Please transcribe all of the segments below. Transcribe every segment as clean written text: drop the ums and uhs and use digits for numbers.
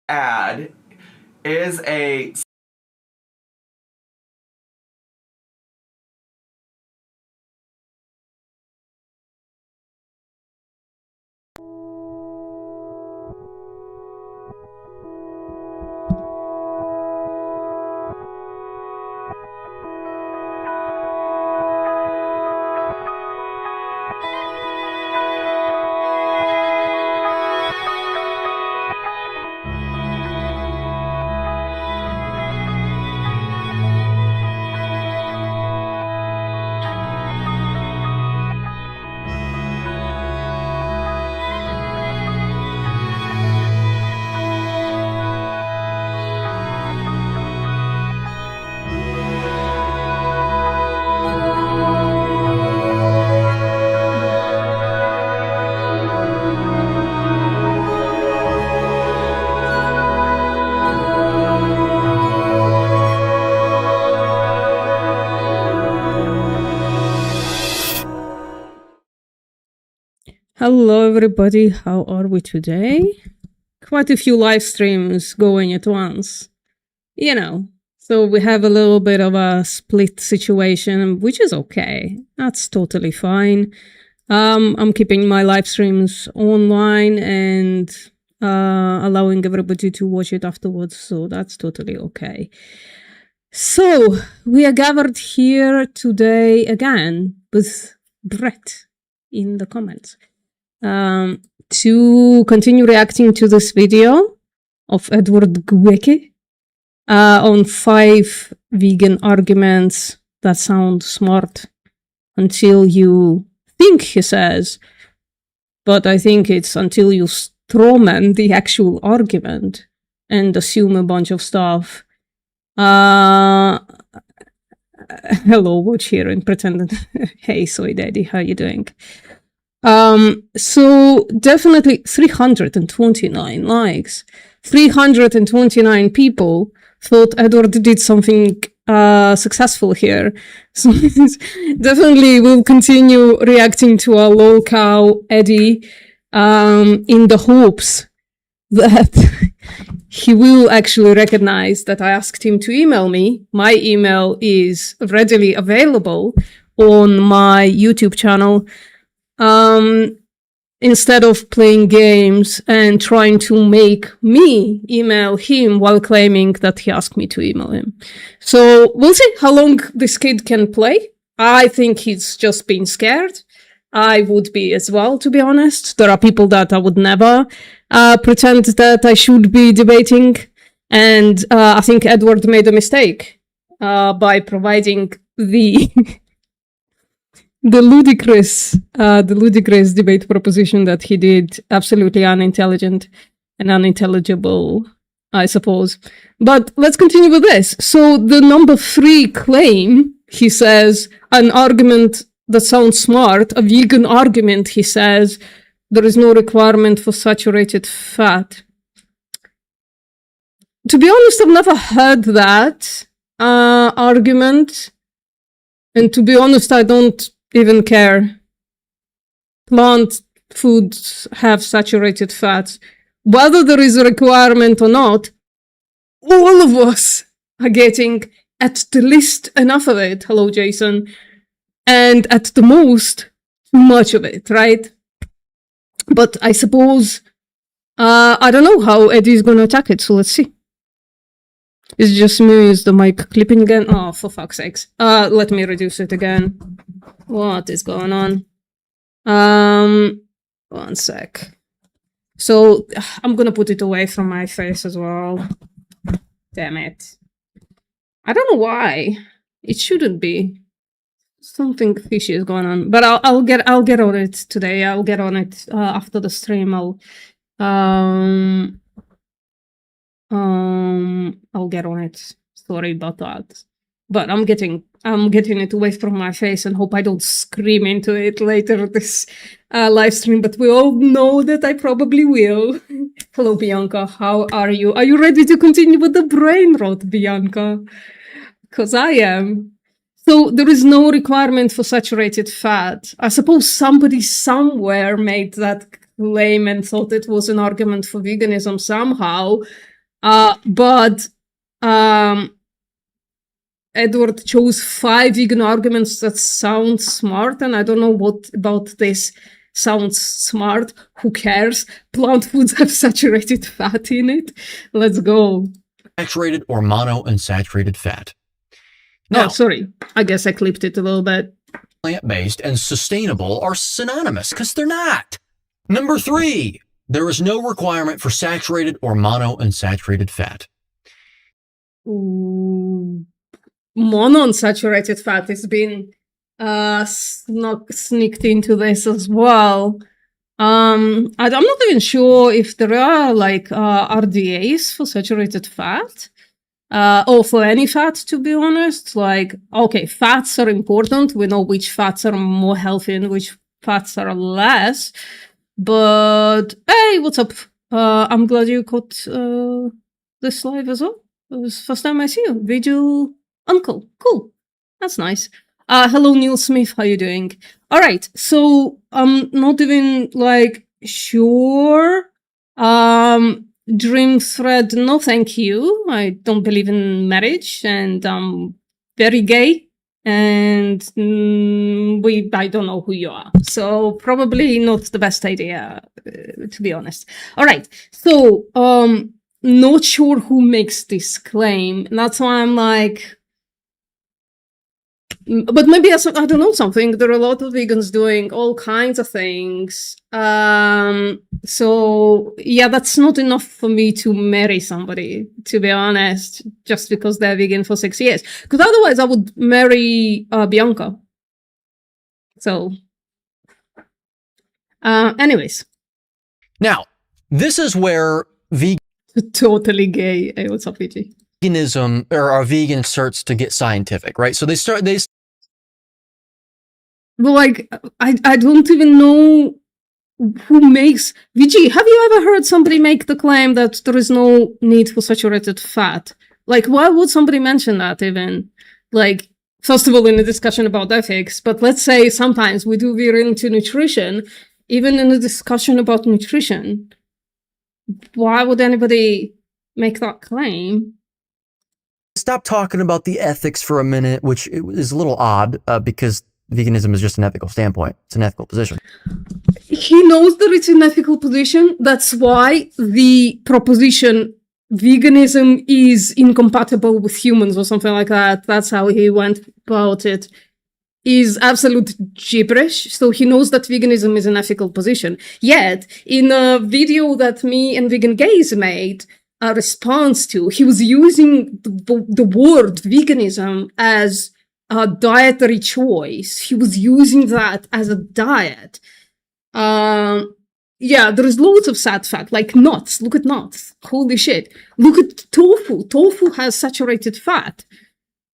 ad is a Hello everybody, how are we today? Quite a few live streams going at once. You know, so we have a little bit of a split situation, which is okay. That's totally fine. I'm keeping my live streams online and allowing everybody to watch it afterwards, so that's totally okay. So, we are gathered here today again with Brett in the comments. To continue reacting to this video of Edward Goeke on 5 vegan arguments that sound smart until you think he says, but I think it's until you strawman the actual argument and assume a bunch of stuff. Hello, watch here and pretend. Hey, soy daddy, how you doing? So definitely 329 likes. 329 people thought Edward did something successful here. So definitely we'll continue reacting to our low-cow Eddie in the hopes that he will actually recognize that I asked him to email me. My email is readily available on my YouTube channel. Instead of playing games and trying to make me email him while claiming that he asked me to email him. So we'll see how long this kid can play. I think he's just been scared. I would be as well, to be honest. There are people that I would never pretend that I should be debating. And I think Edward made a mistake by providing the the ludicrous debate proposition that he did. Absolutely unintelligent and unintelligible, I suppose. But let's continue with this. So the number 3 claim, he says, an argument that sounds smart, a vegan argument, he says, there is no requirement for saturated fat. To be honest, I've never heard that argument. And to be honest, I don't even care. Plant foods have saturated fats. Whether there is a requirement or not, all of us are getting at the least enough of it. Hello, Jason. And at the most, too much of it, right? But I suppose, I don't know how Eddie's gonna attack it, so let's see. It's just me, is the mic clipping again? Oh, for fuck's sakes. Let me reduce it again. What is going on? 1 sec. So, I'm gonna put it away from my face as well. Damn it. I don't know why. It shouldn't be. Something fishy is going on. But I'll get on it today. I'll get on it after the stream. I'll get on it. Sorry about that. But I'm getting it away from my face and hope I don't scream into it later this live stream, but we all know that I probably will. Hello, Bianca. How are you? Are you ready to continue with the brain rot, Bianca? Because I am. So there is no requirement for saturated fat. I suppose somebody somewhere made that claim and thought it was an argument for veganism somehow. But Edward chose 5 vegan arguments that sound smart, and I don't know what about this sounds smart. Who cares? Plant foods have saturated fat in it. Let's go. Saturated or monounsaturated fat. Now, Oh, sorry. I guess I clipped it a little bit. Plant-based and sustainable are synonymous because they're not. Number 3, there is no requirement for saturated or monounsaturated fat. Ooh. Monounsaturated fat has been sneaked into this as well. I'm not even sure if there are like RDAs for saturated fat. Or for any fat, to be honest. Like, okay, fats are important. We know which fats are more healthy and which fats are less. But hey, what's up? I'm glad you caught this live as well. It was the first time I see you. Video uncle. Cool. That's nice. Hello, Neil Smith. How you doing? All right. So I'm not even like sure. Dream thread. No, thank you. I don't believe in marriage, and I'm very gay. And I don't know who you are, so probably not the best idea, to be honest. All right. So not sure who makes this claim. That's why I'm like. But maybe I don't know something. There are a lot of vegans doing all kinds of things. So yeah, that's not enough for me to marry somebody, to be honest, just because they're vegan for 6 years. Because otherwise I would marry Bianca. So anyways. Now, this is where Totally gay. Hey, what's up, PG? veganism or our vegan starts to get scientific, right? So they Well, like, I don't even know who makes... VG, have you ever heard somebody make the claim that there is no need for saturated fat? Like, why would somebody mention that even? Like, first of all, in a discussion about ethics, but let's say sometimes we do veer into nutrition, even in a discussion about nutrition. Why would anybody make that claim? Stop talking about the ethics for a minute, which is a little odd because veganism is just an ethical standpoint. It's an ethical position. He knows that it's an ethical position. That's why the proposition veganism is incompatible with humans or something like that. That's how he went about it. Is absolute gibberish. So he knows that veganism is an ethical position. Yet, in a video that me and Vegan Gaze made a response to, he was using the word veganism as a dietary choice. He was using that as a diet. Yeah, there is loads of sad fat, like nuts. Look at nuts. Holy shit. Look at tofu. Tofu has saturated fat.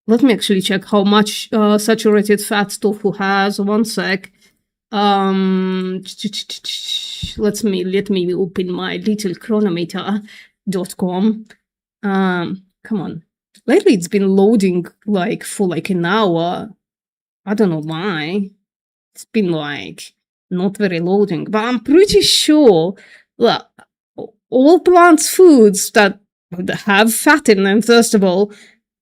Let me actually check how much saturated fat tofu has. One sec. Let me open my little chronometer.com. Come on. Lately it's been loading like for like an hour. I don't know why. It's been like not very loading, but I'm pretty sure that all plant foods that have fat in them, first of all,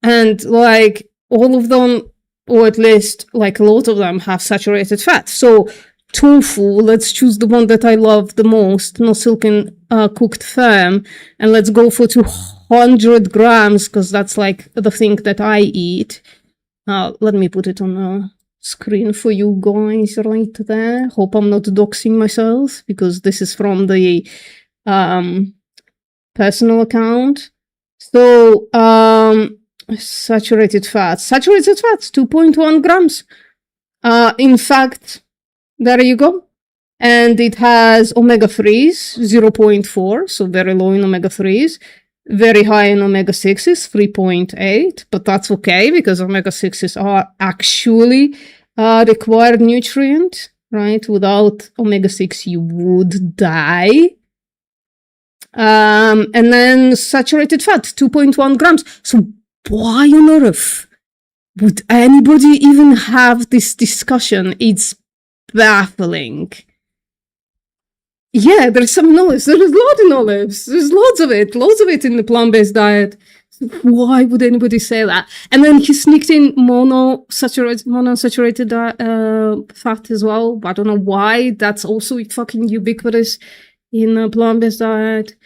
and like all of them, or at least like a lot of them, have saturated fat. So tofu, let's choose the one that I love the most, no silken cooked firm, and let's go for 200 grams because that's like the thing that I eat. Let me put it on the screen for you guys right there. Hope I'm not doxing myself because this is from the personal account. So saturated fats, 2.1 grams. In fact, there you go. And it has omega-3s, 0.4, so very low in omega-3s. Very high in omega-6s, 3.8, but that's okay because omega-6s are actually a required nutrient, right? Without omega-6, you would die. And then saturated fat, 2.1 grams. So why on earth would anybody even have this discussion? It's baffling. Yeah, there's some in olives. There's a lot in olives. There's loads of it in the plant-based diet. Why would anybody say that? And then he sneaked in monounsaturated fat as well. I don't know why. That's also fucking ubiquitous in a plant-based diet.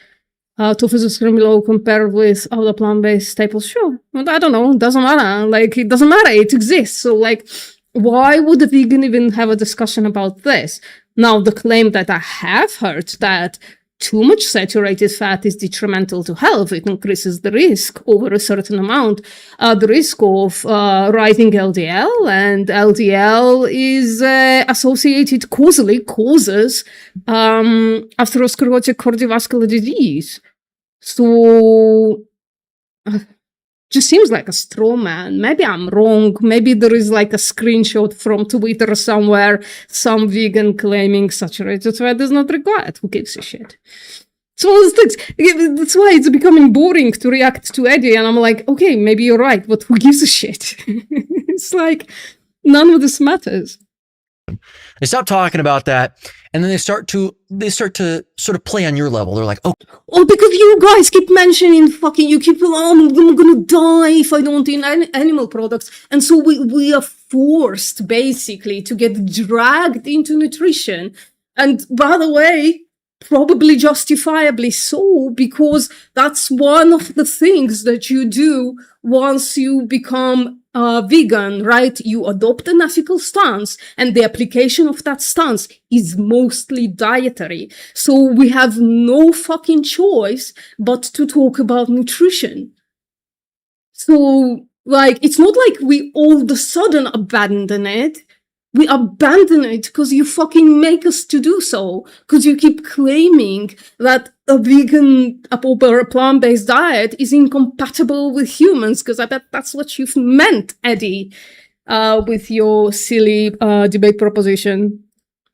Tofu is extremely low compared with other plant-based staples. Sure, but I don't know. It doesn't matter. Like, it doesn't matter. It exists. So, like, why would a vegan even have a discussion about this? Now, the claim that I have heard that too much saturated fat is detrimental to health. It increases the risk over a certain amount, the risk of rising LDL, and LDL is associated causes atherosclerotic cardiovascular disease. So just seems like a straw man. Maybe I'm wrong. Maybe there is like a screenshot from Twitter somewhere, some vegan claiming saturated fat is not required. Who gives a shit? So that's why it's becoming boring to react to Eddie. And I'm like, okay, maybe you're right, but who gives a shit? It's like, none of this matters. They stop talking about that, and then they start to sort of play on your level. They're like, oh, because you guys keep mentioning you keep, I'm gonna die if I don't eat animal products. And so we are forced basically to get dragged into nutrition. And by the way, probably justifiably so, because that's one of the things that you do once you become vegan, right? You adopt an ethical stance, and the application of that stance is mostly dietary. So we have no fucking choice but to talk about nutrition. So, like, it's not like we all of a sudden abandon it. We abandon it because you fucking make us to do so. Because you keep claiming that a vegan or a plant-based diet is incompatible with humans. Because I bet that's what you've meant, Eddie, with your silly debate proposition.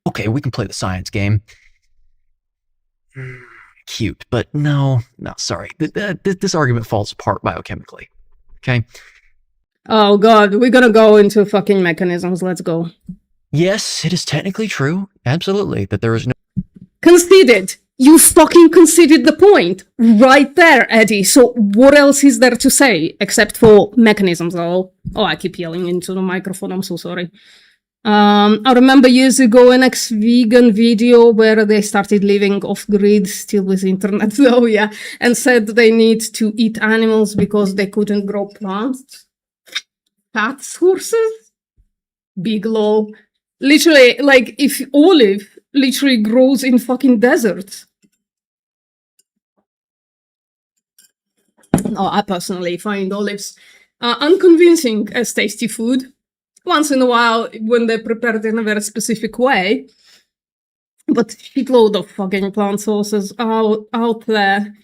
Okay, we can play the science game. Cute, but no, sorry. This argument falls apart biochemically. Okay? Oh god, we're gonna go into fucking mechanisms. Let's go. Yes, it is technically true, absolutely, that there is no... Conceded. You fucking conceded the point. Right there, Eddie. So what else is there to say? Except for mechanisms, though. Oh, I keep yelling into the microphone. I'm so sorry. I remember years ago an ex-vegan video where they started living off-grid, still with internet though, yeah, and said they need to eat animals because they couldn't grow plants. Fat sources? Big lol. Literally, like, if olive literally grows in fucking deserts. No, I personally find olives unconvincing as tasty food. Once in a while, when they're prepared in a very specific way. But shitload of fucking plant sources out there.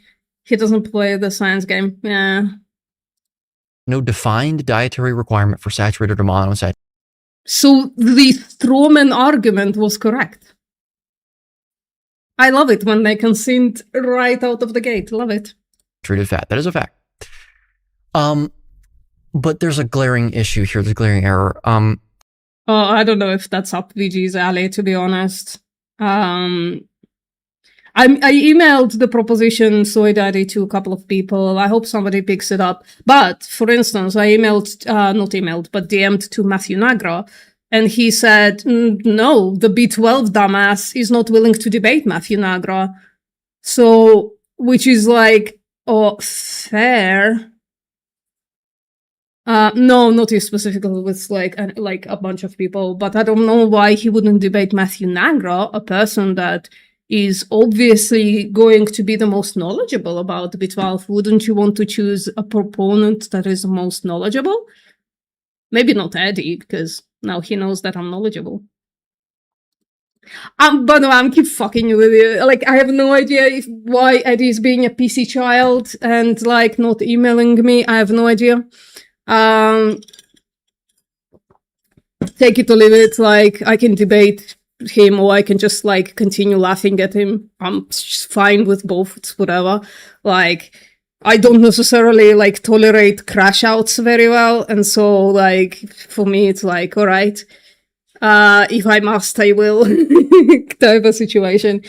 He doesn't play the science game, yeah. No defined dietary requirement for saturated or monounsaturated. So the strawman argument was correct. I love it when they consent right out of the gate. Love it. Treated fat. That is a fact. But there's a glaring issue here. There's a glaring error. Oh, I don't know if that's up VG's alley, to be honest. I emailed the proposition Soy Daddy to a couple of people. I hope somebody picks it up. But, for instance, I DM'd to Matthew Nagra, and he said, no, the B12 dumbass is not willing to debate Matthew Nagra. So, which is like, oh, fair. No, not you specifically, with like a bunch of people, but I don't know why he wouldn't debate Matthew Nagra, a person that is obviously going to be the most knowledgeable about B12. Wouldn't you want to choose a proponent that is the most knowledgeable? Maybe not Eddie, because now he knows that I'm knowledgeable. But no, I'm keep fucking with you. Like, I have no idea why Eddie is being a PC child and like not emailing me. I have no idea. Take it or leave it. Like, I can debate him or I can just like continue laughing at him. I'm just fine with both. It's whatever. Like, I don't necessarily like tolerate crash outs very well, and so like for me it's like, all right, if I must I will type of situation.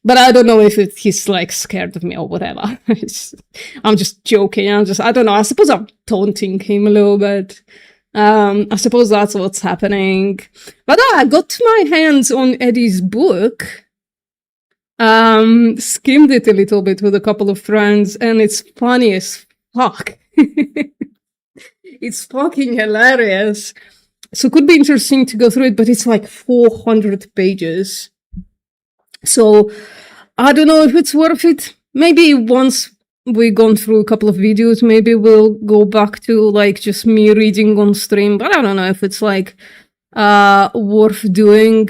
But I don't know if he's like scared of me or whatever. I'm just joking. I don't know. I suppose I'm taunting him a little bit. I suppose that's what's happening. But I got my hands on Eddie's book. Skimmed it a little bit with a couple of friends, and it's funny as fuck. It's fucking hilarious. So it could be interesting to go through it, but it's like 400 pages. So I don't know if it's worth it. Maybe once we've gone through a couple of videos, maybe we'll go back to like just me reading on stream. But I don't know if it's like worth doing.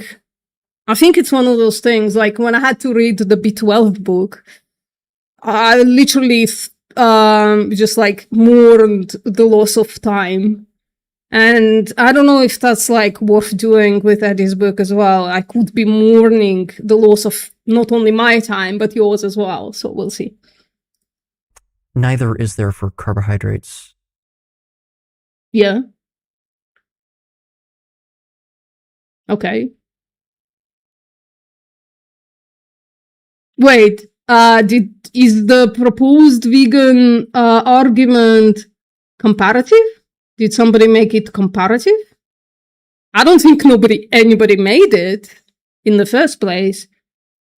I think it's one of those things, like when I had to read the B12 book, I literally just like mourned the loss of time. And I don't know if that's like worth doing with Eddie's book as well. I could be mourning the loss of not only my time, but yours as well. So we'll see. Neither is there for carbohydrates. Yeah. Okay. Wait, is the proposed vegan argument comparative? Did somebody make it comparative? I don't think anybody made it in the first place.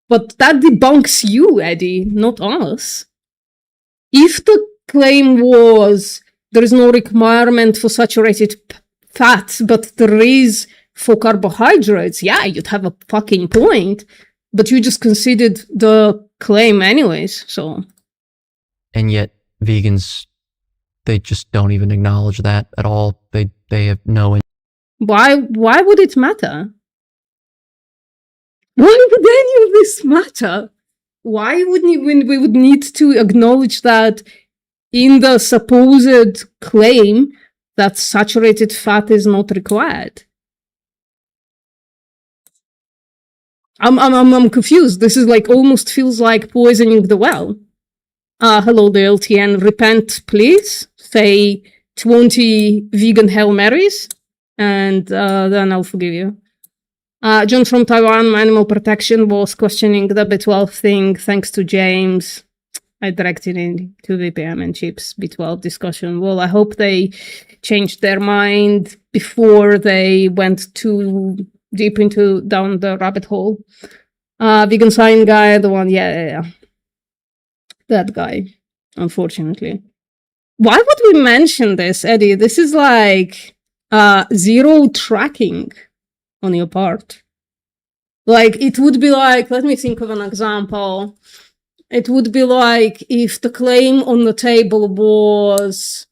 But that debunks you, Eddie, not us. If the claim was there is no requirement for saturated fat, but there is for carbohydrates, yeah, you'd have a fucking point. But you just conceded the claim anyways, so. And yet vegans, they just don't even acknowledge that at all. They have no. Why would it matter? Why would any of this matter? Why wouldn't we would need to acknowledge that in the supposed claim that saturated fat is not required? I'm confused. This is like almost feels like poisoning the well. Hello, the LTN. Repent, please. Say 20 vegan Hail Marys, and then I'll forgive you. John from Taiwan, Animal Protection, was questioning the B12 thing thanks to James. I directed it to VPM and Chips B12 discussion. Well, I hope they changed their mind before they went too deep down the rabbit hole. Vegan sign guy, the one, yeah. That guy, unfortunately. Why would we mention this, Eddie? This is like zero tracking on your part. Like, it would be like, let me think of an example. It would be like if the claim on the table was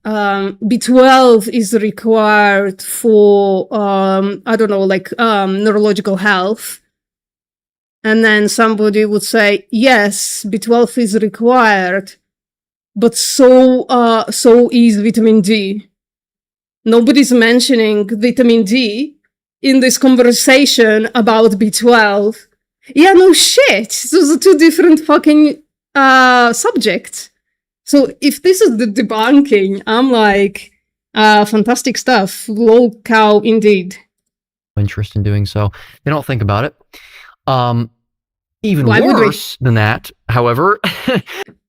B12 is required for, I don't know, like neurological health. And then somebody would say, yes, B12 is required, but so is vitamin D. Nobody's mentioning vitamin D in this conversation about B12. Yeah, no shit. Those are two different fucking subjects. So if this is the debunking, I'm like, fantastic stuff. Lol cow indeed. Interest in doing so. They don't think about it. Even worse than that, however.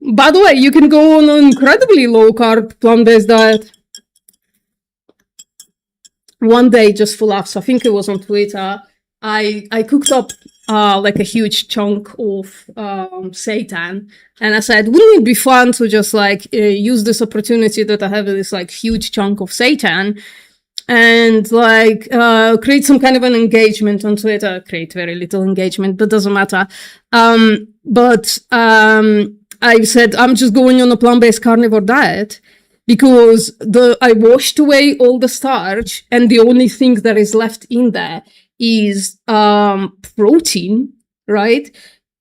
By the way, you can go on an incredibly low-carb plant-based diet. One day, just for laughs, I think it was on Twitter, I cooked up like a huge chunk of seitan, and I said, wouldn't it be fun to just like use this opportunity that I have this like huge chunk of seitan and like create some kind of an engagement on Twitter. Create very little engagement, but doesn't matter. But I said, I'm just going on a plant-based carnivore diet because I washed away all the starch and the only thing that is left in there is protein, right?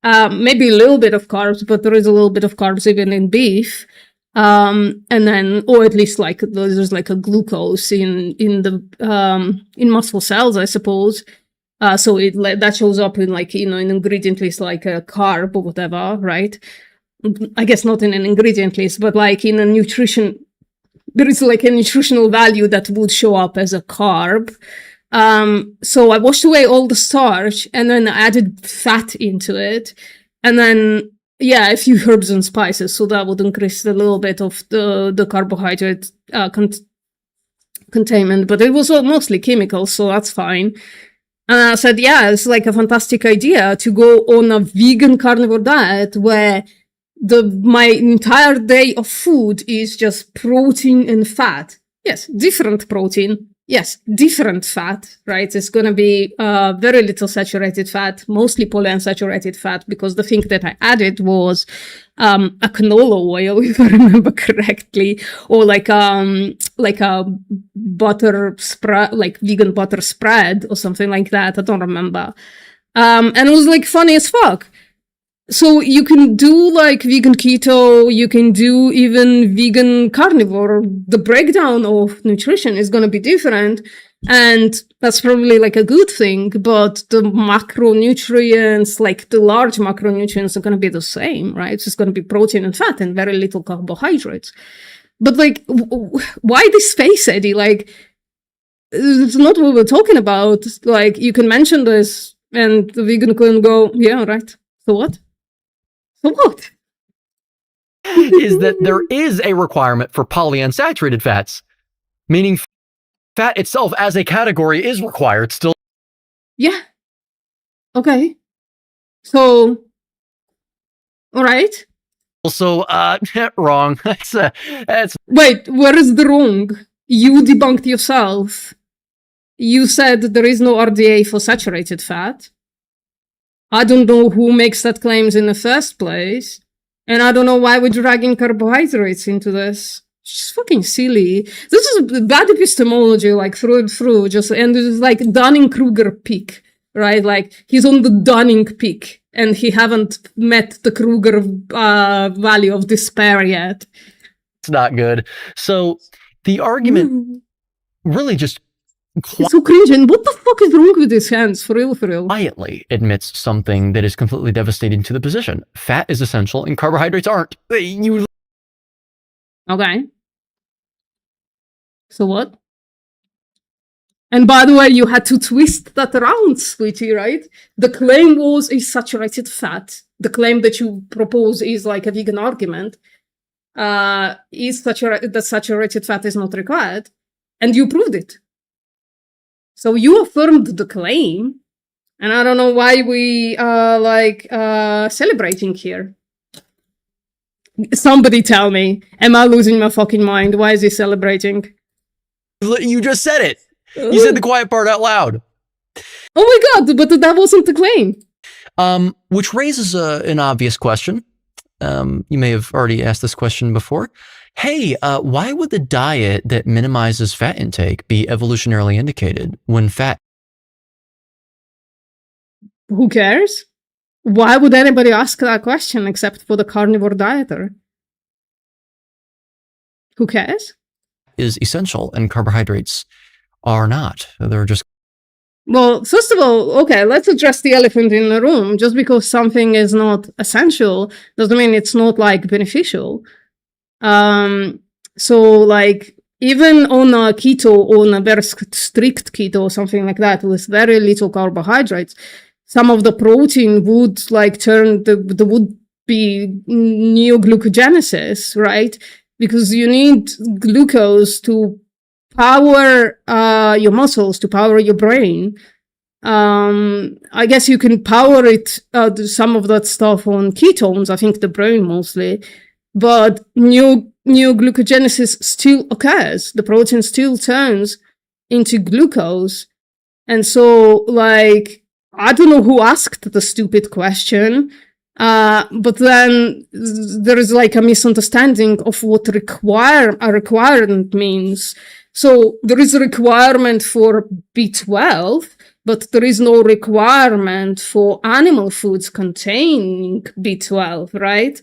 Maybe a little bit of carbs, but there is a little bit of carbs even in beef. And then, or at least like there's like a glucose in muscle cells, I suppose. So that shows up in like, in an ingredient list like a carb or whatever, right? I guess not in an ingredient list, but like in a nutrition, there is like a nutritional value that would show up as a carb. So I washed away all the starch and then added fat into it. And then, yeah, a few herbs and spices. So that would increase a little bit of the carbohydrate containment, but it was all mostly chemicals, so that's fine. And I said, yeah, it's like a fantastic idea to go on a vegan carnivore diet where my entire day of food is just protein and fat. Yes, different protein. Yes, different fat, right? It's going to be very little saturated fat, mostly polyunsaturated fat, because the thing that I added was a canola oil, if I remember correctly, or like a butter spread, like vegan butter spread or something like that. I don't remember. And it was like funny as fuck. So you can do like vegan keto, you can do even vegan carnivore. The breakdown of nutrition is going to be different. And that's probably like a good thing, but the macronutrients, like the large macronutrients are going to be the same, right? It's just going to be protein and fat and very little carbohydrates. But like, why this face, Eddie? Like, it's not what we're talking about. Like, you can mention this and the vegan can go, yeah, right. So what? So what? Is that there is a requirement for polyunsaturated fats, meaning fat itself as a category is required still. Yeah. Okay. So, all right. Also, wrong. That's Wait, where is the wrong? You debunked yourself. You said there is no RDA for saturated fat. I don't know who makes that claims in the first place. And I don't know why we're dragging carbohydrates into this. It's just fucking silly. This is bad epistemology, like through and through. And this is like Dunning-Kruger peak, right? Like he's on the Dunning peak and he haven't met the Kruger value of despair yet. It's not good. So the argument really just it's so cringe. And what the fuck is wrong with his hands? For real, for real. Quietly admits something that is completely devastating to the position. Fat is essential and carbohydrates aren't. Okay. So what? And by the way, you had to twist that around, sweetie, right? The claim was a saturated fat. The claim that you propose is like a vegan argument. Is that saturated fat is not required. And you proved it. So you affirmed the claim, and I don't know why we are celebrating here. Somebody tell me, am I losing my fucking mind? Why is he celebrating? You just said it. You said the quiet part out loud. Oh my god, but that wasn't the claim. Which raises an obvious question. You may have already asked this question before. Hey, why would the diet that minimizes fat intake be evolutionarily indicated when fat? Who cares? Why would anybody ask that question except for the carnivore dieter? Who cares? Is essential and carbohydrates are not. They're just. Well, first of all, okay, let's address the elephant in the room. Just because something is not essential doesn't mean it's not like beneficial. So like even on a keto, on a very strict keto or something like that with very little carbohydrates, some of the protein would like turn there would be neoglucogenesis, right? Because you need glucose to power your muscles, to power your brain. I guess you can power it, some of that stuff on ketones, I think the brain mostly. But neoglucogenesis still occurs. The protein still turns into glucose. And so, like, I don't know who asked the stupid question, but then there is like a misunderstanding of what a requirement means. So there is a requirement for B12, but there is no requirement for animal foods containing B12, right?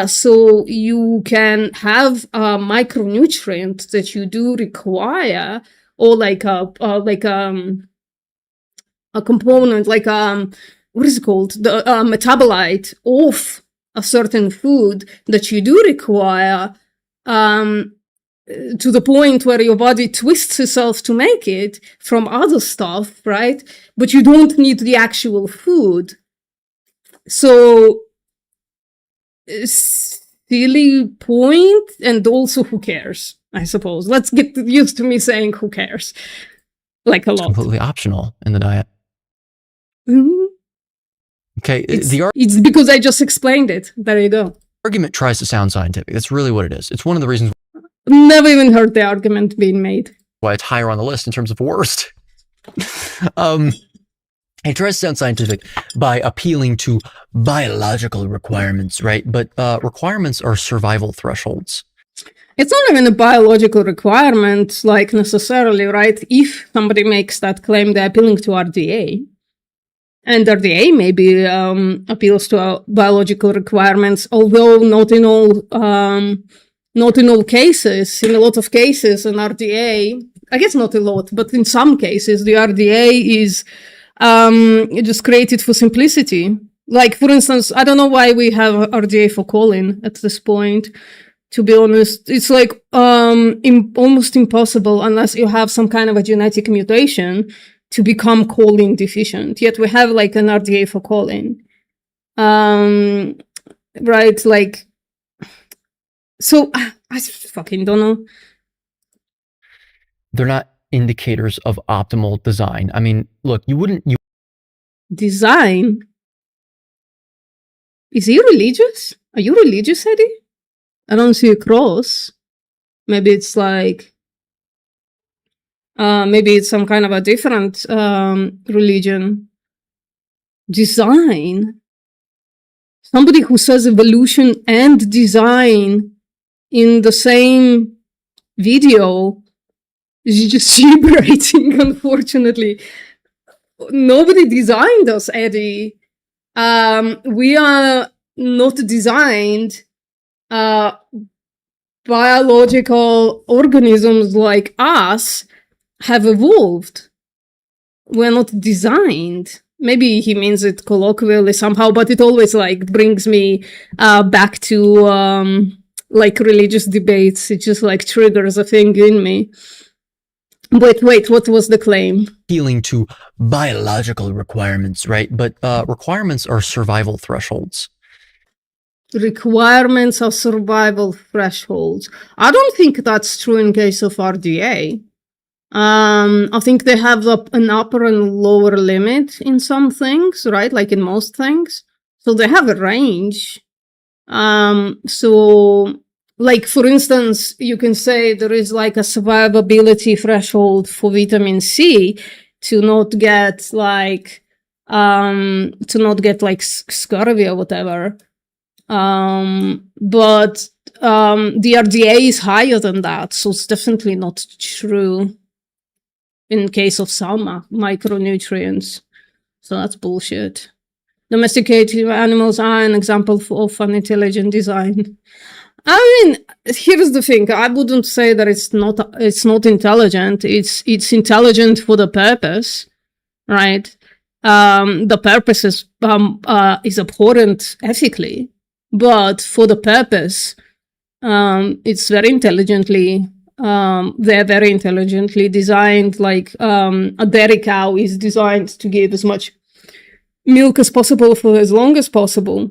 So you can have a micronutrient that you do require, or like a component, like what is it called? The metabolite of a certain food that you do require. to the point where your body twists itself to make it from other stuff, right? But you don't need the actual food. So, silly point, and also who cares, I suppose. Let's get used to me saying who cares. Like a It's lot. completely optional in the diet. Mhm. Okay, It's because I just explained it. There you go. argument tries to sound scientific. That's really what it is. It's one of the reasons Never even heard the argument being made. why it's higher on the list in terms of worst. It tries to sound scientific by appealing to biological requirements, right? But requirements are survival thresholds. It's not even a biological requirement, like necessarily, right? If somebody makes that claim, they're appealing to RDA. And RDA maybe appeals to biological requirements, although not in all cases. In a lot of cases, an RDA, I guess not a lot, but in some cases, the RDA is just created for simplicity. Like, for instance, I don't know why we have RDA for choline at this point. To be honest, it's like almost impossible unless you have some kind of a genetic mutation to become choline deficient. Yet we have like an RDA for choline. Right? Like, so I fucking don't know. They're not indicators of optimal design. I mean, look, you Design? Is he religious? Are you religious, Eddie? I don't see a cross. Maybe it's like, maybe it's some kind of a different religion. Design? Somebody who says evolution and design in the same video is just celebrating, unfortunately. Nobody designed us, Eddie. We are not designed. Biological organisms like us have evolved. We're not designed. Maybe he means it colloquially somehow, but it always like brings me back to like religious debates. It just like triggers a thing in me. Wait, what was the claim? appealing to biological requirements, right? But requirements are survival thresholds. Requirements are survival thresholds. I don't think that's true in case of RDA. I think they have an upper and lower limit in some things, right? Like in most things. So they have a range. So like, for instance, you can say there is like a survivability threshold for vitamin C to not get like scurvy or whatever. But the RDA is higher than that, so it's definitely not true in case of some micronutrients. So that's bullshit. Domesticated animals are an example of an intelligent design. I mean, here's the thing. I wouldn't say that it's not intelligent. It's intelligent for the purpose, right? The purpose is abhorrent ethically, but for the purpose, it's very intelligently. They're very intelligently designed. Like a dairy cow is designed to give as much milk as possible for as long as possible.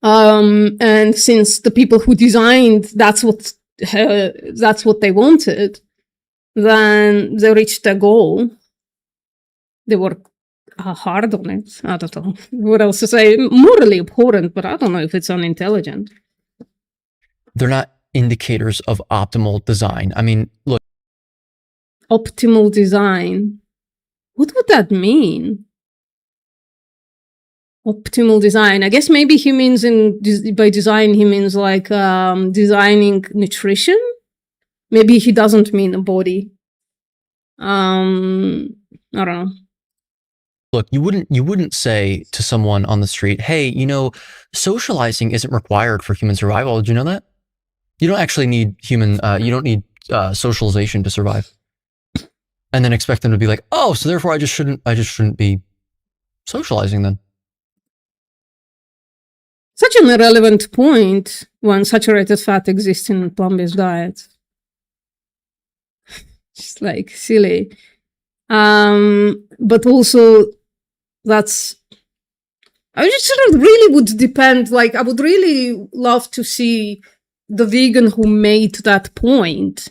And since the people who designed that's what they wanted, then they reached their goal. They worked hard on it. I don't know what else to say. Morally abhorrent, but I don't know if it's unintelligent. They're not indicators of optimal design. I mean, look. Optimal design. What would that mean? Optimal design. I guess maybe he means by design, he means like designing nutrition. Maybe he doesn't mean a body. I don't know. Look, you wouldn't say to someone on the street, hey, you know, socializing isn't required for human survival. Did you know that? You don't actually need you don't need socialization to survive. And then expect them to be like, oh, so therefore I just shouldn't be socializing then. Such an irrelevant point when saturated fat exists in plant-based diets. Just like silly. But also that's, I just really would depend, like I would really love to see the vegan who made that point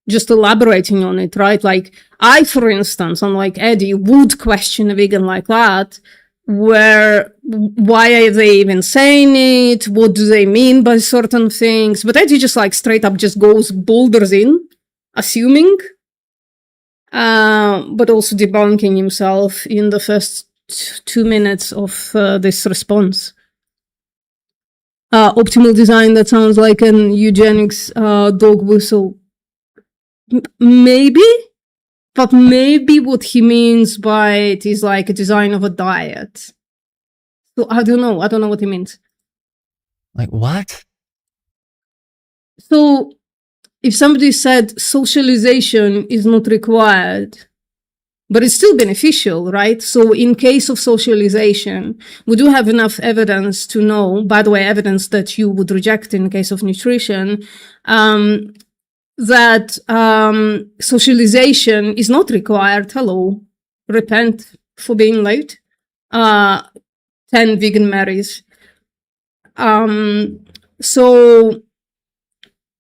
just elaborating on it, right? Like I, for instance, unlike Eddie, would question a vegan like that, where why are they even saying it? What do they mean by certain things? But Eddie just like straight up just goes boulders in, assuming, but also debunking himself in the first 2 minutes of this response. Optimal design, that sounds like an eugenics dog whistle. Maybe, but maybe what he means by it is like a design of a diet. So I don't know what he means. Like what? So if somebody said socialization is not required, but it's still beneficial, right? So in case of socialization, we do have enough evidence to know, by the way, evidence that you would reject in case of nutrition, that socialization is not required. Hello, repent for being late. 10 vegan Marys. So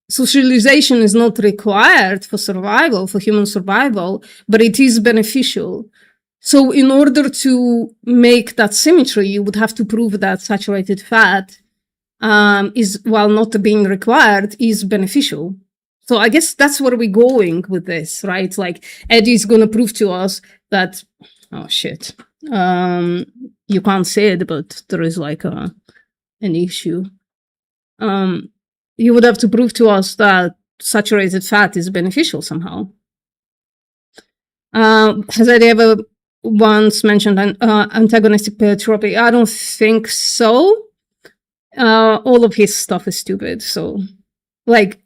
socialization is not required for survival, for human survival, but it is beneficial. So in order to make that symmetry, you would have to prove that saturated fat is, while not being required, is beneficial. So I guess that's where we're going with this, right? Like Eddie's going to prove to us that, oh shit, you can't say it, but there is like an issue. You would have to prove to us that saturated fat is beneficial somehow. Has Eddie ever once mentioned an antagonistic paratropy? I don't think so. All of his stuff is stupid, so like,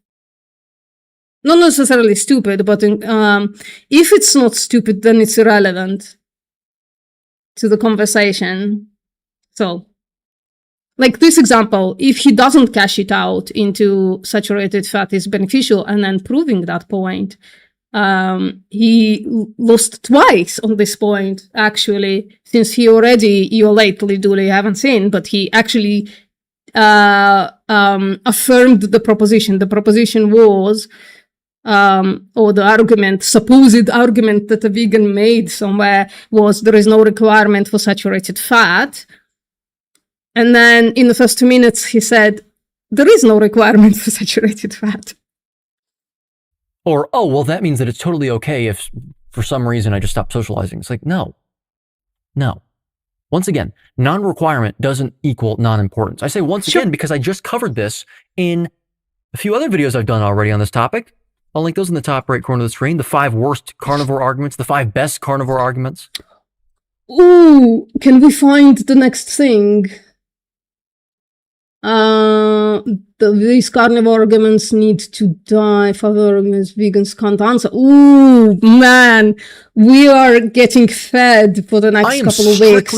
not necessarily stupid, but if it's not stupid, then it's irrelevant to the conversation. So, like this example, if he doesn't cash it out into saturated fat is beneficial and then proving that point, he lost twice on this point, actually, since he already, you're lately duly haven't seen, but he actually affirmed the proposition. The proposition was, or the argument, supposed argument that a vegan made somewhere was there is no requirement for saturated fat. And then in the first 2 minutes, he said, there is no requirement for saturated fat. Or, oh, well, that means that it's totally okay if for some reason I just stop socializing. It's like, no. Once again, non-requirement doesn't equal non-importance. I say once again because I just covered this in a few other videos I've done already on this topic. I'll link those in the top right corner of the screen. The 5 worst carnivore arguments, the 5 best carnivore arguments. Ooh, can we find the next thing? These carnivore arguments need to die. 5 arguments vegans can't answer. Ooh, man, we are getting fed for the next couple of weeks.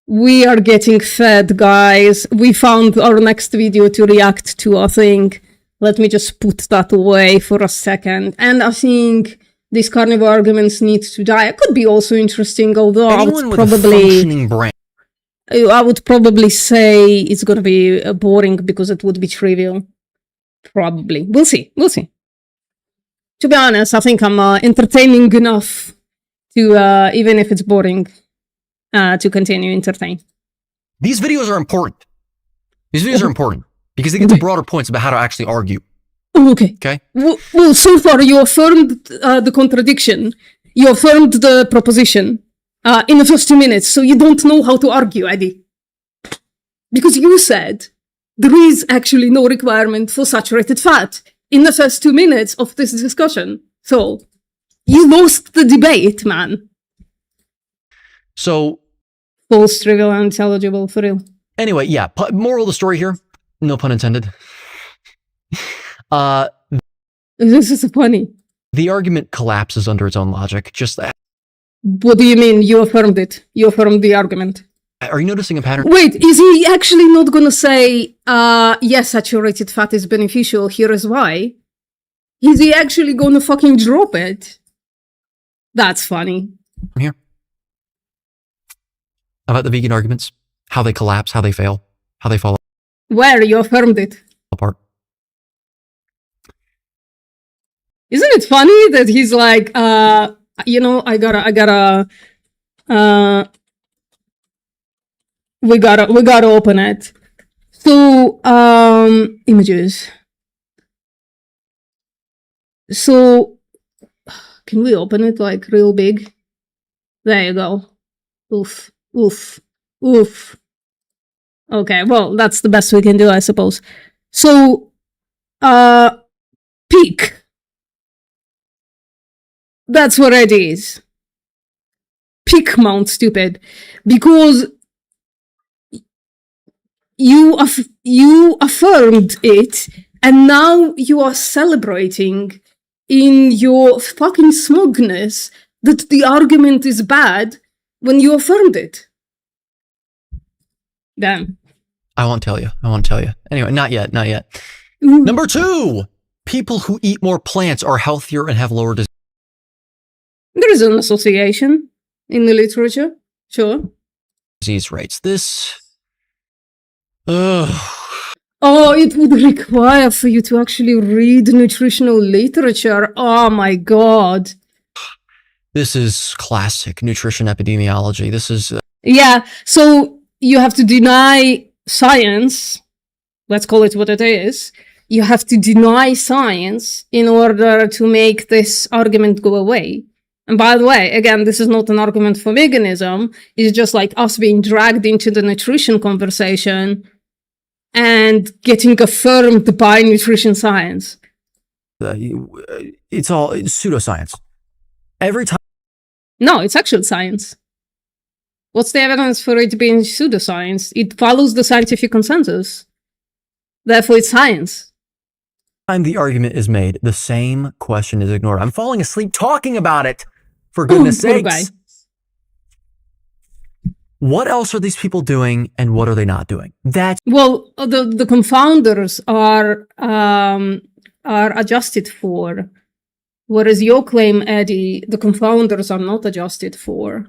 We are getting fed, guys. We found our next video to react to, I think. Let me just put that away for a second. And I think these carnivore arguments need to die. It could be also interesting, although I would probably say it's going to be boring because it would be trivial. Probably. We'll see. To be honest, I think I'm entertaining enough to, even if it's boring, to continue entertain. These videos are important. Are important because they get to broader points about how to actually argue. Okay. Well, so far you affirmed the contradiction. You affirmed the proposition in the first 2 minutes, so you don't know how to argue, Eddie. Because you said there is actually no requirement for saturated fat in the first 2 minutes of this discussion. So you lost the debate, man. So false, trivial, unintelligible, for real. Anyway, yeah, moral of the story here, no pun intended. This is funny. The argument collapses under its own logic. Just that. What do you mean? You affirmed it. You affirmed the argument. Are you noticing a pattern? Wait, is he actually not gonna say, yes, saturated fat is beneficial, here is why? Is he actually gonna fucking drop it? That's funny. Here. About the vegan arguments, how they collapse, how they fail, how they fall Where you affirmed it. apart. Isn't it funny that he's like, you know, we gotta open it. So, images. So, can we open it like real big? There you go. Oof, oof, oof. Okay, well, that's the best we can do, I suppose. So, peak. That's what it is. Peak Mount Stupid. Because you affirmed it, and now you are celebrating in your fucking smugness that the argument is bad when you affirmed it. Damn. I won't tell you. Anyway, not yet. Ooh. Number 2, people who eat more plants are healthier and have lower There is an association in the literature, sure. disease rates. This... Ugh. Oh, it would require for you to actually read nutritional literature. Oh my god. This is classic nutrition epidemiology. This is... Yeah, so you have to deny science. Let's call it what it is. You have to deny science in order to make this argument go away. And by the way, again, this is not an argument for veganism. It's just like us being dragged into the nutrition conversation and getting affirmed by nutrition science. it's pseudoscience. Every time... No, it's actual science. What's the evidence for it being pseudoscience? It follows the scientific consensus. Therefore, it's science. time the argument is made, the same question is ignored. I'm falling asleep talking about it, for goodness sakes. What else are these people doing, and what are they not doing? Well, the confounders are adjusted for, whereas your claim, Eddie, the confounders are not adjusted for.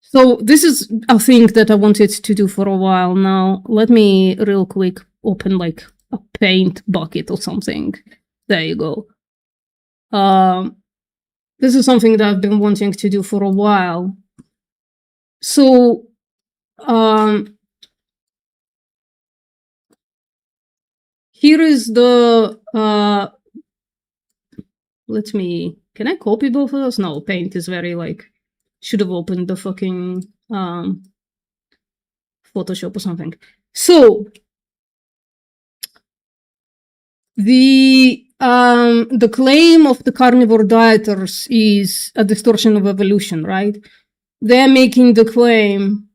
So this is a thing that I wanted to do for a while now. Let me real quick open like a paint bucket or something. There you go. This is something that I've been wanting to do for a while. So, here is the, can I copy both of those? No, paint is very like, should have opened the fucking, Photoshop or something. So, the claim of the carnivore dieters is a distortion of evolution, right? They're making the claim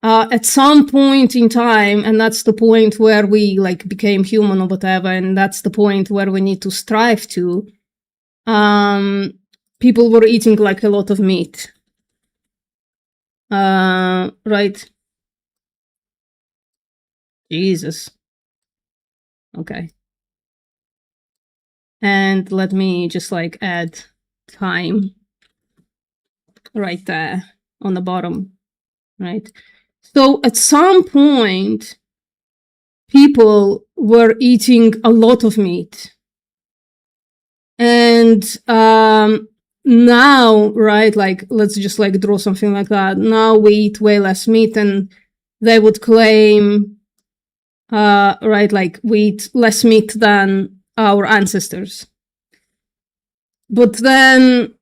at some point in time, and that's the point where we like became human or whatever, and that's the point where we need to strive to. People were eating like a lot of meat, right? Jesus. Okay. And let me just like add time right there on the bottom, right? So at some point, people were eating a lot of meat. And now, right, like, let's just like draw something like that. Now we eat way less meat, and they would claim, right, like we eat less meat than our ancestors. But then,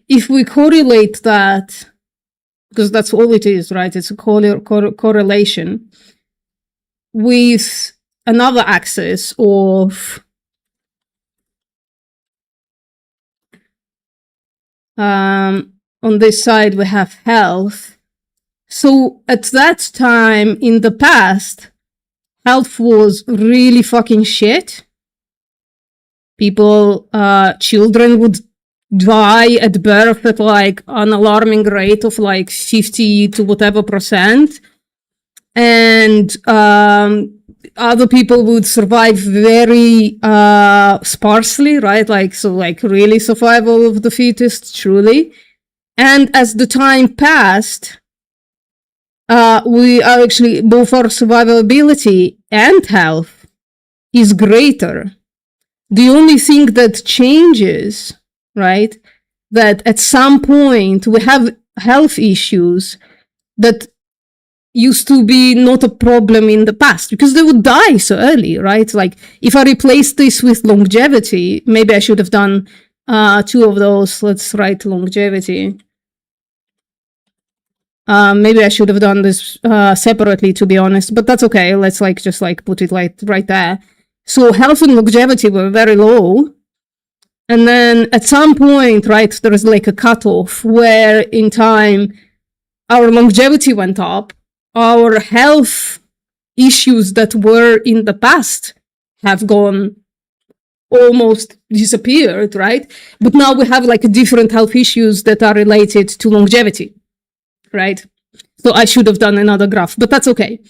if we correlate that, because that's all it is, right? It's a correlation with another axis of on this side we have health. So at that time in the past, health was really fucking shit. People, children would die at birth at like an alarming rate of like 50 to whatever percent. And other people would survive very sparsely, right? Like, so like really survival of the fittest, truly. And as the time passed, we are actually, both our survivability and health is greater. The only thing that changes, right, that at some point we have health issues that used to be not a problem in the past because they would die so early, right? Like if I replace this with longevity, maybe I should have done 2 of those. Let's write longevity. Maybe I should have done this separately, to be honest, but that's okay. Let's like just like put it like right there. So health and longevity were very low. And then at some point, right, there is like a cutoff where in time our longevity went up. Our health issues that were in the past have gone almost disappeared, right? But now we have like different health issues that are related to longevity, right? So I should have done another graph, but that's okay.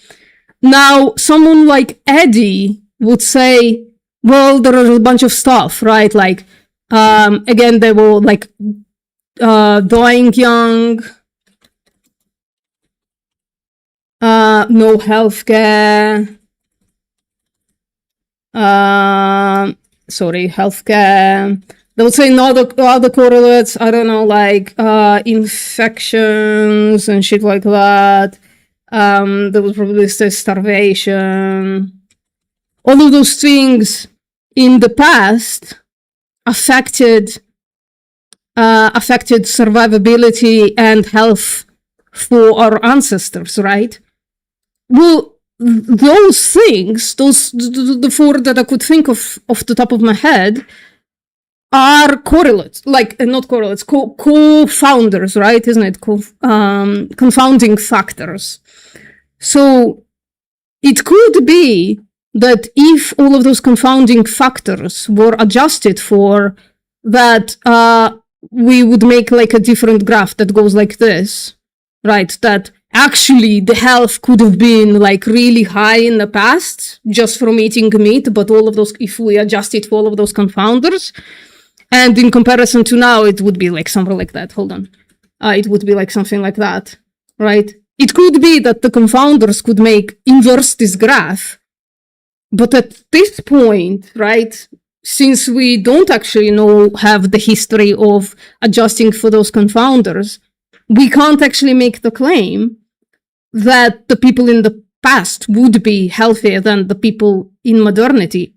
Now, someone like Eddie would say, well, there are a bunch of stuff, right? Like, again, they were like dying young, no healthcare, healthcare. They would say no other correlates, I don't know, like infections and shit like that. They would probably say starvation. All of those things in the past affected survivability and health for our ancestors, right? Well, those things, the 4 that I could think of off the top of my head, are correlates, like not correlates, co-founders, right? Isn't it? Confounding factors. So it could be that if all of those confounding factors were adjusted for, that we would make like a different graph that goes like this, right? That actually the health could have been like really high in the past just from eating meat, but all of those, if we adjust it for all of those confounders, and in comparison to now, it would be like somewhere like that. Hold on. It would be like something like that, right? It could be that the confounders could inverse this graph. But at this point, right, since we don't actually have the history of adjusting for those confounders, we can't actually make the claim that the people in the past would be healthier than the people in modernity,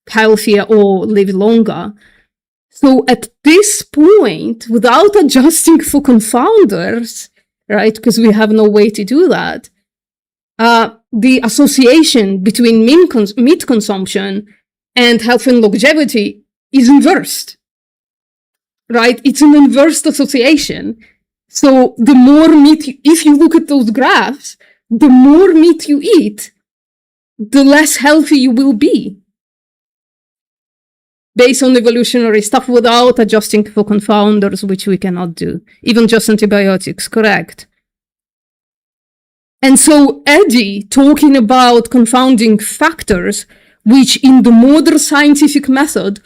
healthier or live longer. So at this point, without adjusting for confounders, right, because we have no way to do that, the association between meat consumption and health and longevity is inversed, right? It's an inversed association. So the more meat, if you look at those graphs, the more meat you eat, the less healthy you will be, based on evolutionary stuff, without adjusting for confounders, which we cannot do. Even just antibiotics, correct? And so Eddie, talking about confounding factors, which in the modern scientific method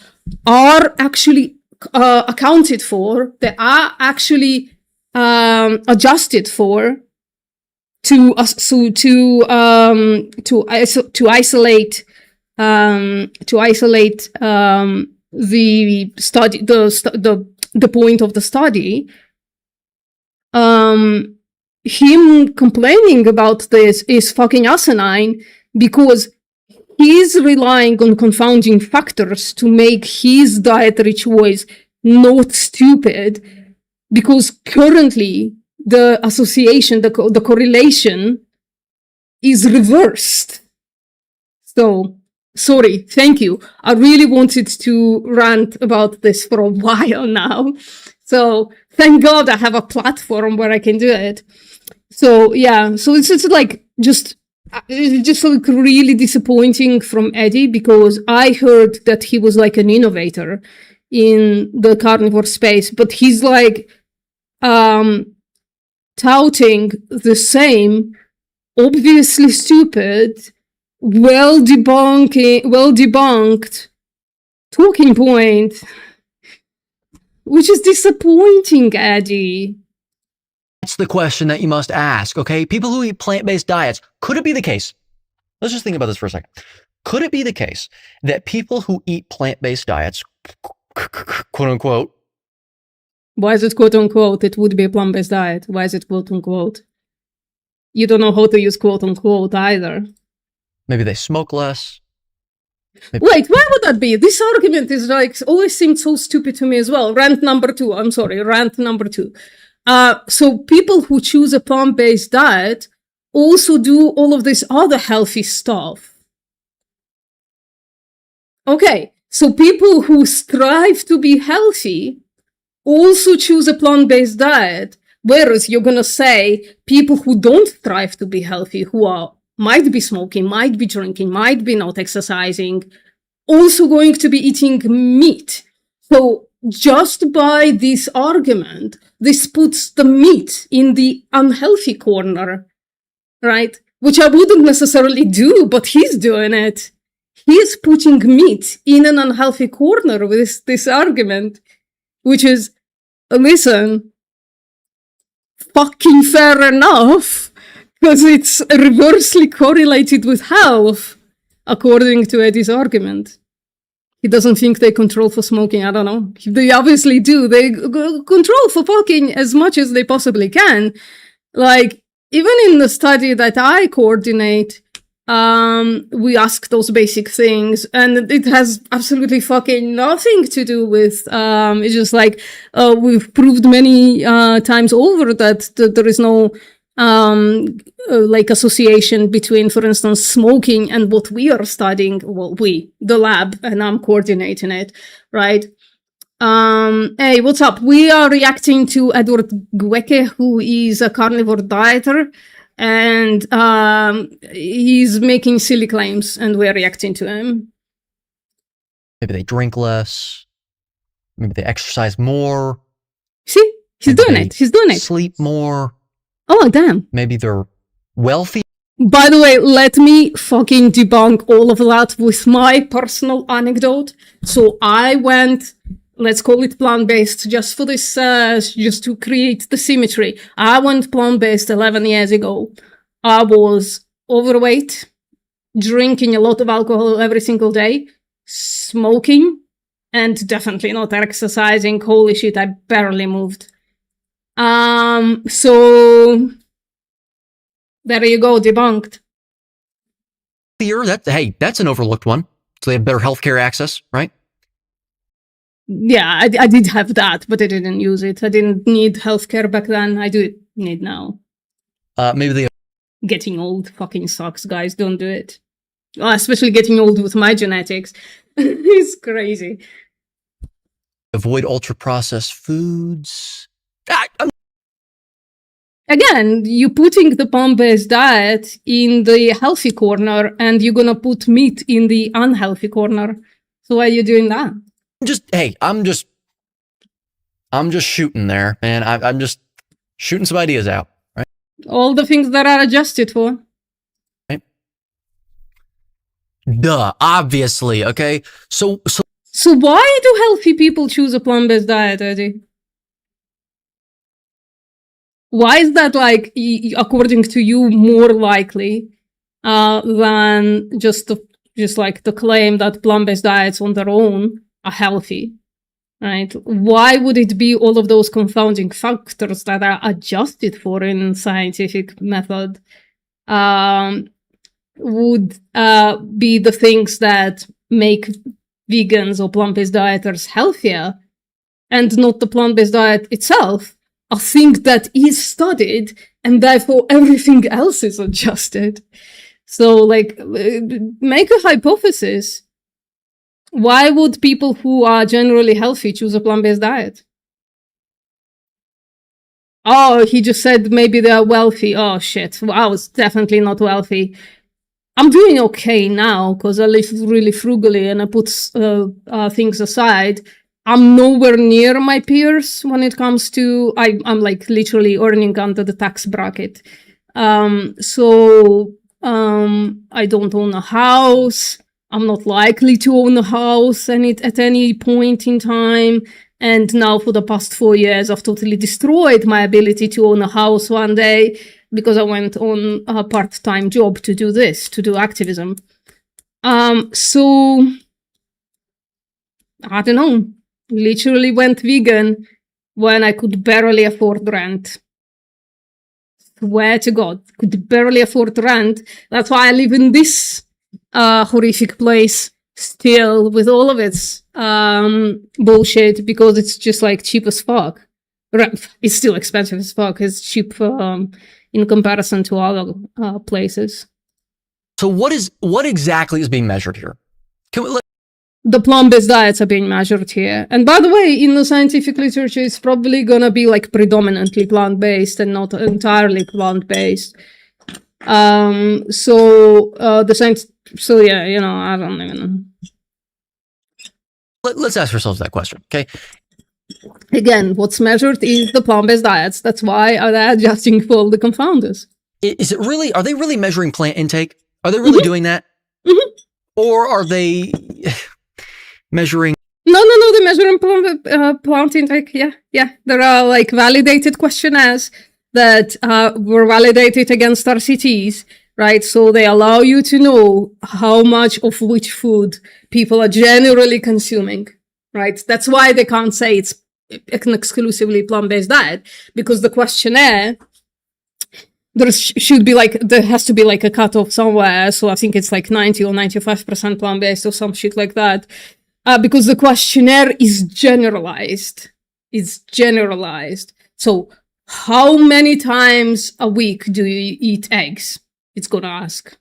are actually accounted for, they are actually adjusted for to isolate the study, the point of the study. Him complaining about this is fucking asinine, because he's relying on confounding factors to make his dietary choice not stupid, because currently the association, the correlation is reversed. So, sorry, thank you. I really wanted to rant about this for a while now. So, thank God I have a platform where I can do it. So, yeah, so it's like just like really disappointing from Eddie, because I heard that he was like an innovator in the carnivore space, but he's like touting the same obviously stupid, well debunked talking point, which is disappointing, Eddie. That's the question that you must ask, okay? People who eat plant-based diets, could it be the case? Let's just think about this for a second. Could it be the case that people who eat plant-based diets, quote unquote, why is it quote unquote? It would be a plant-based diet. Why is it quote unquote? You don't know how to use quote unquote either. maybe they smoke less? Wait, why would that be? This argument is like always seemed so stupid to me as well. Rant number two. So people who choose a plant-based diet also do all of this other healthy stuff. Okay, so people who strive to be healthy also choose a plant-based diet, whereas you're gonna say people who don't strive to be healthy, who might be smoking, might be drinking, might be not exercising, also going to be eating meat. So just by this argument, this puts the meat in the unhealthy corner, right? Which I wouldn't necessarily do, but he's doing it. He's putting meat in an unhealthy corner with this argument, which is, listen, fucking fair enough, because it's reversely correlated with health, according to Eddie's argument. He doesn't think they control for smoking, I don't know. They obviously do. They control for fucking as much as they possibly can. Like, even in the study that I coordinate, we ask those basic things, and it has absolutely fucking nothing to do with, it's just like, we've proved many times over that there is no like association between, for instance, smoking and what we are studying. Well, the lab, and I'm coordinating it, right? Hey, what's up? We are reacting to Edward Goeke, who is a carnivore dieter, and he's making silly claims, and we're reacting to him. Maybe they drink less. Maybe they exercise more. See? He's doing it. Sleep more. Oh, damn. Maybe they're wealthy. By the way, let me fucking debunk all of that with my personal anecdote. So I went, let's call it plant-based, just for this, just to create the symmetry. I went plant-based 11 years ago. I was overweight, drinking a lot of alcohol every single day, smoking, and definitely not exercising. Holy shit, I barely moved. So there you go, debunked. That's an overlooked one. So they have better healthcare access, right? Yeah, I did have that, but I didn't use it. I didn't need healthcare back then. I do need now. Maybe they Getting old fucking sucks, guys. Don't do it. Especially getting old with my genetics. It's crazy. avoid ultra-processed foods. Again, you're putting the plant-based diet in the healthy corner, and you're gonna put meat in the unhealthy corner. So why are you doing that? I'm just shooting there, man. I'm just shooting some ideas out, right? All the things that are adjusted for. Right? Duh, obviously, okay? So why do healthy people choose a plant-based diet, Eddie? Why is that, like, according to you, more likely than just like the claim that plant-based diets on their own are healthy, right? Why would it be all of those confounding factors that are adjusted for in scientific method would be the things that make vegans or plant-based dieters healthier, and not the plant-based diet itself? A thing that is studied, and therefore everything else is adjusted. So, like, make a hypothesis. Why would people who are generally healthy choose a plant-based diet? Oh, he just said maybe they're wealthy. Oh, shit. Well, I was definitely not wealthy. I'm doing okay now, because I live really frugally and I put things aside. I'm nowhere near my peers when it comes to, I'm like literally earning under the tax bracket. So I don't own a house. I'm not likely to own a house at any point in time. And now for the past 4 years, I've totally destroyed my ability to own a house one day because I went on a part-time job to do this, to do activism. So I don't know, literally went vegan when I could barely afford rent. Swear to God, could barely afford rent. That's why I live in this horrific place still with all of its bullshit, because it's just like cheap as fuck. It's still expensive as fuck. It's cheap in comparison to other places. So what exactly is being measured here? The plant-based diets are being measured here. And by the way, in the scientific literature, it's probably gonna be like predominantly plant-based and not entirely plant-based. So yeah, you know, I don't even know. Let's ask ourselves that question, okay? Again, what's measured is the plant-based diets. That's why they're adjusting for all the confounders. Are they really measuring plant intake? Are they really doing that? Mm-hmm. Or are they measuring? No, they're measuring plant intake. Yeah. There are like validated questionnaires that were validated against RCTs, right? So they allow you to know how much of which food people are generally consuming, right? That's why they can't say it's an exclusively plant-based diet, because the questionnaire, there has to be like a cutoff somewhere. So I think it's like 90 or 95% plant-based or some shit like that. Because the questionnaire is generalized. It's generalized. So how many times a week do you eat eggs? It's gonna ask.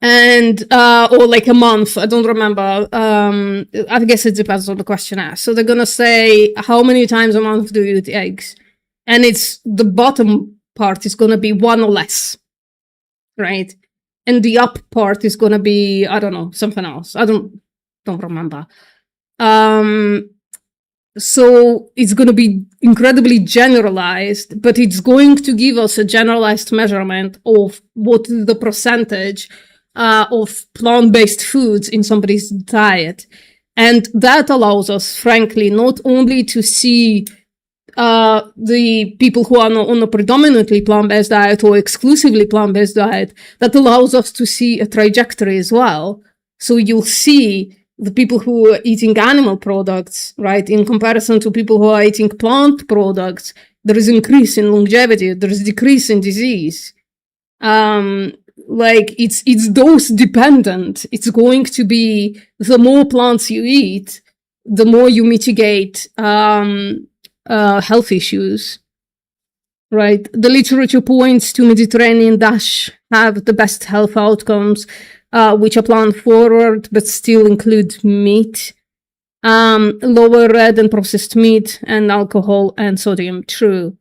And, or like a month, I don't remember. I guess it depends on the questionnaire. So they're gonna say, how many times a month do you eat eggs? And it's the bottom part is gonna be 1 or less, right? And the up part is gonna be, I don't know, something else. I don't remember. So it's gonna be incredibly generalized, but it's going to give us a generalized measurement of what is the percentage of plant-based foods in somebody's diet. And that allows us, frankly, not only to see the people who are on a predominantly plant-based diet or exclusively plant-based diet, that allows us to see a trajectory as well. So you'll see the people who are eating animal products, right, in comparison to people who are eating plant products, there is increase in longevity, there is decrease in disease. Like it's dose dependent. It's going to be, the more plants you eat, the more you mitigate health issues, right? The literature points to Mediterranean DASH have the best health outcomes, which are plant forward, but still include meat, lower red and processed meat, and alcohol and sodium, true.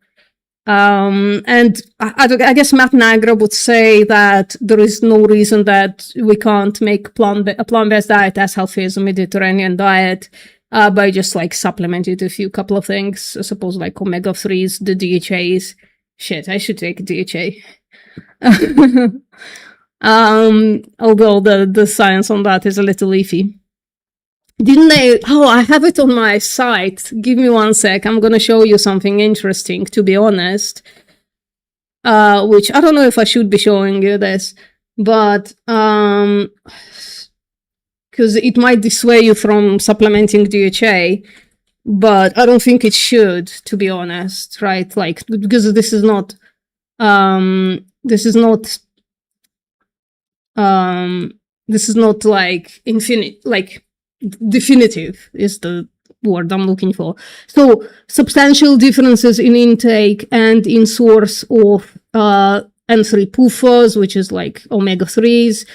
And I guess Matt Nagra would say that there is no reason that we can't make a plant-based diet as healthy as a Mediterranean diet, by just like supplementing a couple of things, I suppose, like omega-3s, the DHAs. Shit, I should take DHA. Although the science on that is a little iffy. Didn't they? Oh, I have it on my site. Give me 1 sec. I'm going to show you something interesting, to be honest. Which I don't know if I should be showing you this, but because it might dissuade you from supplementing DHA, but I don't think it should, to be honest, right? Like, because this is not like infinite, like definitive is the word I'm looking for. So substantial differences in intake and in source of N3 PUFAs, which is like omega-3s,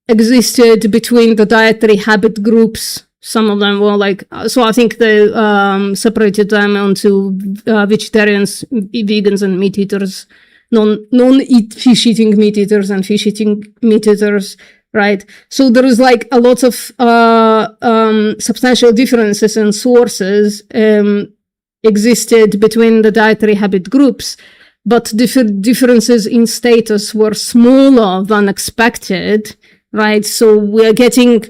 existed between the dietary habit groups. Some of them were like, so I think they separated them onto vegetarians, vegans, and meat eaters. Non-fish eating meat eaters and fish eating meat eaters. right? So there is like a lot of substantial differences in sources existed between the dietary habit groups, but differences in status were smaller than expected, right? So we're getting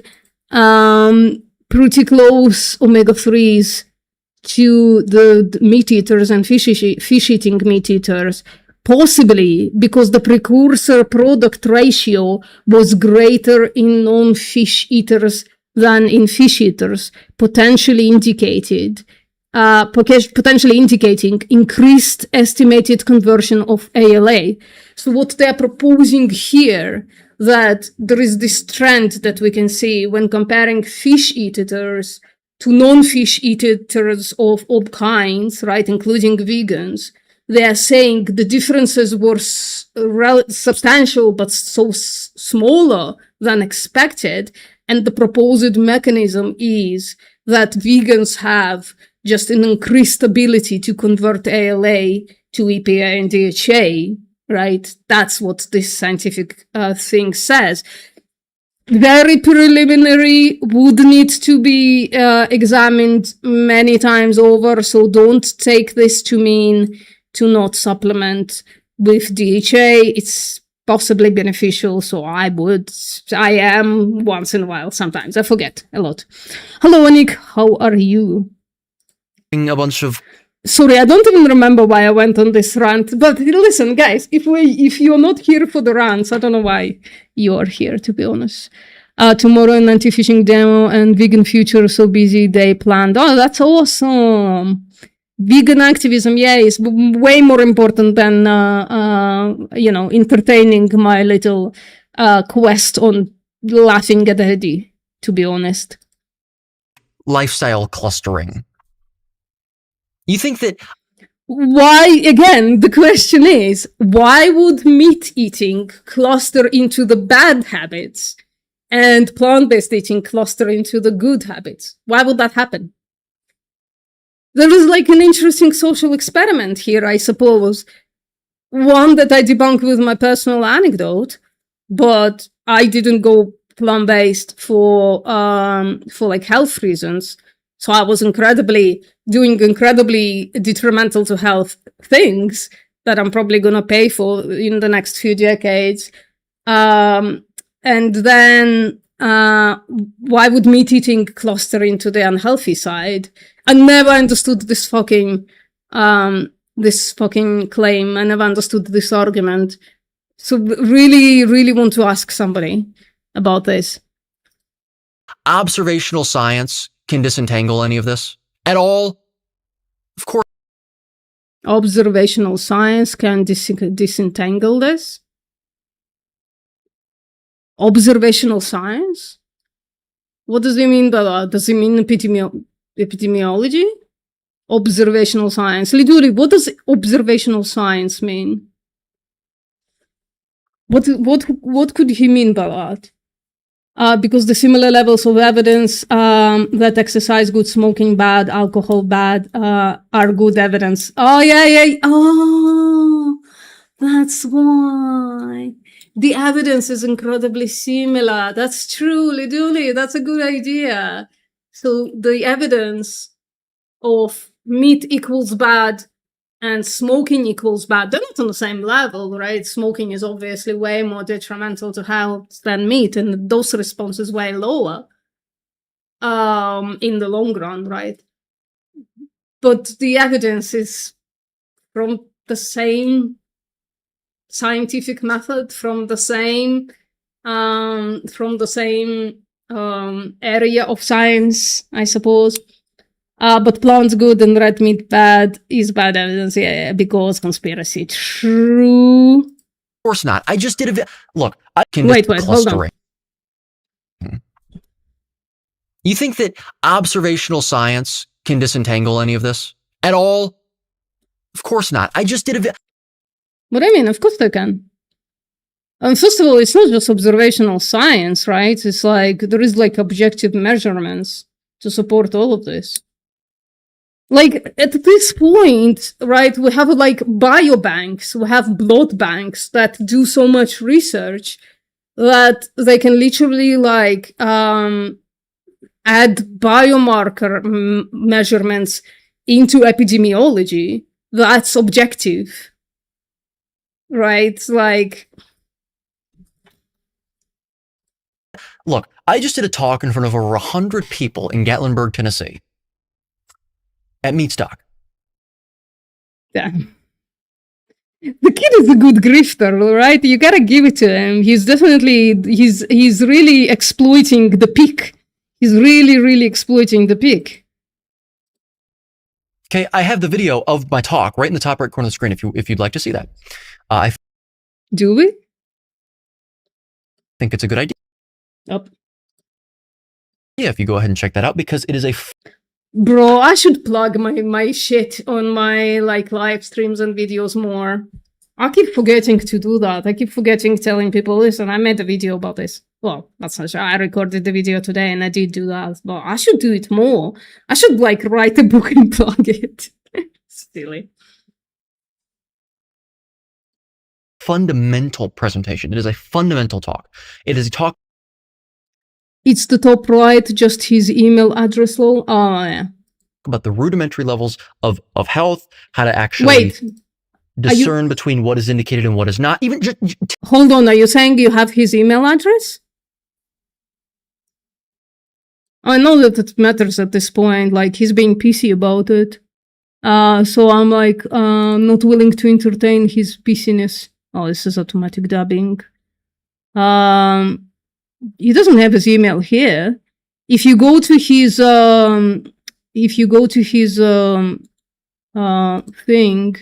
pretty close omega-3s to the meat eaters and fish-eating meat eaters, possibly because the precursor product ratio was greater in non-fish eaters than in fish eaters, potentially indicating increased estimated conversion of ALA. So what they're proposing here, that there is this trend that we can see when comparing fish eaters to non-fish eaters of all kinds, right, including vegans. They are saying the differences were substantial, but so smaller than expected. And the proposed mechanism is that vegans have just an increased ability to convert ALA to EPA and DHA, right? That's what this scientific thing says. Very preliminary, would need to be examined many times over, so don't take this to mean to not supplement with DHA. It's possibly beneficial, so I am once in a while sometimes. I forget a lot. Hello, Anik, how are you? A bunch of... Sorry, I don't even remember why I went on this rant, but listen, guys, if you're not here for the rants, I don't know why you're here, to be honest. Tomorrow an anti-fishing demo and vegan future, so busy day planned. Oh, that's awesome. Vegan activism, yeah, is way more important than, entertaining my little quest on laughing at Eddie, to be honest. Lifestyle clustering. You think that... Why, again, the question is, why would meat eating cluster into the bad habits and plant-based eating cluster into the good habits? Why would that happen? There is like an interesting social experiment here, I suppose. One that I debunk with my personal anecdote, but I didn't go plant-based for like health reasons. So I was doing incredibly detrimental to health things that I'm probably going to pay for in the next few decades. And then why would meat eating cluster into the unhealthy side? I never understood this fucking claim. I never understood this argument. So really, really want to ask somebody about this. Observational science can disentangle any of this at all? Of course. Observational science can disentangle this? Observational science? What does it mean by that? Does it mean epidemiology? Observational science. Liduri, what does observational science mean? What could he mean by that? Because the similar levels of evidence that exercise good, smoking bad, alcohol bad, are good evidence. Oh, yeah. Oh, that's why. The evidence is incredibly similar. That's true, Liduli. That's a good idea. So the evidence of meat equals bad and smoking equals bad, they're not on the same level, right? Smoking is obviously way more detrimental to health than meat, and the dose response is way lower in the long run, right? But the evidence is from the same scientific method, from the same area of science, I suppose. But plants good and red meat bad is bad evidence, yeah, because conspiracy. True. Of course not. I just did look. I can wait, hold on. You think that observational science can disentangle any of this at all? Of course not. I just did What do you mean? Of course they can. First of all, it's not just observational science, right? It's like there is like objective measurements to support all of this. Like at this point, right, we have like biobanks, we have blood banks that do so much research that they can literally like add biomarker measurements into epidemiology, that's objective, right? Like, Look, I just did a talk in front of over 100 people in Gatlinburg, Tennessee at Meatstock. yeah. The kid is a good grifter, right? You gotta give it to him. He's definitely, he's really exploiting the peak. He's really exploiting the peak. Okay, I have the video of my talk right in the top right corner of the screen if you'd like to see that. Do we? Think it's a good idea. Up. Yeah, if you go ahead and check that out, because it is a Bro, I should plug my shit on my like live streams and videos more. I keep forgetting to do that. I keep forgetting telling people, listen, I made a video about this. Well, that's not sure. I recorded the video today and I did do that, but I should do it more. I should like write a book and plug it. Silly. fundamental presentation. It is a fundamental talk. It is a talk It's the top right, just his email address low. Oh, yeah. about the rudimentary levels of health, how to actually Wait, discern between what is indicated and what is not. Even just hold on. Are you saying you have his email address? I know that it matters at this point. Like, he's being PC about it. So I'm like, not willing to entertain his pissiness. Oh, this is automatic dubbing. He doesn't have his email here. If you go to his thing,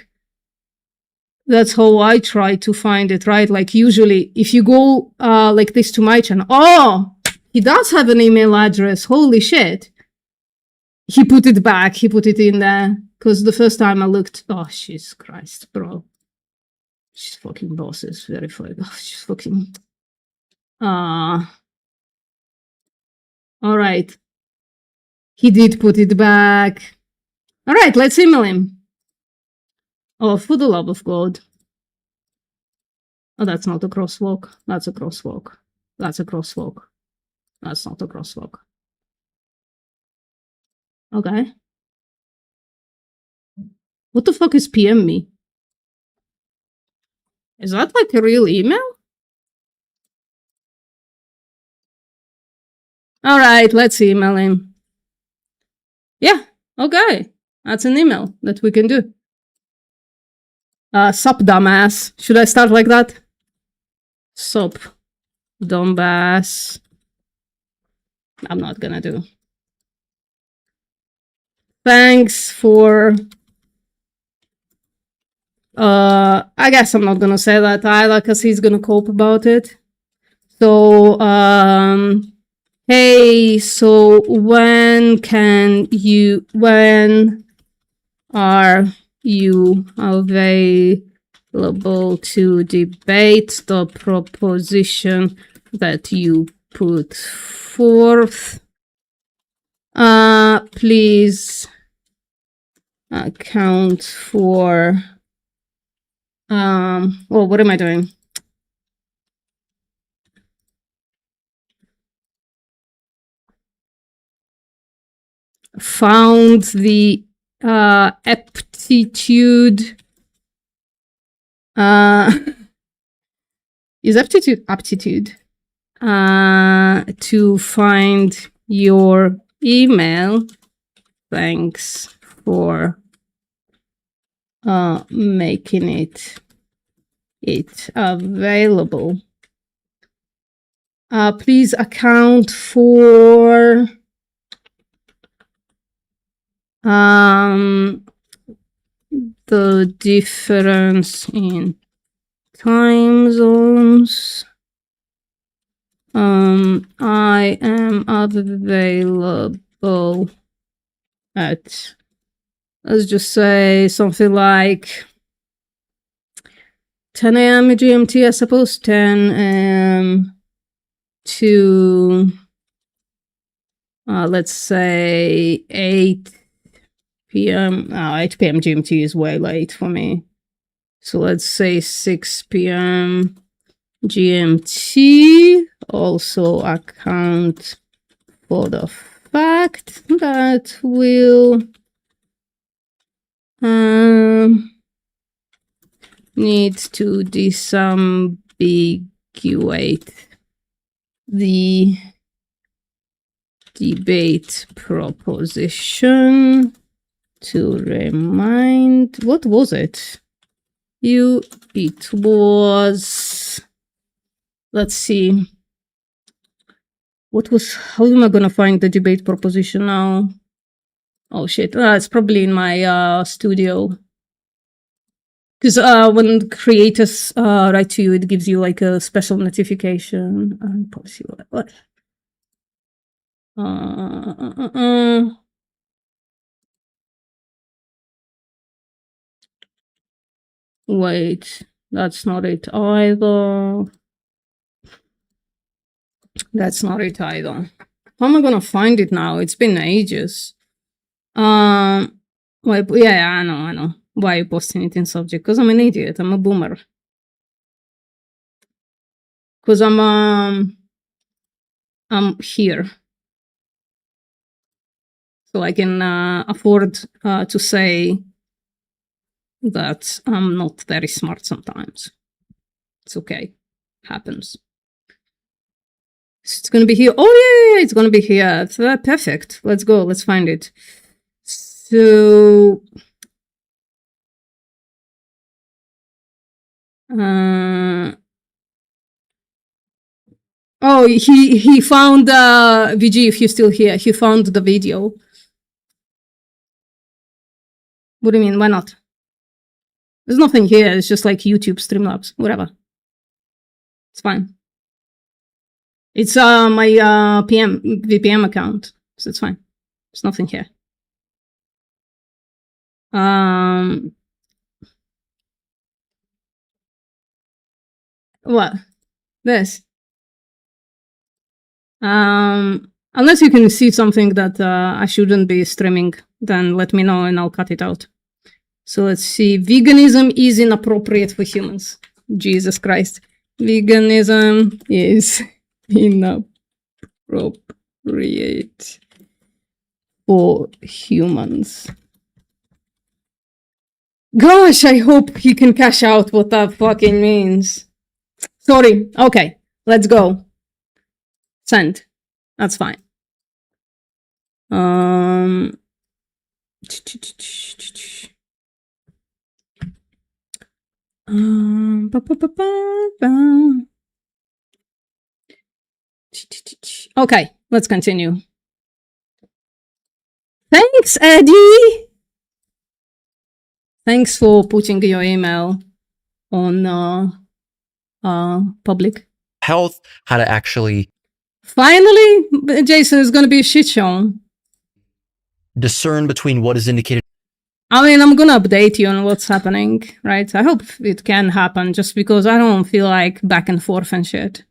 that's how I try to find it, right? Like, usually if you go like this to my channel, oh, he does have an email address. Holy shit. He put it back. He put it in there. Because the first time I looked, oh, Jesus Christ, bro. She's fucking bosses. Very funny. Oh, she's fucking... all right. He did put it back. All right, let's email him. Oh, for the love of God. Oh, that's not a crosswalk. That's a crosswalk. That's a crosswalk. That's not a crosswalk. Okay. What the fuck is PM me? Is that like a real email? All right, let's email him. Yeah, okay. That's an email that we can do. Sup, dumbass. Should I start like that? Sup, dumbass. I'm not gonna do. Thanks for... I guess I'm not gonna say that either, because he's gonna cope about it. So, hey, so when are you available to debate the proposition that you put forth? Please account for... well, what am I doing? Found the aptitude. Is aptitude to find your email. Thanks for making it available. Please account for the difference in time zones. I am available at, let's just say something like 10 a.m. GMT, I suppose, 10 a.m. to, let's say 8 p.m. 8 p.m. GMT is way late for me. So let's say 6 p.m. GMT also account for the fact that we'll need to disambiguate the debate proposition to remind, what was it? It was, let's see. How am I gonna find the debate proposition now? Oh shit, it's probably in my studio. Because when creators write to you, it gives you like a special notification. Policy, what? Wait, that's not it either. That's not it either. How am I gonna find it now? It's been ages. Wait, yeah, I know. Why are you posting it in subject? Because I'm an idiot. I'm a boomer. Because I'm here. So I can afford to say that I'm not very smart sometimes. It's okay. Happens. It's gonna be here. Oh yeah, it's gonna be here. Perfect. Let's go. Let's find it. So oh, he found VG. If you're still here, he found the video. What do you mean? Why not? There's nothing here. It's just like YouTube Streamlabs, whatever. It's fine. It's my VPN account, so it's fine. There's nothing here. What? This? Unless you can see something that I shouldn't be streaming, then let me know and I'll cut it out. So let's see. Veganism is inappropriate for humans. Jesus Christ. Veganism is inappropriate for humans. Gosh, I hope he can cash out what that fucking means. Sorry. Okay, let's go. Send. That's fine. Okay, let's continue. Thanks, Eddie. Thanks for putting your email on public. Health, how to actually Finally, Jason, is going to be a shit show. discern between what is indicated. I mean, I'm going to update you on what's happening, right? I hope it can happen just because I don't feel like back and forth and shit.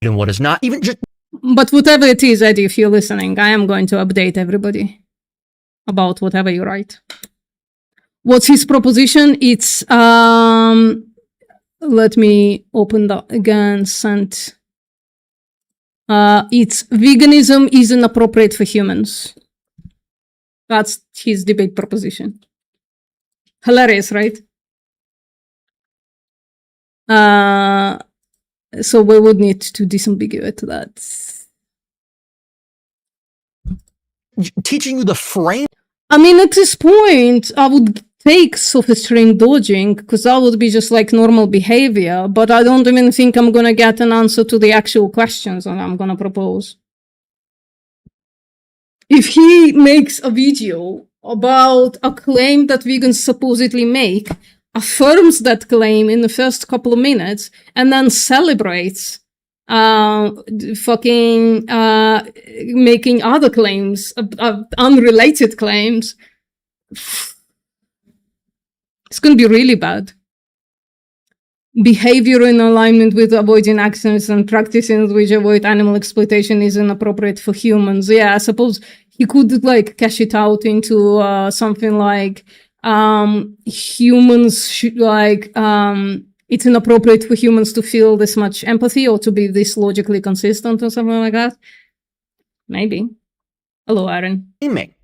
And what is not, even just. But whatever it is, Eddie, if you're listening, I am going to update everybody about whatever you write. What's his proposition? It's, let me open that again, sent. It's veganism is inappropriate for humans. That's his debate proposition. Hilarious, right? So we would need to disambiguate that. Teaching you the frame. I mean, at this point, I would take sophistry dodging because that would be just like normal behavior, but I don't even think I'm gonna get an answer to the actual questions that I'm gonna propose. If he makes a video about a claim that vegans supposedly make, affirms that claim in the first couple of minutes, and then celebrates making other claims, unrelated claims, it's going to be really bad. Behavior in alignment with avoiding actions and practices which avoid animal exploitation is inappropriate for humans. Yeah, I suppose he could like cash it out into something like humans should like it's inappropriate for humans to feel this much empathy or to be this logically consistent or something like that. Maybe. Hello, Aaron. Framing.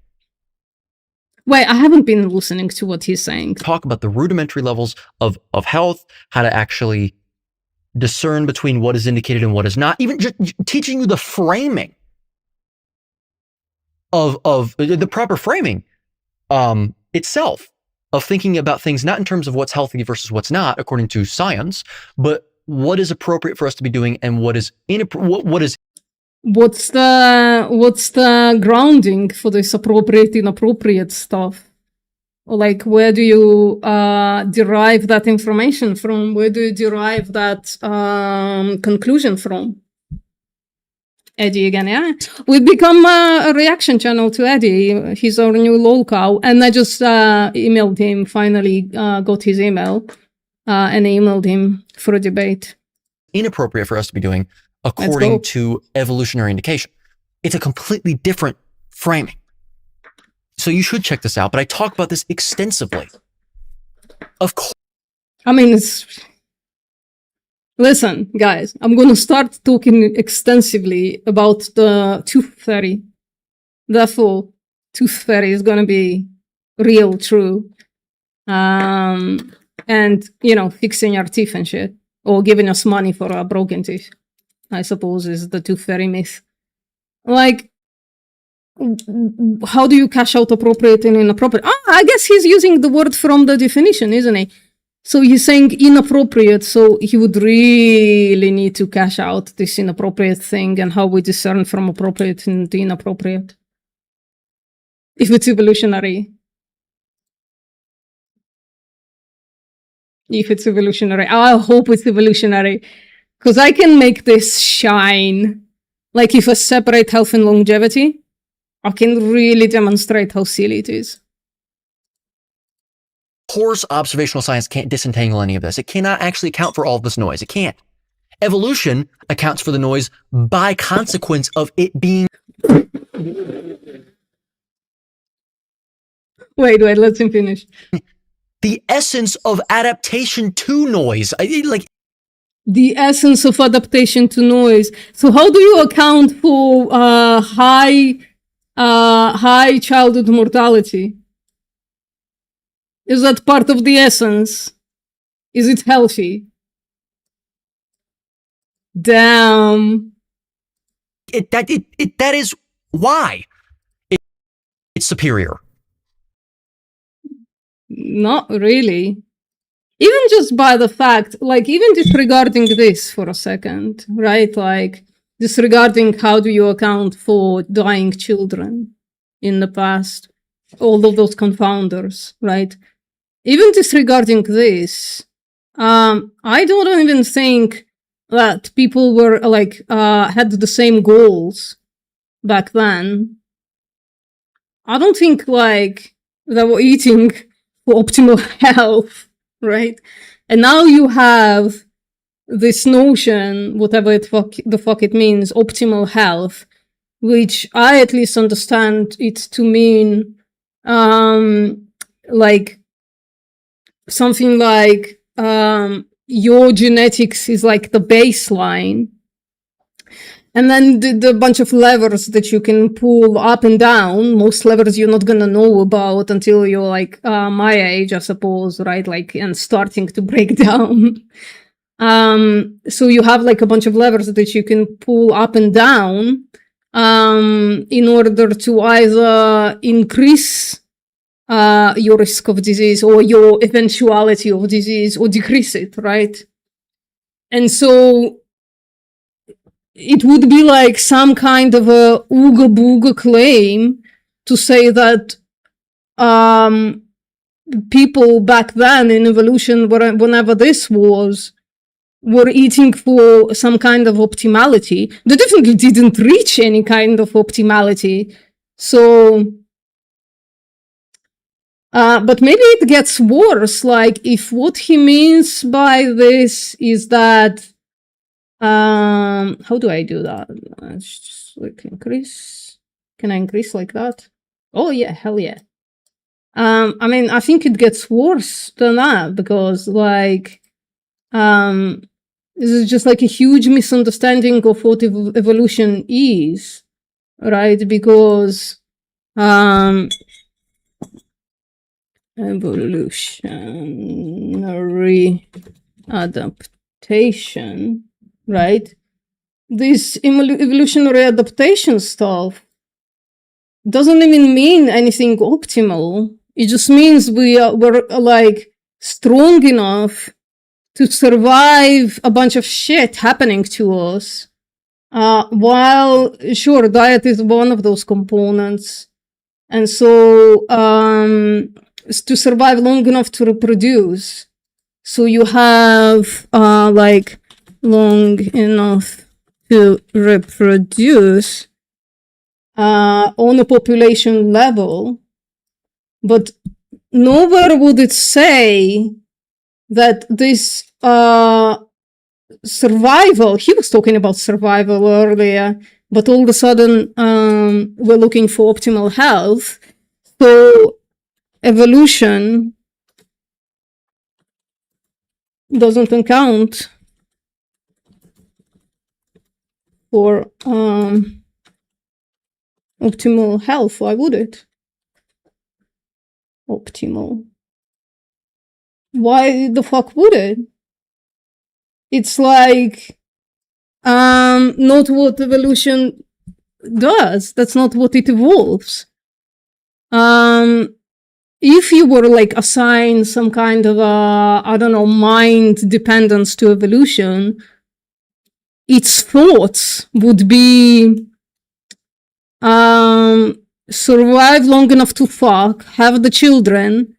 Wait, I haven't been listening to what he's saying. Talk about the rudimentary levels of health, how to actually discern between what is indicated and what is not, even just teaching you the framing of the proper framing itself, of thinking about things not in terms of what's healthy versus what's not according to science, but what is appropriate for us to be doing and what is What's the grounding for this appropriate, inappropriate stuff? Or like, where do you derive that information from? Where do you derive that conclusion from? Eddie again, yeah? We've become a reaction channel to Eddie. He's our new lol cow. And I just emailed him, finally got his email, and emailed him for a debate. inappropriate for us to be doing according to evolutionary indication. It's a completely different framing. So you should check this out, but I talk about this extensively. Of course. I mean, listen, guys, I'm going to start talking extensively about the tooth fairy. Therefore, tooth fairy is going to be real, true. And, you know, fixing our teeth and shit. Or giving us money for our broken teeth, I suppose, is the tooth fairy myth. Like, how do you cash out appropriate and inappropriate? I guess he's using the word from the definition, isn't he? So he's saying inappropriate, so he would really need to cash out this inappropriate thing and how we discern from appropriate and inappropriate. If it's evolutionary. If it's evolutionary. I hope it's evolutionary. Because I can make this shine. Like if I separate health and longevity, I can really demonstrate how silly it is. Coarse observational science can't disentangle any of this. It cannot actually account for all of this noise. It can't. Evolution accounts for the noise by consequence of it being... Wait, let him finish. The essence of adaptation to noise. The essence of adaptation to noise. So how do you account for high childhood mortality? Is that part of the essence? Is it healthy? Damn. That is why it's superior. Not really. Even just by the fact, like, even disregarding this for a second, right? Like, disregarding how do you account for dying children in the past, all of those confounders, right? Even disregarding this, I don't even think that people were, like, had the same goals back then. I don't think, like, they were eating for optimal health, right? And now you have this notion, whatever the fuck it means, optimal health, which I at least understand it to mean, like, something like, your genetics is like the baseline. And then the bunch of levers that you can pull up and down, most levers you're not gonna know about until you're like my age, I suppose, right? Like, and starting to break down. So you have like a bunch of levers that you can pull up and down in order to either increase your risk of disease or your eventuality of disease or decrease it, right? And so it would be like some kind of a ooga booga claim to say that people back then in evolution, whenever this was, were eating for some kind of optimality. They definitely didn't reach any kind of optimality. So, but maybe it gets worse. Like, if what he means by this is that how do I do that? Let's just like increase. Can I increase like that? Oh yeah, hell yeah. I mean, I think it gets worse than that because like, This is just like a huge misunderstanding of what evolution is, right? Because evolutionary adaptation, right? This evolutionary adaptation stuff doesn't even mean anything optimal. It just means we're like strong enough to survive a bunch of shit happening to us. While sure, diet is one of those components, and so to survive long enough to reproduce. So you have like long enough to reproduce on a population level, but nowhere would it say that this survival, he was talking about survival earlier, but all of a sudden we're looking for optimal health. So evolution doesn't account for optimal health. Why would it? Optimal. Why the fuck would it? It's like not what evolution does. That's not what it evolves. If you were like assigned some kind of I don't know, mind dependence to evolution, its thoughts would be survive long enough to fuck, have the children,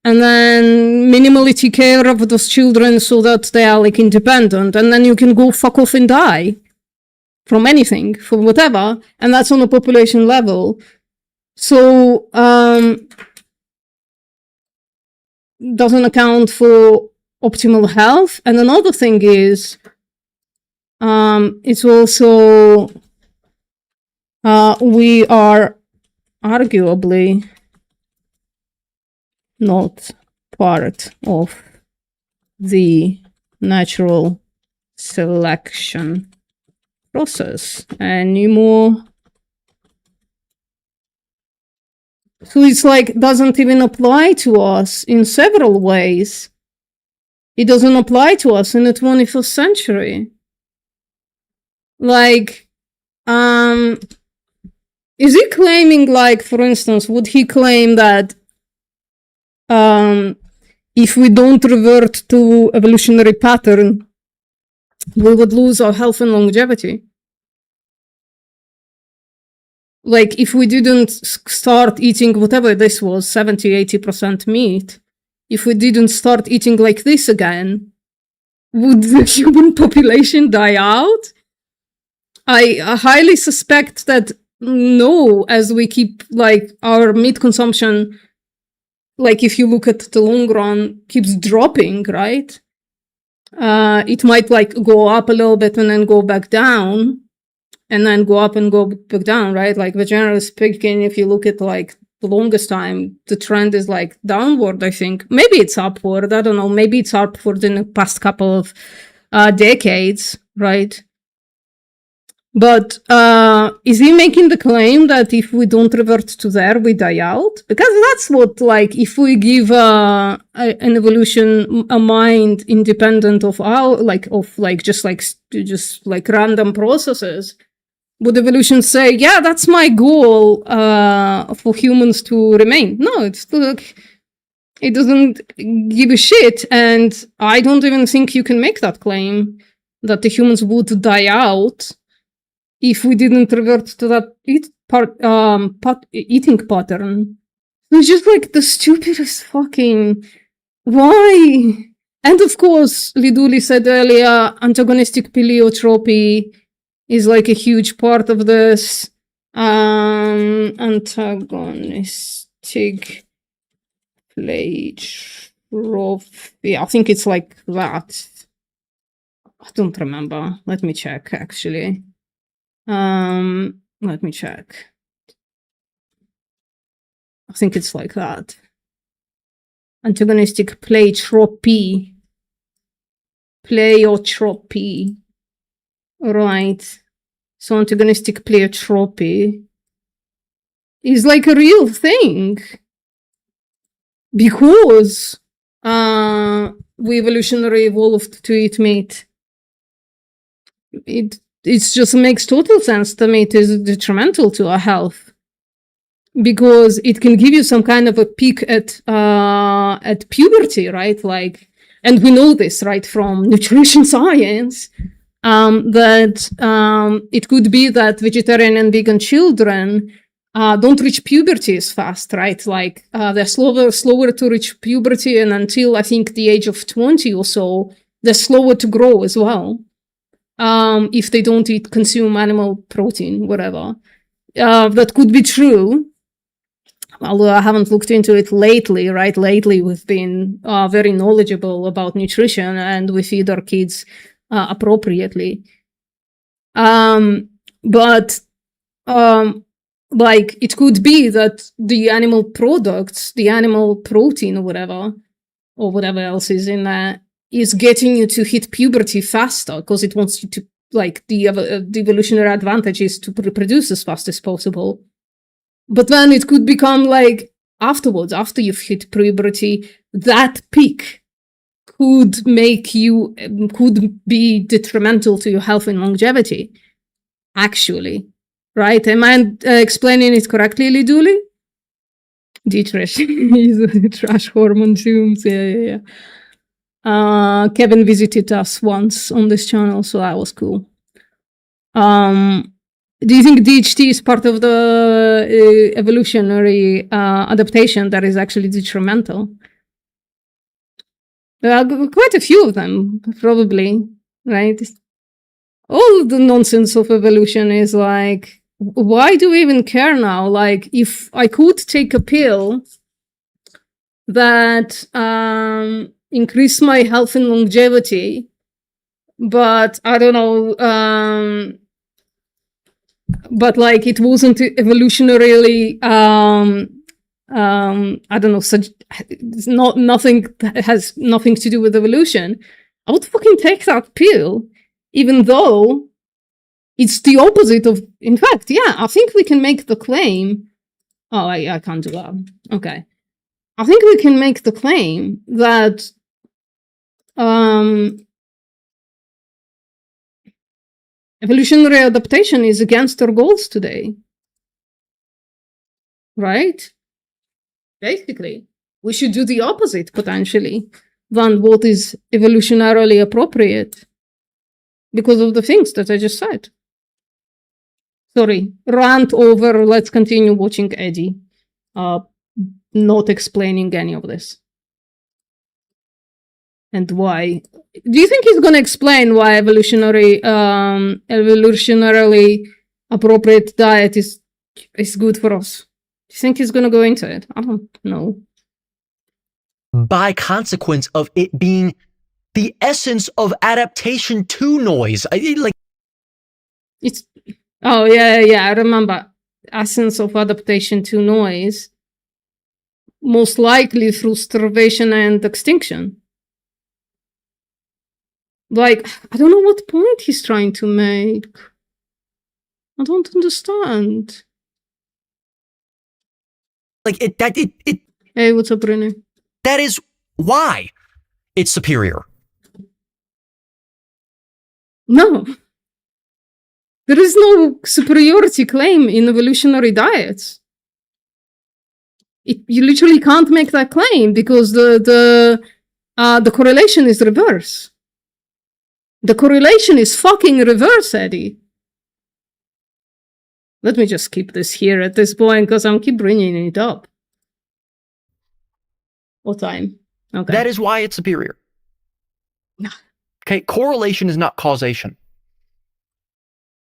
and then minimally take care of those children so that they are like independent, and then you can go fuck off and die from anything, from whatever, and that's on a population level. So doesn't account for optimal health. And another thing is it's also we are arguably not part of the natural selection process anymore. So it's like doesn't even apply to us in several ways. It doesn't apply to us in the 21st century. Like, is he claiming, like, for instance, would he claim that if we don't revert to evolutionary pattern, we would lose our health and longevity? Like, if we didn't start eating whatever this was, 70-80% meat, if we didn't start eating like this again, would the human population die out? I highly suspect that no, as we keep, like, our meat consumption, like, if you look at the long run, keeps dropping, right? It might, like, go up a little bit and then go back down, and then go up and go back down, right? Like, generally speaking, if you look at, like, the longest time, the trend is, like, downward, I think. Maybe it's upward, I don't know. Maybe it's upward in the past couple of decades, right? But is he making the claim that if we don't revert to there, we die out? Because that's what, like, if we give an evolution a mind independent of our, like, of, like, just like random processes, would evolution say, yeah, that's my goal for humans to remain? No, it's like, it doesn't give a shit. And I don't even think you can make that claim that the humans would die out if we didn't revert to that eating pattern. It's just like the stupidest fucking... Why? And of course, Liduli said earlier, antagonistic pleiotropy is like a huge part of this. Antagonistic pleiotropy. I think it's like that. I don't remember. Let me check, actually. Let me check. I think it's like that. Antagonistic pleiotropy. pleiotropy. Right. So antagonistic pleiotropy is like a real thing. Because we evolutionarily evolved to eat meat. It just makes total sense that meat is detrimental to our health. Because it can give you some kind of a peak at puberty, right? Like, and we know this, right, from nutrition science, that it could be that vegetarian and vegan children don't reach puberty as fast, right? Like, they're slower to reach puberty, and until I think the age of 20 or so, they're slower to grow as well. If they don't consume animal protein, whatever. That could be true. Although I haven't looked into it lately, right? Lately, we've been very knowledgeable about nutrition, and we feed our kids appropriately. But like, it could be that the animal products, the animal protein or whatever else is in there, is getting you to hit puberty faster because it wants you to, like, the evolutionary advantage is to reproduce as fast as possible. But then it could become like afterwards, after you've hit puberty, that peak could be detrimental to your health and longevity, actually. Right? Am I explaining it correctly, Liduli? Dietrich. He's trash hormone zooms. Yeah. Kevin visited us once on this channel, so that was cool. Do you think DHT is part of the evolutionary adaptation that is actually detrimental? Quite a few of them, probably, right? All the nonsense of evolution is like, why do we even care now? Like, if I could take a pill that increase my health and longevity, but I don't know, but like it wasn't evolutionarily, I don't know, nothing has nothing to do with evolution, I would fucking take that pill, even though it's the opposite of, in fact, yeah, I think we can make the claim, oh, I can't do that. Okay. I think we can make the claim that evolutionary adaptation is against our goals today. Right? Basically, we should do the opposite, potentially, than what is evolutionarily appropriate because of the things that I just said. Sorry, rant over. Let's continue watching Eddie. Not explaining any of this. And why? Do you think he's going to explain why evolutionarily appropriate diet is good for us? Do you think he's going to go into it? I don't know. By consequence of it being the essence of adaptation to noise. It's, oh, yeah, I remember. Essence of adaptation to noise. Most likely through starvation and extinction. Like, I don't know what point he's trying to make. I don't understand. Like, Hey, what's up, Brene? That is why it's superior. No. There is no superiority claim in evolutionary diets. You literally can't make that claim because the correlation is reverse. The correlation is fucking reverse, Eddie. Let me just keep this here at this point because I'm keep bringing it up. What time? Okay. That is why it's superior. Okay, correlation is not causation.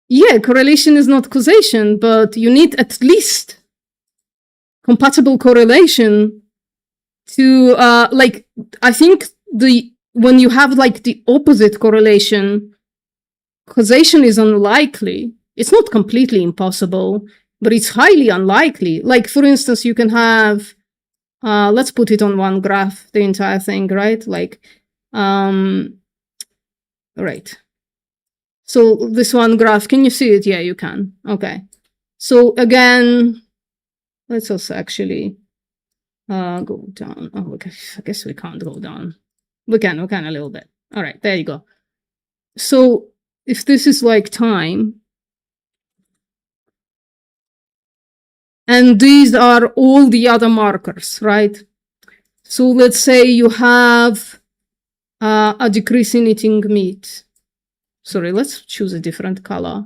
Yeah, correlation is not causation, but you need at least compatible correlation to, like, I think when you have, like, the opposite correlation, causation is unlikely. It's not completely impossible, but it's highly unlikely. Like, for instance, you can have, let's put it on one graph, the entire thing, right? Like, Right. So this one graph, can you see it? Yeah, you can. Okay. So again, let's also actually go down. Oh, okay. I guess we can't go down. We can a little bit. All right, there you go. So if this is like time, and these are all the other markers, right? So let's say you have a decrease in eating meat. Sorry, let's choose a different color.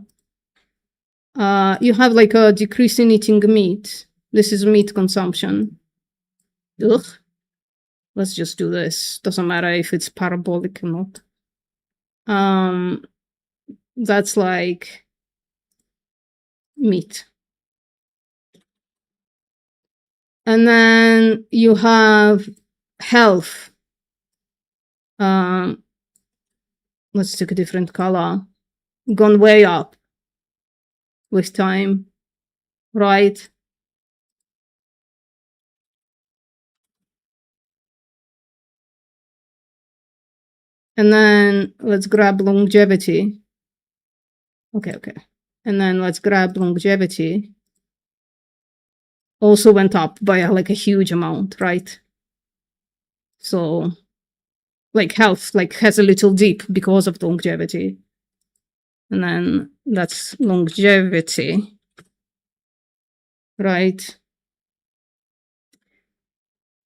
You have like a decrease in eating meat. This is meat consumption. Ugh. Let's just do this. Doesn't matter if it's parabolic or not. That's like meat. And then you have health. Let's take a different color. Gone way up with time, right? And then let's grab longevity. Okay. And then let's grab longevity. Also went up by like a huge amount, right? So like health like has a little dip because of longevity. And then that's longevity, right?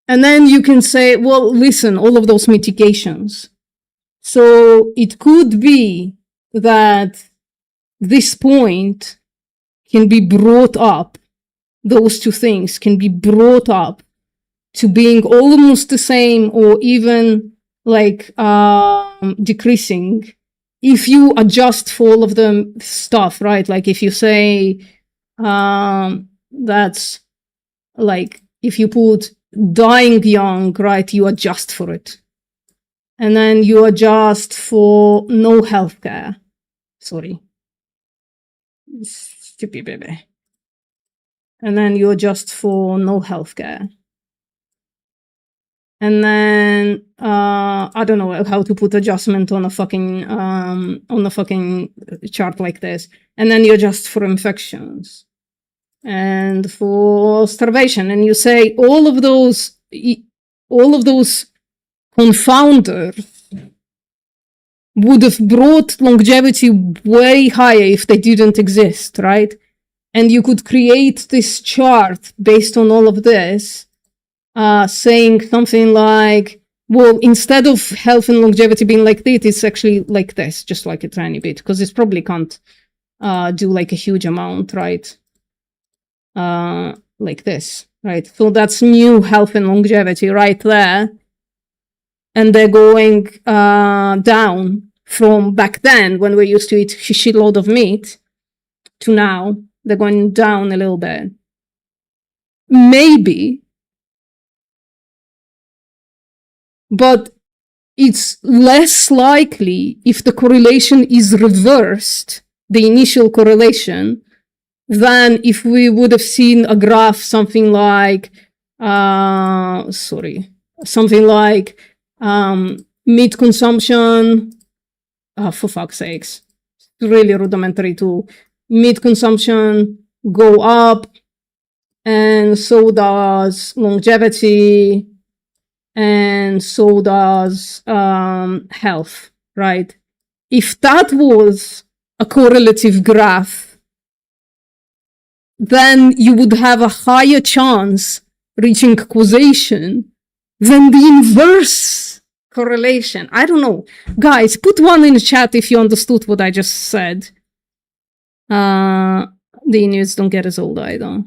And then you can say, well, listen, all of those mitigations. So it could be that this point can be brought up, those two things can be brought up to being almost the same or even like decreasing if you adjust for all of the stuff, right? Like if you say that's like if you put dying young, right, you adjust for it. And then you adjust for no healthcare. Sorry. Stupid baby. And then you adjust for no healthcare. And then I don't know how to put adjustment on a fucking chart like this. And then you adjust for infections and for starvation, and you say all of those confounders would have brought longevity way higher if they didn't exist, right? And you could create this chart based on all of this, saying something like, well, instead of health and longevity being like this, it's actually like this, just like a tiny bit, because it probably can't do like a huge amount, right? Like this, right? So that's new health and longevity right there. And they're going down from back then when we used to eat a shitload of meat to now. They're going down a little bit. Maybe. But it's less likely if the correlation is reversed, the initial correlation, than if we would have seen a graph something like, meat consumption, for fuck's sakes, really rudimentary tool. Meat consumption go up, and so does longevity, and so does health, right? If that was a correlative graph, then you would have a higher chance reaching causation than the inverse correlation. I don't know. Guys, put one in the chat if you understood what I just said. The Inuits don't get as old either.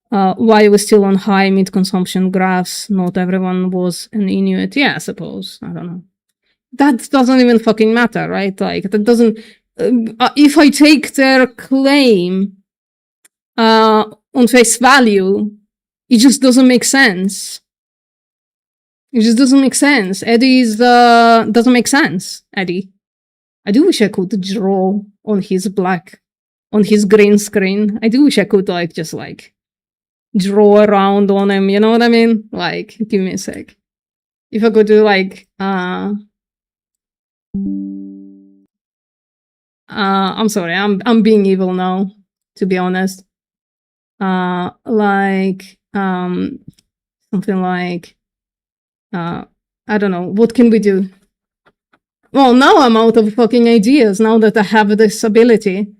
Why we're still on high meat consumption graphs? Not everyone was an Inuit. Yeah, I suppose. I don't know. That doesn't even fucking matter, right? Like, that doesn't... if I take their claim on face value, it just doesn't make sense. It just doesn't make sense. Eddie's doesn't make sense, Eddie. I do wish I could draw on his green screen. I do wish I could, like, just, like, draw around on him, you know what I mean? Like, give me a sec. If I could do, like, I'm sorry, I'm being evil now, to be honest. Something like, I don't know, what can we do? Well, now I'm out of fucking ideas, now that I have this ability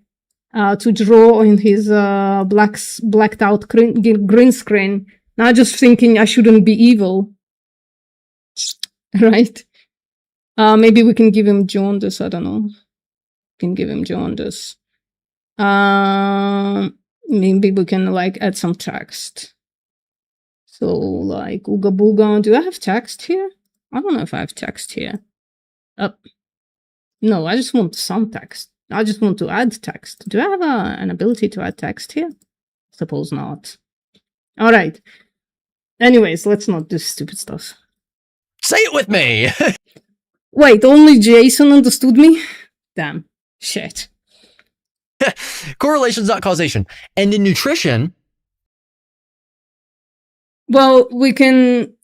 to draw in his blacked out green screen. Now I'm just thinking I shouldn't be evil. Right? Maybe we can give him jaundice, I don't know. Can give him jaundice. Maybe we can like add some text. So like Ooga Booga. Do I have text here? I don't know if I have text here. No, I just want some text. I just want to add text. Do I have an ability to add text here? Suppose not. All right. Anyways, let's not do stupid stuff. Say it with me! Wait, only Jason understood me? Damn. Shit. Correlation's not causation. And in nutrition... Well, we can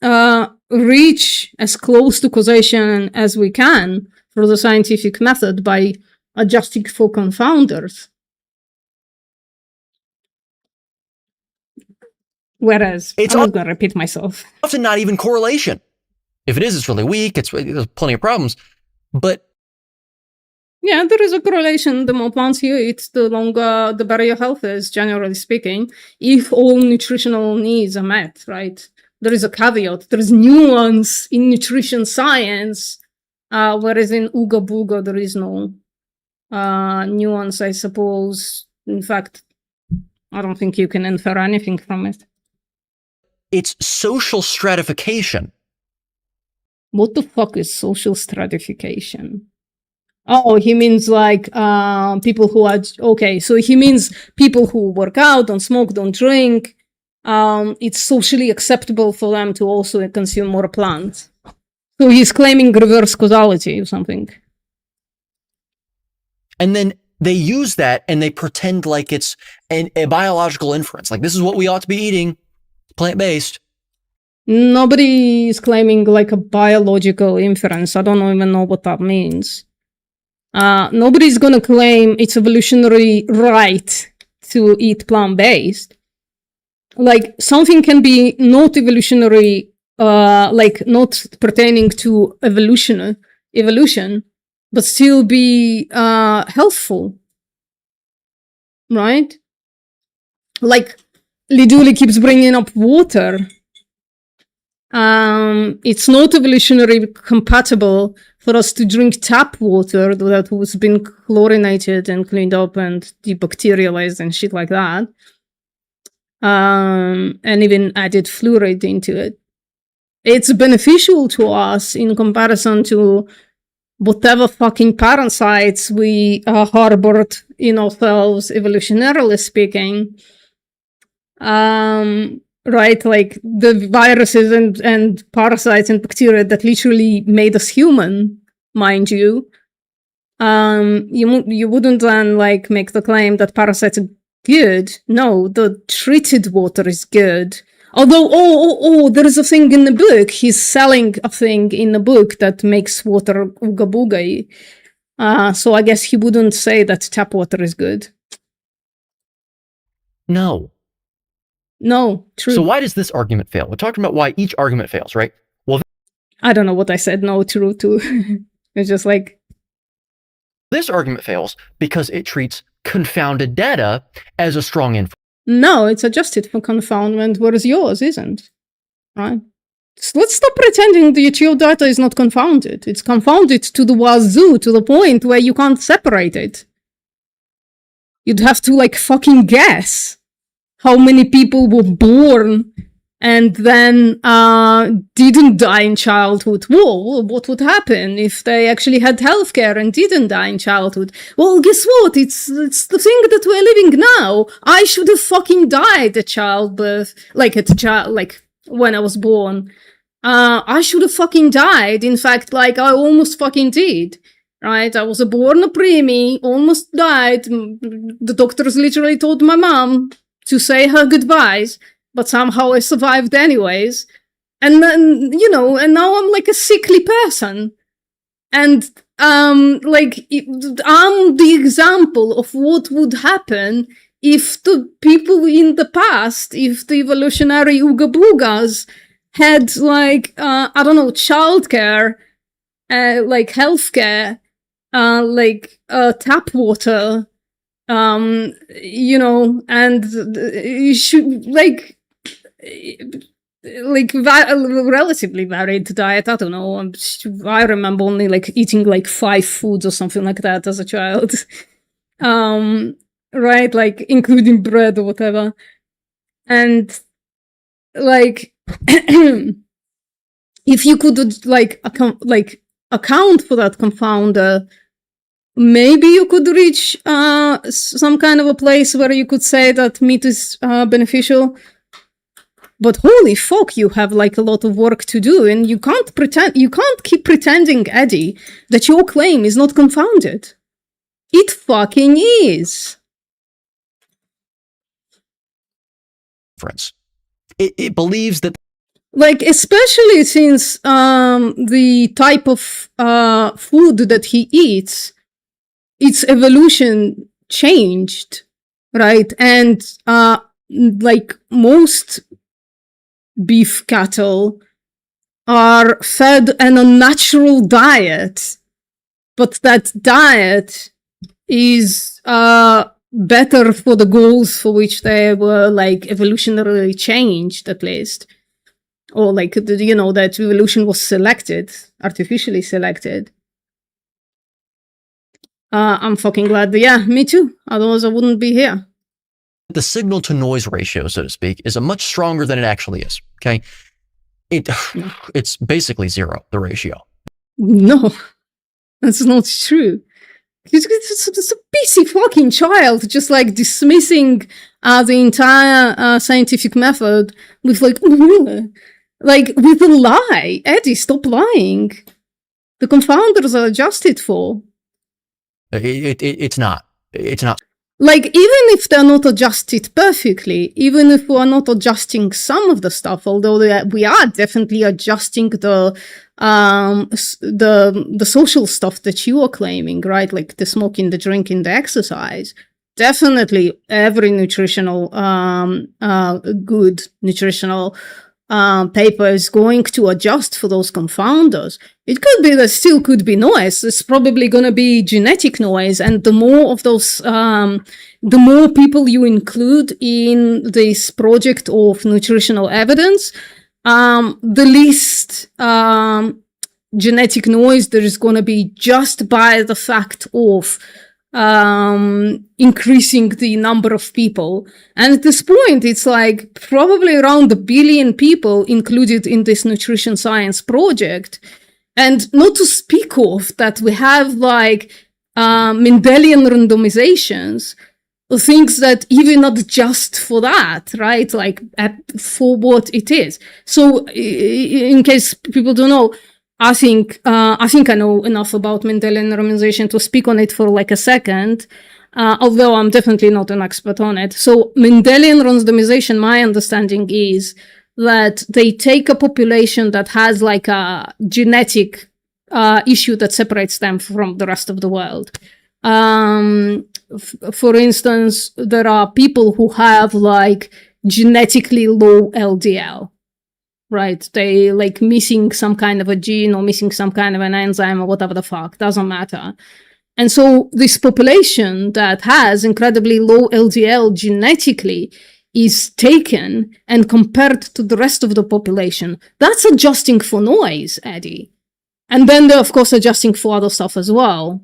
reach as close to causation as we can through the scientific method by adjusting for confounders. Whereas, I'm not going to repeat myself. Often not even correlation. If it is, it's really weak. There's plenty of problems. But yeah, there is a correlation. The more plants you eat, the longer the better your health is, generally speaking, if all nutritional needs are met, right? There is a caveat. There is nuance in nutrition science, whereas in Ooga Booga, there is no nuance, I suppose. In fact, I don't think you can infer anything from it. It's social stratification. What the fuck is social stratification? Oh, he means like people who are... Okay, so he means people who work out, don't smoke, don't drink. It's socially acceptable for them to also consume more plants. So he's claiming reverse causality or something. And then they use that and they pretend like it's a biological inference. Like, this is what we ought to be eating, plant-based. Nobody is claiming like a biological inference. I don't even know what that means. Nobody's gonna claim it's evolutionary right to eat plant-based. Like, something can be not evolutionary, like not pertaining to evolution, but still be healthful, right? Like, Liduli keeps bringing up water. It's not evolutionary compatible for us to drink tap water that has been chlorinated and cleaned up and debacterialized and shit like that. And even added fluoride into it. It's beneficial to us in comparison to whatever fucking parasites we harbored in ourselves, evolutionarily speaking. Right, like the viruses and parasites and bacteria that literally made us human, mind you. You wouldn't then like make the claim that parasites are good. No, the treated water is good. Although, there is a thing in the book. He's selling a thing in the book that makes water ooga booga. So I guess he wouldn't say that tap water is good. No, true. So why does this argument fail? We're talking about why each argument fails, right? Well, I don't know what I said no, true to. It's just like... This argument fails because it treats confounded data as a strong inference. No, it's adjusted for confoundment, whereas yours isn't. Right? So let's stop pretending that your data is not confounded. It's confounded to the wazoo, to the point where you can't separate it. You'd have to, like, fucking guess how many people were born and then didn't die in childhood. Whoa, what would happen if they actually had healthcare and didn't die in childhood? Well, guess what? It's the thing that we're living now. I should have fucking died at childbirth, like when I was born. I should have fucking died. In fact, like, I almost fucking did. Right? I was born a preemie, almost died. The doctors literally told my mom to say her goodbyes, but somehow I survived anyways. And then, and now I'm like a sickly person. And I'm the example of what would happen if the people in the past, if the evolutionary Ooga Boogas had like, I don't know, childcare, like healthcare, like tap water, you know, and you should like relatively varied diet. I don't know. I remember only like eating like 5 foods or something like that as a child. Right, like including bread or whatever. And like if you could like account for that confounder, maybe you could reach some kind of a place where you could say that meat is beneficial. But holy fuck, you have like a lot of work to do, and you can't keep pretending, Eddie, that your claim is not confounded. It fucking is. Friends, it believes that, like, especially since the type of food that he eats, its evolution changed, right? And like most beef cattle are fed an unnatural diet, but that diet is better for the goals for which they were like evolutionarily changed, at least, or like, you know, that evolution was selected, artificially selected. I'm fucking glad. Yeah, me too. Otherwise I wouldn't be here. the signal to noise ratio, so to speak, is a much stronger than it actually is. Okay. It's basically 0, the ratio. No, that's not true. It's a busy fucking child, just like dismissing the entire scientific method with like with a lie. Eddie, stop lying. The confounders are adjusted for. It's not. It's not. Like, even if they're not adjusted perfectly, even if we're not adjusting some of the stuff, although we are definitely adjusting the social stuff that you are claiming, right? Like the smoking, the drinking, the exercise. Definitely every nutritional, good nutritional paper is going to adjust for those confounders. It could be that still could be noise. It's probably going to be genetic noise. And the more of those, the more people you include in this project of nutritional evidence, the least genetic noise there is going to be, just by the fact of increasing the number of people. And at this point, it's like probably around 1 billion people included in this nutrition science project. And not to speak of that we have like Mendelian randomizations, things that even adjust for that, right? Like for what it is. So in case people don't know, I think I know enough about Mendelian randomization to speak on it for like a second, although I'm definitely not an expert on it. So Mendelian randomization, my understanding is that they take a population that has like a genetic issue that separates them from the rest of the world. For instance, there are people who have like genetically low LDL. Right, they like missing some kind of a gene or missing some kind of an enzyme or whatever the fuck, doesn't matter. And so this population that has incredibly low LDL genetically is taken and compared to the rest of the population. That's adjusting for noise, Eddie. And then they're of course adjusting for other stuff as well.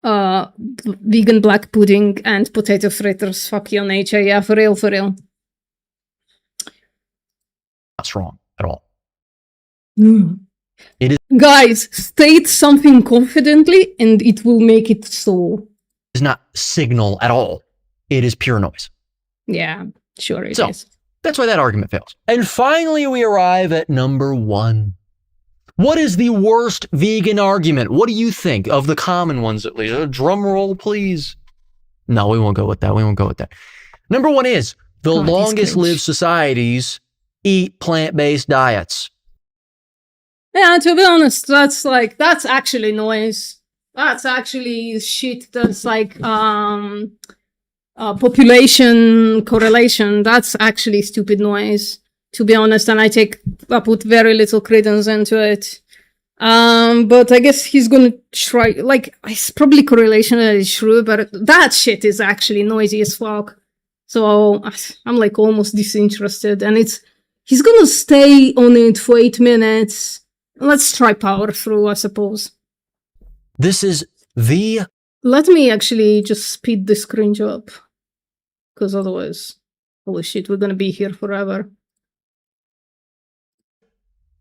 Vegan black pudding and potato fritters. Fuck your nature. Yeah, for real, for real. Not strong at all. Mm. It is. Guys, state something confidently and it will make it so. It's not signal at all. It is pure noise. Yeah, sure it is. That's why that argument fails. And finally, we arrive at number 1. What is the worst vegan argument? What do you think of the common ones, at least? Drum roll, please. No, we won't go with that. We won't go with that. Number 1 is the longest lived societies eat plant-based diets. Yeah, to be honest, that's actually noise. That's actually shit. That's like population correlation. That's actually stupid noise, to be honest. And I put very little credence into it. But I guess he's gonna try, like, it's probably correlation is true, but that shit is actually noisy as fuck. So I'm like almost disinterested, and he's gonna stay on it for 8 minutes. Let's try power through, I suppose. This is the... Let me actually just speed this cringe up, because otherwise, holy shit, we're gonna be here forever.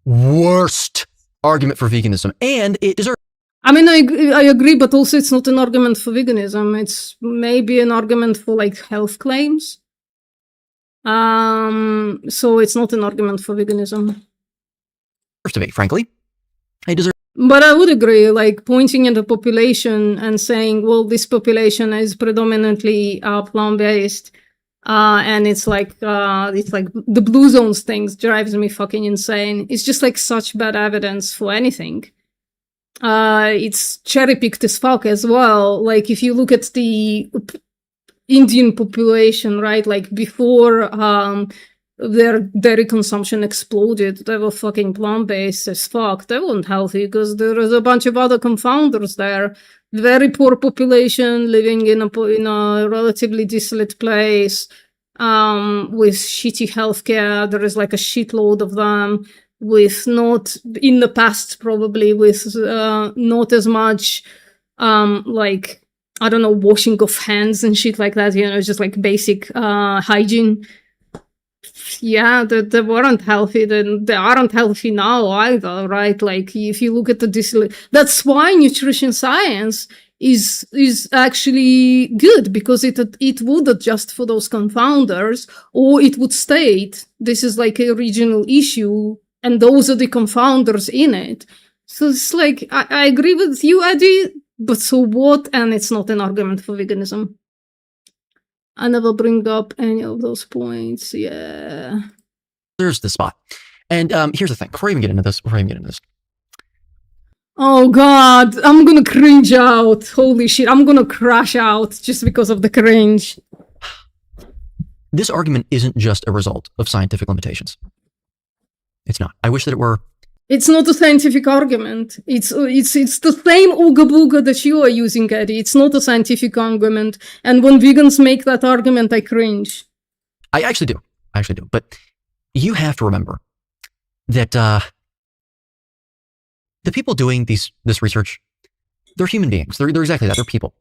worst argument for veganism, and it deserves... I mean, I agree, but also it's not an argument for veganism. It's maybe an argument for, like, health claims. So it's not an argument for veganism. to be, frankly. It deserves... But I would agree, like, pointing at the population and saying, well, this population is predominantly plant-based, and it's like the blue zones things drives me fucking insane. It's just like such bad evidence for anything. It's cherry-picked as fuck as well. Like, if you look at the Indian population, right, like before their dairy consumption exploded, they were fucking plant-based as fuck. They weren't healthy because there was a bunch of other confounders there. Very poor population living in a relatively desolate place with shitty healthcare. There is like a shitload of them with not, in the past probably, with not as much like, I don't know, washing of hands and shit like that, you know, just like basic hygiene. Yeah, they weren't healthy, then they aren't healthy now either, right? Like, if you look at that's why nutrition science is actually good, because it would adjust for those confounders, or it would state this is like a regional issue and those are the confounders in it. So it's like, I agree with you, Eddie, but so what? And it's not an argument for veganism. I never bring up any of those points. Yeah. There's the spot. And here's the thing. Before I even get into this. Oh God, I'm gonna cringe out. Holy shit, I'm gonna crash out just because of the cringe. This argument isn't just a result of scientific limitations. It's not. I wish that it were. It's not a scientific argument. It's the same ooga booga that you are using, Eddie. It's not a scientific argument. And when vegans make that argument, I cringe. I actually do. But you have to remember that the people doing this research, they're human beings. They're exactly that. They're people.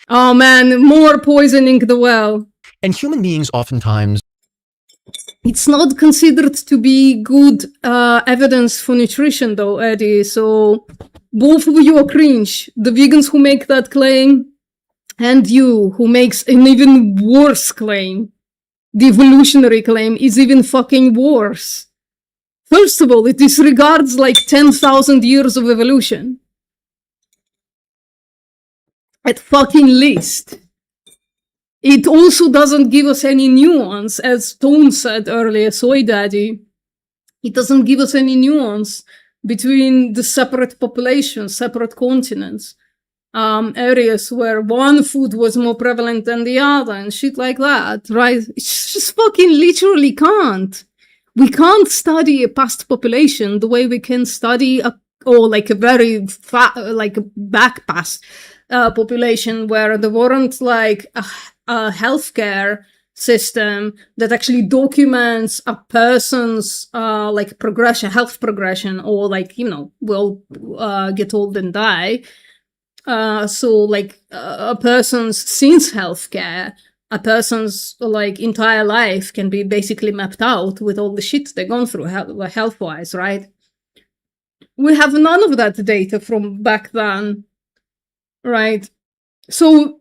Oh man, more poisoning the well. And human beings oftentimes... It's not considered to be good evidence for nutrition, though, Eddie. So both of you are cringe. The vegans who make that claim, and you, who makes an even worse claim. The evolutionary claim is even fucking worse. First of all, it disregards like 10,000 years of evolution. At fucking least. It also doesn't give us any nuance, as Tone said earlier, Soy Daddy. It doesn't give us any nuance between the separate populations, separate continents, areas where one food was more prevalent than the other and shit like that, right? It's just fucking literally can't. We can't study a past population the way we can study a very back past population where there weren't like a healthcare system that actually documents a person's like health progression, or like, you know, will get old and die. So like a person's since healthcare, a person's like entire life can be basically mapped out with all the shit they've gone through health-wise, right? We have none of that data from back then, right? So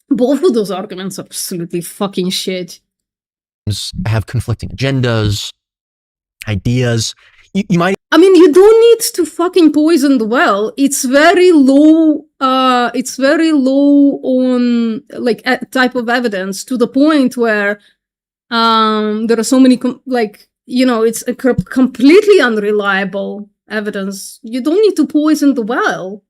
both of those arguments are absolutely fucking shit. Have conflicting agendas, ideas. You might... I mean, you don't need to fucking poison the well. It's very low. It's very low on like type of evidence, to the point where there are so many like, you know, it's completely unreliable evidence. You don't need to poison the well.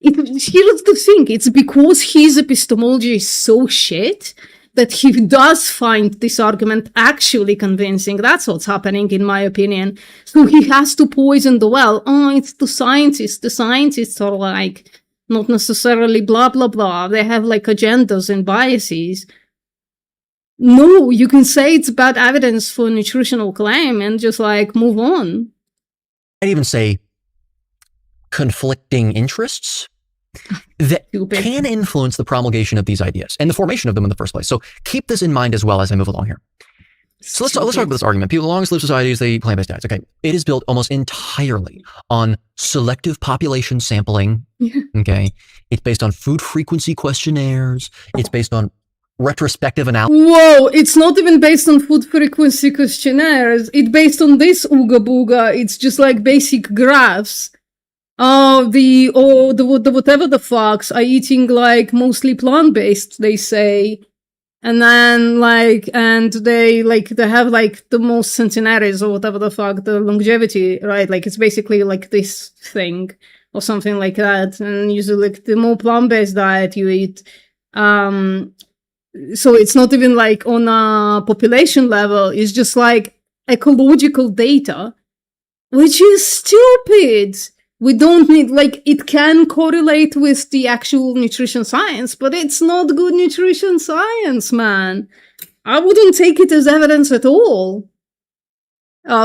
Here's the thing, it's because his epistemology is so shit that he does find this argument actually convincing. That's what's happening, in my opinion. So he has to poison the well. Oh, it's the scientists. The scientists are like, not necessarily blah, blah, blah. They have like agendas and biases. No, you can say it's bad evidence for a nutritional claim and just like move on. I'd even say conflicting interests that Stupid. can influence the promulgation of these ideas and the formation of them in the first place. So keep this in mind as well as I move along here. So let's talk about this argument. People, the longest lived societies, they eat plant-based diets. Okay, it is built almost entirely on selective population sampling. Okay, it's based on food frequency questionnaires. It's based on retrospective analysis. Whoa, it's not even based on food frequency questionnaires. It's based on this ooga booga. It's just like basic graphs. The whatever the fucks are eating like mostly plant-based, they say. And then and they have like the most centenaries or whatever the fuck, the longevity, right? Like it's basically like this thing or something like that. And usually like the more plant-based diet you eat, so it's not even like on a population level, it's just like ecological data, which is stupid. We don't need, like, it can correlate with the actual nutrition science, but it's not good nutrition science, man. I wouldn't take it as evidence at all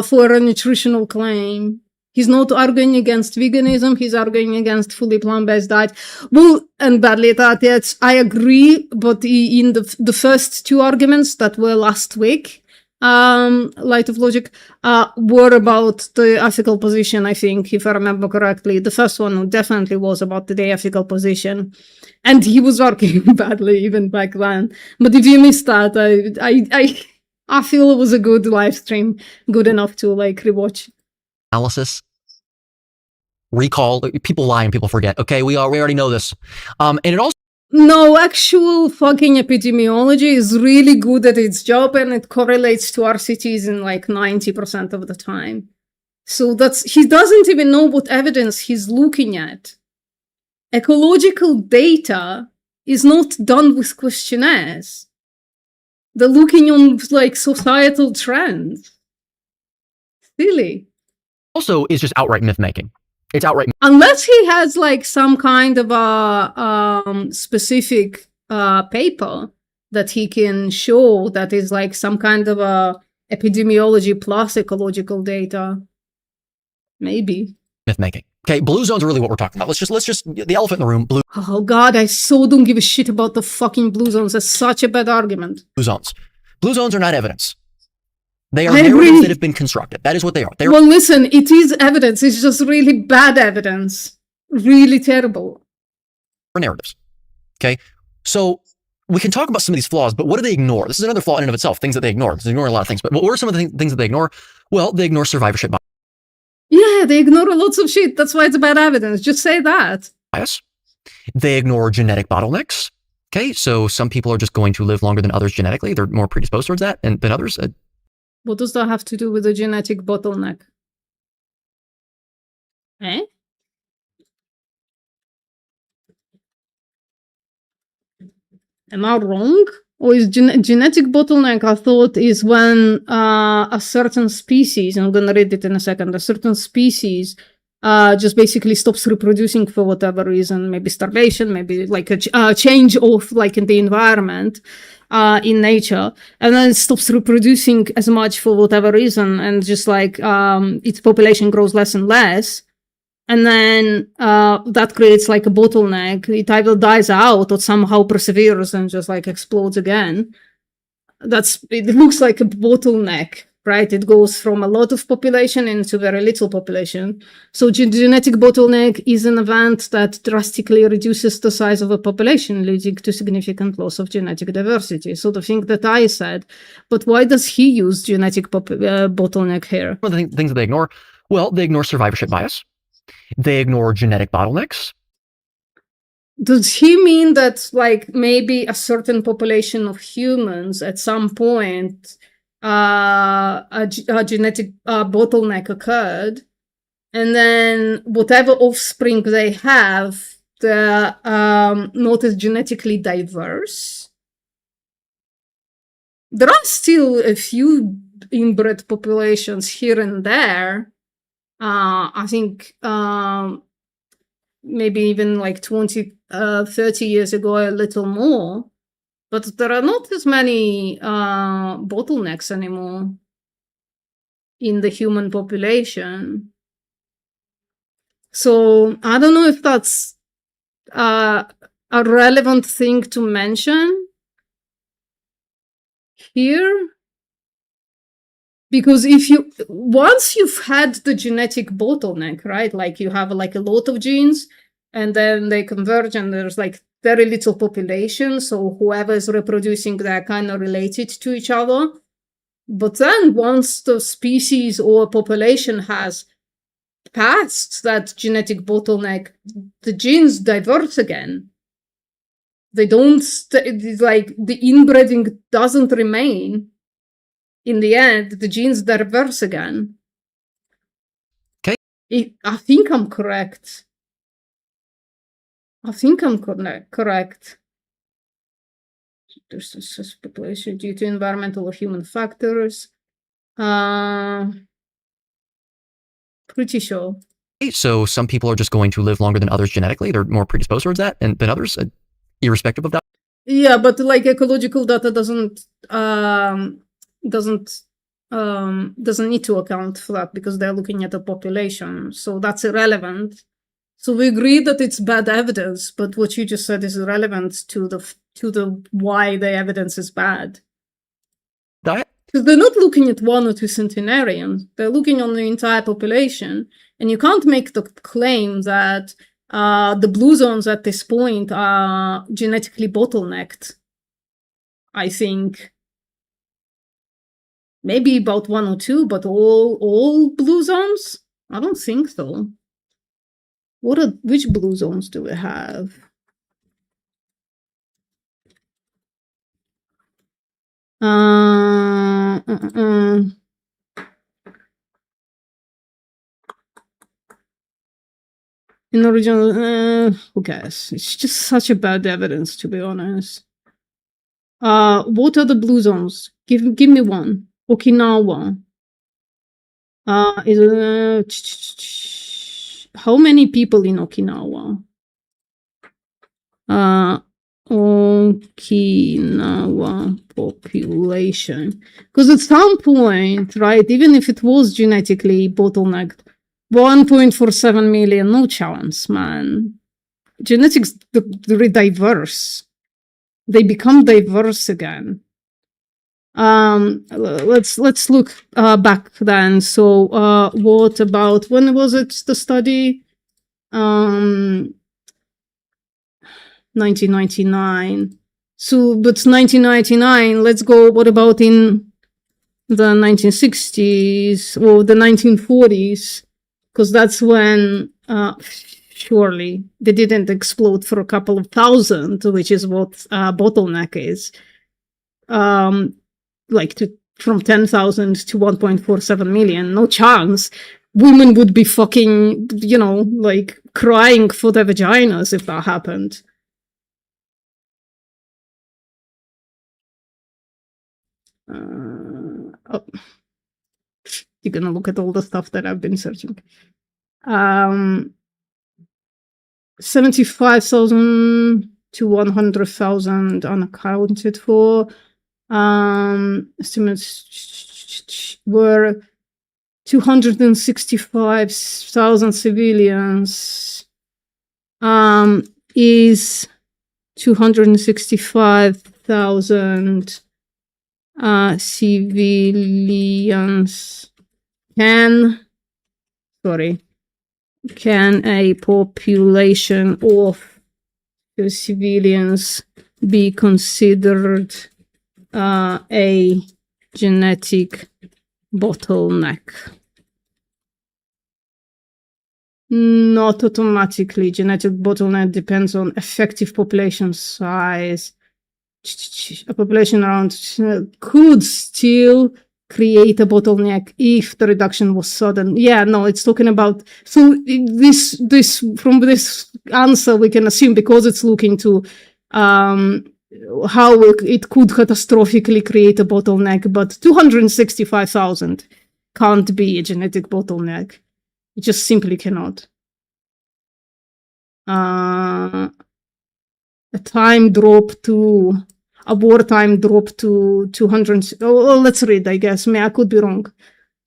for a nutritional claim. He's not arguing against veganism, he's arguing against fully plant-based diet. Well, and badly at that, yes, I agree, but in the first two arguments that were last week, Light of Logic, were about the ethical position, I think, if I remember correctly. The first one definitely was about the ethical position. And he was arguing badly even back then. But if you missed that, I feel it was a good live stream, good enough to like rewatch. Analysis. Recall. People lie and people forget. Okay, we already know this. And it also No, actual fucking epidemiology is really good at its job and it correlates to RCTs in like 90% of the time. So he doesn't even know what evidence he's looking at. Ecological data is not done with questionnaires. They're looking on like societal trends. Silly. also is just outright myth making. It's outright. Unless he has like some kind of a specific paper that he can show that is like some kind of a epidemiology plus ecological data. Maybe. Myth making. Okay, blue zones are really what we're talking about. Let's just the elephant in the room. Blue Oh god, I so don't give a shit about the fucking blue zones. That's such a bad argument. zones. Blue zones are not evidence. They are I narratives agree. that have been constructed. That is what they are. They are Well, listen, it is evidence. It's just really bad evidence. Really terrible. narratives. Okay, so we can talk about some of these flaws, but what do they ignore? This is another flaw in and of itself. Things that they ignore. They ignore a lot of things. But what are some of the things that they ignore? Well, they ignore survivorship Yeah, they ignore lots of shit. That's why it's bad evidence. Just say that. bias. They ignore genetic bottlenecks. Okay, so some people are just going to live longer than others genetically. They're more predisposed towards that than others. What does that have to do with the genetic bottleneck? Eh? Am I wrong? Or is genetic bottleneck, I thought, is when a certain species, I'm going to read it in a second, a certain species just basically stops reproducing for whatever reason, maybe starvation, maybe like a change of like in the environment in nature, and then it stops reproducing as much for whatever reason, and just like its population grows less and less. And then that creates like a bottleneck. It either dies out or somehow perseveres and just like explodes again. It looks like a bottleneck, right? It goes from a lot of population into very little population. So genetic bottleneck is an event that drastically reduces the size of a population, leading to significant loss of genetic diversity. So the thing that I said, but why does he use genetic bottleneck here? One of the things that they ignore, well, they ignore survivorship bias. They ignore genetic bottlenecks. Does he mean that, like, maybe a certain population of humans at some point a genetic bottleneck occurred, and then whatever offspring they have, they're not as genetically diverse. There are still a few inbred populations here and there. I think maybe even like 20, 30 years ago, a little more. But there are not as many bottlenecks anymore in the human population. So I don't know if that's a relevant thing to mention here. Because once you've had the genetic bottleneck, right? Like you have like a lot of genes and then they converge and there's like very little population. So whoever is reproducing, they're kind of related to each other. But then once the species or population has passed that genetic bottleneck, the genes diverse again. They don't, like the inbreeding doesn't remain. In the end, the genes diverse again. Okay. I think I'm correct. Correct. There's this population due to environmental or human factors. Pretty sure. So some people are just going to live longer than others genetically. They're more predisposed towards that than others, irrespective of that. Yeah, but like ecological data doesn't need to account for that because they're looking at the population. So that's irrelevant. So we agree that it's bad evidence, but what you just said is irrelevant to the why the evidence is bad. Diet? Because they're not looking at 1 or 2 centenarians. They're looking on the entire population. And you can't make the claim that the blue zones at this point are genetically bottlenecked. I think maybe about 1 or 2, but all blue zones? I don't think so. Which blue zones do we have? In original, who cares? It's just such a bad evidence, to be honest. What are the blue zones? Give me one. Okinawa. How many people in Okinawa? Okinawa population. Because at some point, right, even if it was genetically bottlenecked, 1.47 million, no chance, man. Genetics, they're diverse. They become diverse again. Let's look back then. So what about, when was it, the study? 1999. So, but 1999, let's go, what about in the 1960s or the 1940s? Because that's when, surely, they didn't explode for a couple of thousand, which is what bottleneck is. Like from 10,000 to 1.47 million, no chance. Women would be fucking, like crying for their vaginas if that happened. Oh. You're gonna look at all the stuff that I've been searching. 75,000 to 100,000 unaccounted for. Estimates were 265,000 civilians. Is 265,000 civilians can a population of civilians be considered a genetic bottleneck? Not automatically. Genetic bottleneck depends on effective population size. A population around could still create a bottleneck if the reduction was sudden. Yeah, no, it's talking about, so this from this answer we can assume, because it's looking to how it could catastrophically create a bottleneck, but 265,000 can't be a genetic bottleneck. It just simply cannot. A wartime drop to 200. Oh, let's read, I guess. I could be wrong.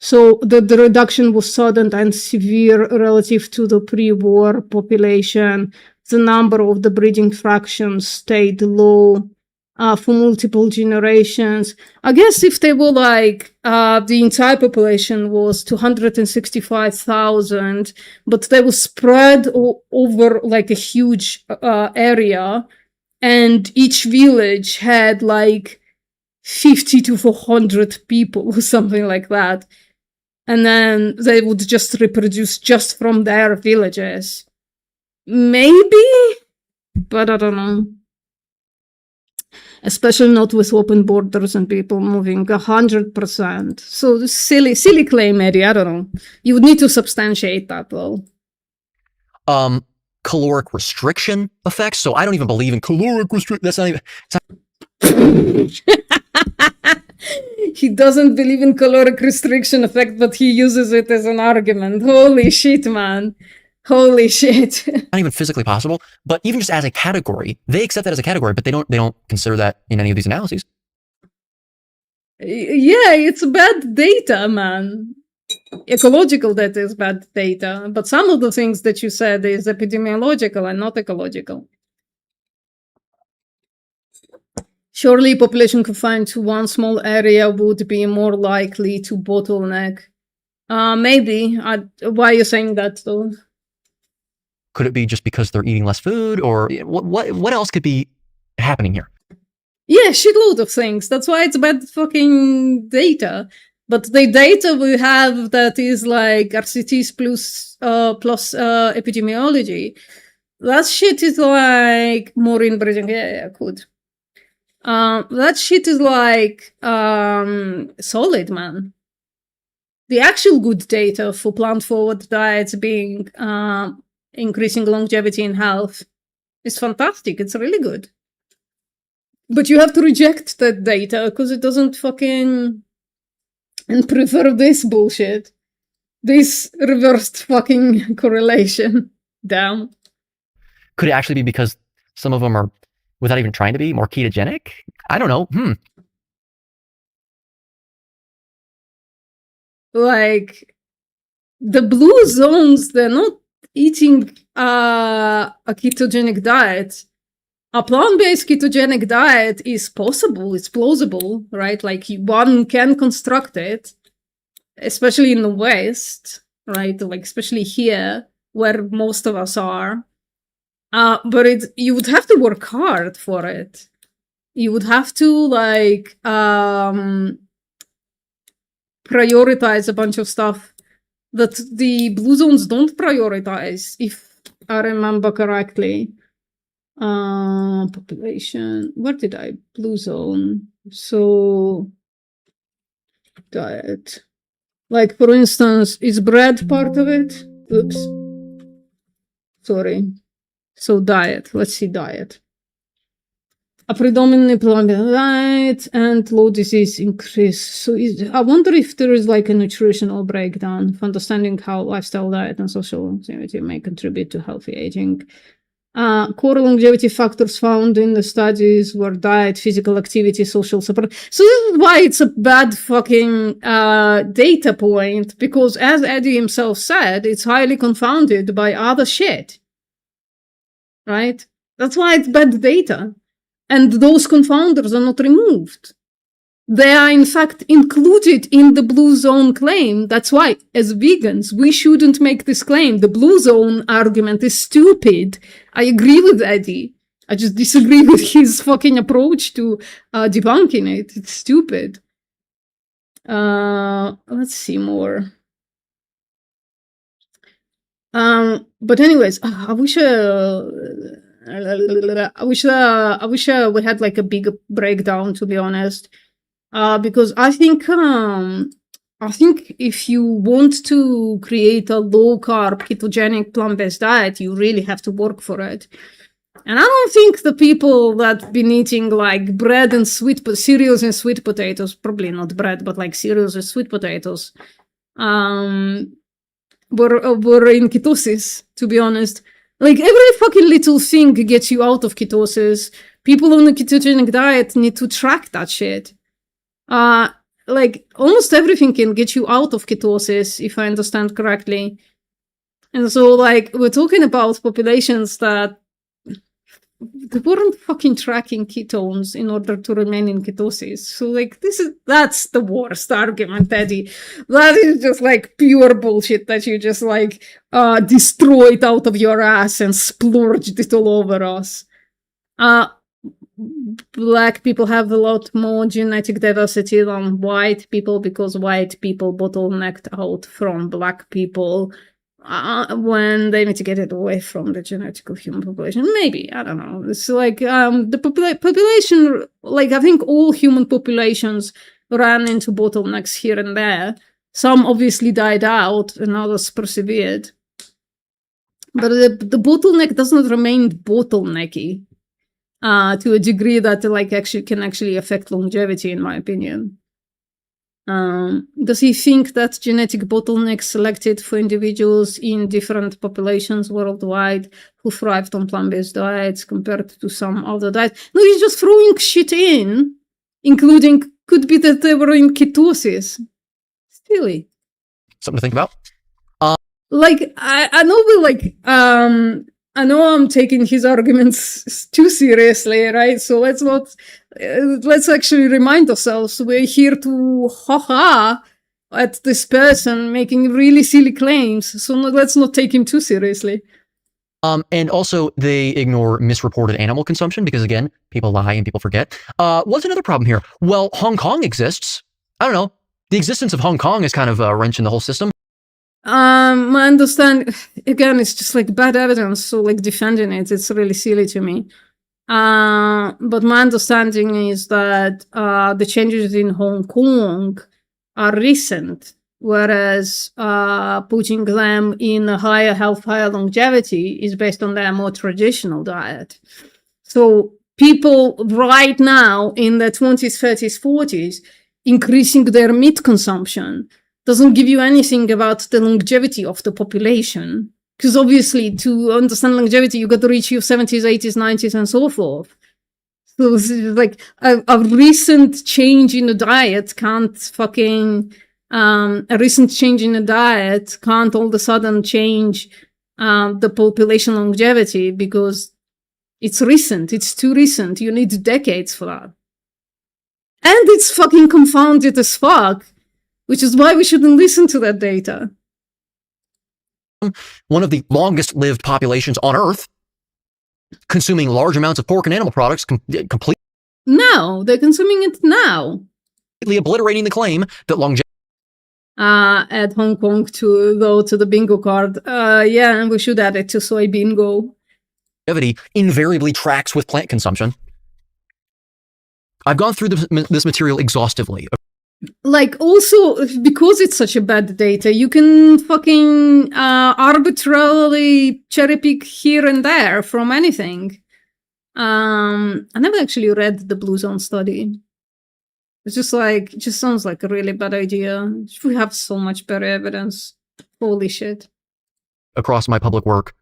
So the reduction was sudden and severe relative to the pre-war population. The number of the breeding fractions stayed low for multiple generations. I guess if they were like, the entire population was 265,000, but they were spread over like a huge area, and each village had like 50 to 400 people or something like that. And then they would just reproduce just from their villages. Maybe, but I don't know. Especially not with open borders and people moving 100%. So silly claim, Eddie. I don't know. You would need to substantiate that though. Caloric restriction effects. So I don't even believe in caloric restriction. That's not even. He doesn't believe in caloric restriction effect, but he uses it as an argument. Holy shit, man. Holy shit. Not even physically possible, but even just as a category, they accept that as a category, but they don't consider that in any of these analyses. Yeah, it's bad data, man. Ecological data is bad data, but some of the things that you said is epidemiological and not ecological. Surely population confined to one small area would be more likely to bottleneck. Maybe. Why are you saying that though? Could it be just because they're eating less food, or what else could be happening here? Yeah, shitload of things. That's why it's bad fucking data. But the data we have that is like RCTs plus epidemiology, that shit is like more inbreeding. Yeah, could. That shit is like solid, man. The actual good data for plant-forward diets being increasing longevity and health is fantastic. It's really good. But you have to reject that data because it doesn't fucking... And prefer this bullshit. This reversed fucking correlation. Damn. Could it actually be because some of them are, without even trying to be, more ketogenic? I don't know. Like, the blue zones, they're not eating a ketogenic diet. A plant-based ketogenic diet is possible, it's plausible, right? Like, one can construct it, especially in the West, right? Like, especially here, where most of us are. But you would have to work hard for it. You would have to, like, prioritize a bunch of stuff that the blue zones don't prioritize, if I remember correctly. Population, where did I? Blue zone. So, diet. Like, for instance, is bread part of it? Oops. Sorry. So, diet. Let's see, diet. A predominantly plant-based diet and low disease increase. So, I wonder if there is like a nutritional breakdown of understanding how lifestyle, diet, and social activity may contribute to healthy aging. Core longevity factors found in the studies were diet, physical activity, social support. So this is why it's a bad fucking data point, because as Eddie himself said, it's highly confounded by other shit. Right? That's why it's bad data. And those confounders are not removed. They are in fact included in the blue zone claim. That's why, as vegans, we shouldn't make this claim. The blue zone argument is stupid. I agree with Eddie. I just disagree with his fucking approach to debunking it. It's stupid. Let's see more. But anyways, I wish we had like a big breakdown, to be honest. Because I think if you want to create a low carb ketogenic plant-based diet, you really have to work for it. And I don't think the people that been eating like bread and cereals and sweet potatoes, probably not bread, but like cereals and sweet potatoes, were in ketosis, to be honest. Like every fucking little thing gets you out of ketosis. People on a ketogenic diet need to track that shit. Like almost everything can get you out of ketosis, if I understand correctly. And so like we're talking about populations that they weren't fucking tracking ketones in order to remain in ketosis. So like that's the worst argument, Teddy. That is just like pure bullshit that you just like destroyed out of your ass and splurged it all over us. Black people have a lot more genetic diversity than white people because white people bottlenecked out from black people when they mitigated away from the genetic of human population. Maybe, I don't know. It's like the population, like I think all human populations ran into bottlenecks here and there. Some obviously died out and others persevered. But the bottleneck doesn't remain bottlenecky to a degree that like can actually affect longevity, in my opinion. Does he think that genetic bottlenecks selected for individuals in different populations worldwide who thrived on plant-based diets compared to some other diets? No, he's just throwing shit in, including could be that they were in ketosis. Silly. Something to think about. Like I know we like I know I'm taking his arguments too seriously, right? So let's not. Let's actually remind ourselves we're here to ha at this person making really silly claims. So let's not take him too seriously. And also, they ignore misreported animal consumption because, again, people lie and people forget. What's another problem here? Well, Hong Kong exists. I don't know. The existence of Hong Kong is kind of a wrench in the whole system. My understanding, again, it's just like bad evidence. So like defending it's really silly to me. But my understanding is that the changes in Hong Kong are recent, whereas putting them in a higher health, higher longevity is based on their more traditional diet. So people right now in their 20s, 30s, 40s, increasing their meat consumption doesn't give you anything about the longevity of the population. Because obviously, to understand longevity, you got to reach your 70s, 80s, 90s, and so forth. So this is like a recent change in the diet can't fucking a recent change in the diet can't all of a sudden change the population longevity because it's recent. It's too recent. You need decades for that, and it's fucking confounded as fuck, which is why we shouldn't listen to that data. One of the longest lived populations on Earth, consuming large amounts of pork and animal products, completely. No, they're consuming it now. Obliterating the claim that longevity. Add Hong Kong to the bingo card. Yeah, and we should add it to soy bingo. Longevity invariably tracks with plant consumption. I've gone through this material exhaustively. Like, also, because it's such a bad data, you can fucking arbitrarily cherry pick here and there from anything. I never actually read the Blue Zone study. It's just like, it just sounds like a really bad idea. We have so much better evidence. Holy shit. Across my public work,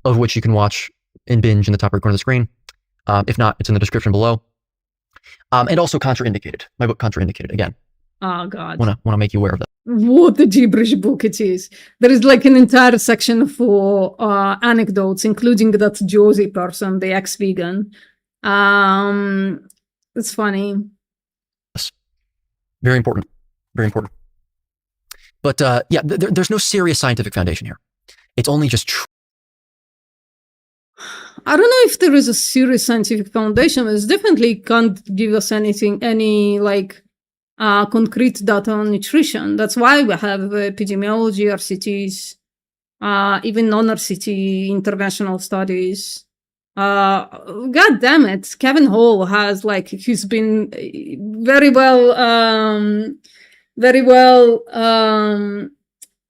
of which you can watch in binge in the top right corner of the screen. If not, it's in the description below. And also contraindicated. My book Contraindicated, again. Oh, God. Wanna make you aware of that. What a gibberish book it is. There is like an entire section for anecdotes, including that Josie person, the ex-vegan. It's funny. Yes. Very important. Very important. But yeah, there's no serious scientific foundation here. It's only just I don't know if there is a serious scientific foundation. It definitely can't give us any like concrete data on nutrition. That's why we have epidemiology, RCTs, even non-RCT international studies. God damn it, Kevin Hall has like, he's been very well,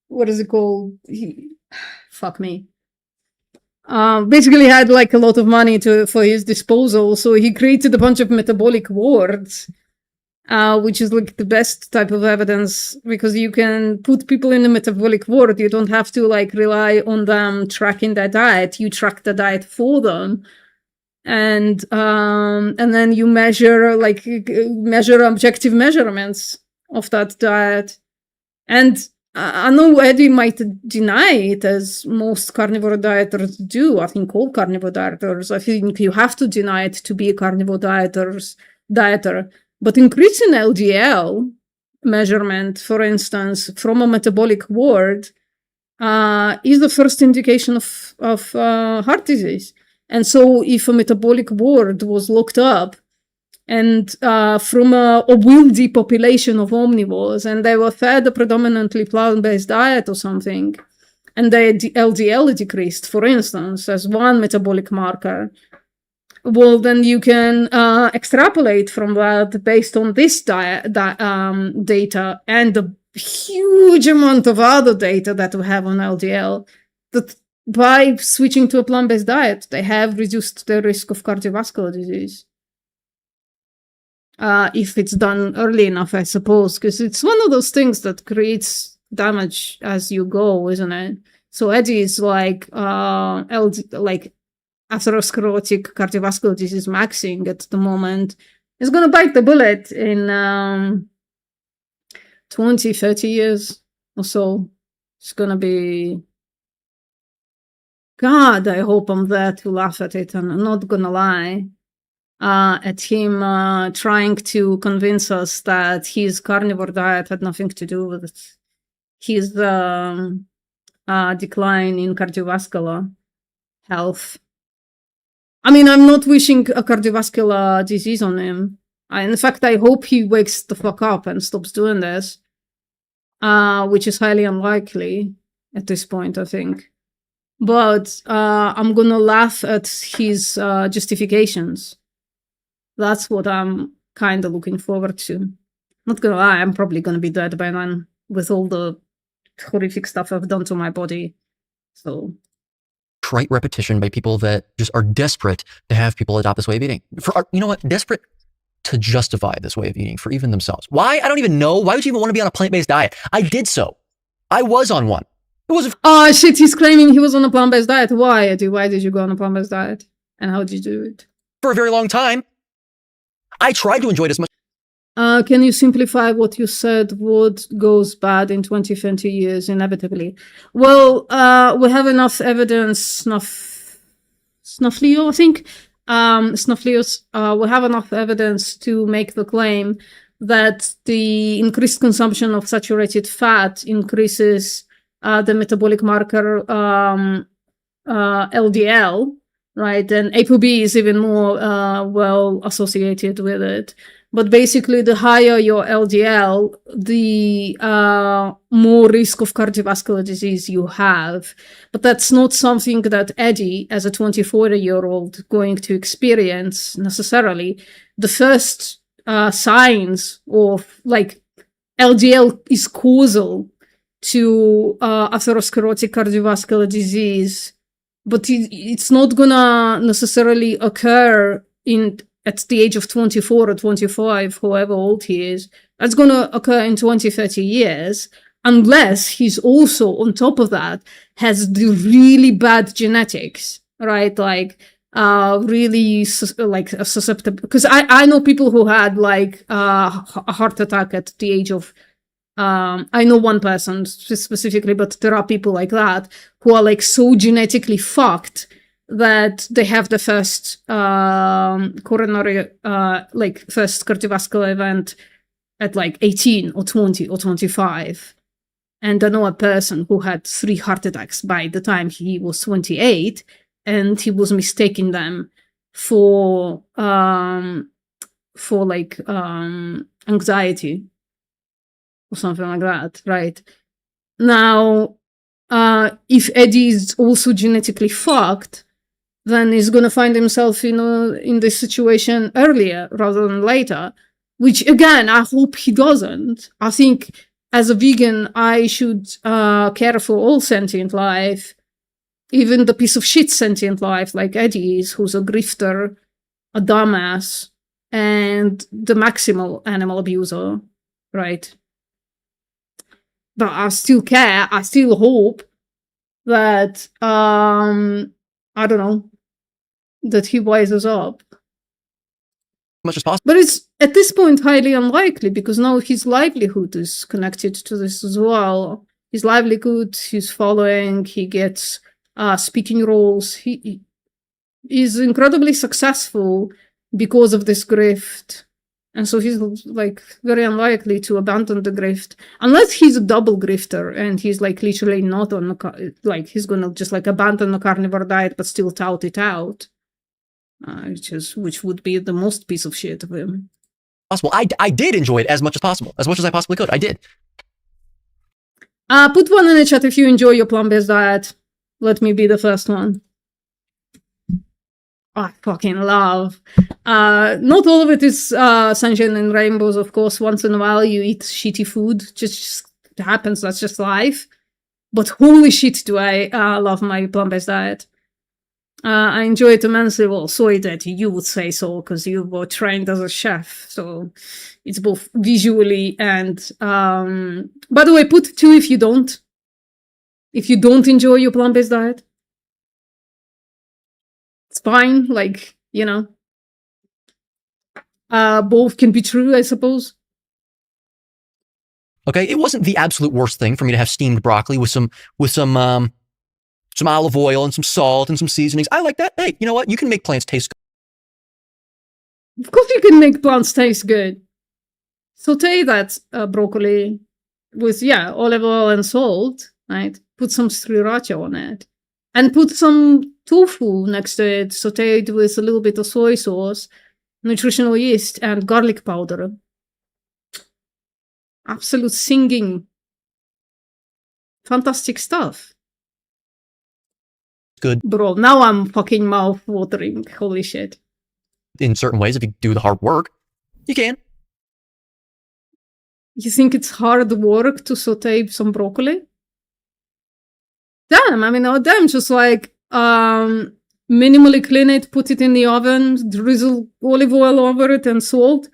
what is it called? Fuck me. Basically had like a lot of money for his disposal, so he created a bunch of metabolic wards, which is like the best type of evidence, because you can put people in a metabolic ward. You don't have to like rely on them tracking their diet. You track the diet for them, and then you measure objective measurements of that diet. And I know Eddie might deny it, as most carnivore dieters do. I think all carnivore dieters, I think you have to deny it to be a carnivore dieter. But increasing LDL measurement, for instance, from a metabolic ward, is the first indication of heart disease. And so if a metabolic ward was looked up, and from a wildy population of omnivores, and they were fed a predominantly plant-based diet or something, and their LDL decreased, for instance, as one metabolic marker, well, then you can extrapolate from that based on this data and the huge amount of other data that we have on LDL, that by switching to a plant-based diet, they have reduced the risk of cardiovascular disease. If it's done early enough, I suppose, because it's one of those things that creates damage as you go, isn't it? So Eddie is like atherosclerotic cardiovascular disease maxing at the moment. Is going to bite the bullet in 20, 30 years or so. It's going to be... God, I hope I'm there to laugh at it, and I'm not going to lie. At him trying to convince us that his carnivore diet had nothing to do with his decline in cardiovascular health. I mean, I'm not wishing a cardiovascular disease on him. In fact, I hope he wakes the fuck up and stops doing this, which is highly unlikely at this point, I think. But I'm gonna laugh at his justifications. That's what I'm kind of looking forward to. Not gonna lie, I'm probably gonna be dead by then with all the horrific stuff I've done to my body. So... trite repetition by people that just are desperate to have people adopt this way of eating. You know what? Desperate to justify this way of eating for even themselves. Why? I don't even know. Why would you even want to be on a plant-based diet? I did so. I was on one. It was... Oh shit, he's claiming he was on a plant-based diet. Why, Eddie? Why did you go on a plant-based diet? And how did you do it? For a very long time. I tried to enjoy it as much. Can you simplify what you said? What goes bad in 20, 20 years, inevitably? Well, we have enough evidence, Snuffleo, I think. Snuffleos, we have enough evidence to make the claim that the increased consumption of saturated fat increases the metabolic marker LDL, right? And ApoB is even more well associated with it. But basically, the higher your LDL, the more risk of cardiovascular disease you have. But that's not something that Eddie, as a 24-year-old, going to experience necessarily. The first signs of like LDL is causal to atherosclerotic cardiovascular disease, but it's not gonna necessarily occur at the age of 24 or 25, however old he is. That's going to occur in 20, 30 years, unless he's also, on top of that, has the really bad genetics, right? Like, really, like, susceptible. Because I know people who had, like, a heart attack at the age of, I know one person specifically, but there are people like that who are, like, so genetically fucked that they have the first coronary, first cardiovascular event at like 18 or 20 or 25. And I know a person who had 3 heart attacks by the time he was 28, and he was mistaking them for anxiety or something like that, right? Now, if Eddie is also genetically fucked, then he's going to find himself, in this situation earlier rather than later, which again, I hope he doesn't. I think as a vegan, I should care for all sentient life, even the piece of shit sentient life like Eddie is, who's a grifter, a dumbass, and the maximal animal abuser, right? But I still care. I still hope that, I don't know, that he wises up. Much as possible. But it's at this point highly unlikely because now his livelihood is connected to this as well. His livelihood, his following, he gets speaking roles. He is incredibly successful because of this grift. And so he's like very unlikely to abandon the grift unless he's a double grifter and he's like literally not on like he's gonna just like abandon the carnivore diet but still tout it out. Which would be the most piece of shit of him. Possible. I did enjoy it as much as possible, as much as I possibly could. I did. Put one in the chat if you enjoy your plant-based diet. Let me be the first one. I fucking love. Not all of it is sunshine and rainbows, of course. Once in a while you eat shitty food. Just happens. That's just life. But holy shit, do I love my plant-based diet. I enjoy it immensely. Well, sorry that you would say so, because you were trained as a chef. So it's both visually and... by the way, put 2 if you don't. If you don't enjoy your plant-based diet. It's fine, like, you know. Both can be true, I suppose. Okay, it wasn't the absolute worst thing for me to have steamed broccoli with some olive oil and some salt and some seasonings. I like that. Hey, you know what? You can make plants taste good. Of course you can make plants taste good. Saute that broccoli with, olive oil and salt, right? Put some sriracha on it. And put some tofu next to it, sauteed with a little bit of soy sauce, nutritional yeast, and garlic powder. Absolute singing. Fantastic stuff. Good. Bro, now I'm fucking mouth-watering. Holy shit. In certain ways, if you do the hard work, you can. You think it's hard work to saute some broccoli? Damn, I mean, damn, just like, minimally clean it, put it in the oven, drizzle olive oil over it and salt.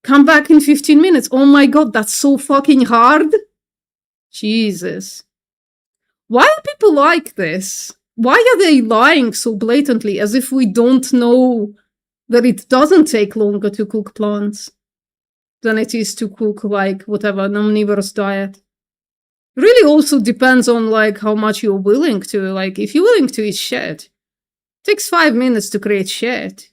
Come back in 15 minutes. Oh my god, that's so fucking hard. Jesus. Why do people like this? Why are they lying so blatantly as if we don't know that it doesn't take longer to cook plants than it is to cook, like, whatever, an omnivorous diet? Really also depends on, like, how much you're willing to. Like, if you're willing to eat shit, it takes 5 minutes to create shit.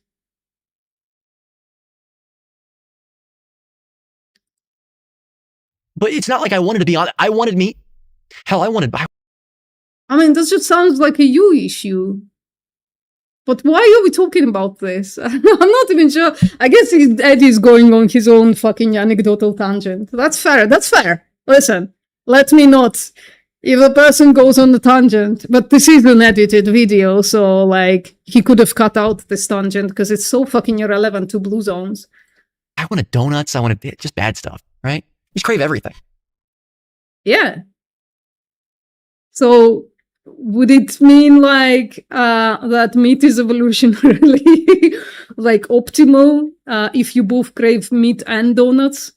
But it's not like I wanted to be on. I wanted meat. Hell, I mean, this just sounds like a you issue. But why are we talking about this? I'm not even sure. I guess Eddie's going on his own fucking anecdotal tangent. That's fair. That's fair. Listen, let me not. If a person goes on the tangent, but this is an edited video, so, like, he could have cut out this tangent because it's so fucking irrelevant to Blue Zones. I wanted donuts. I wanted just bad stuff, right? You just crave everything. Yeah. So, would it mean, like, that meat is evolutionarily, like, optimal if you both crave meat and donuts?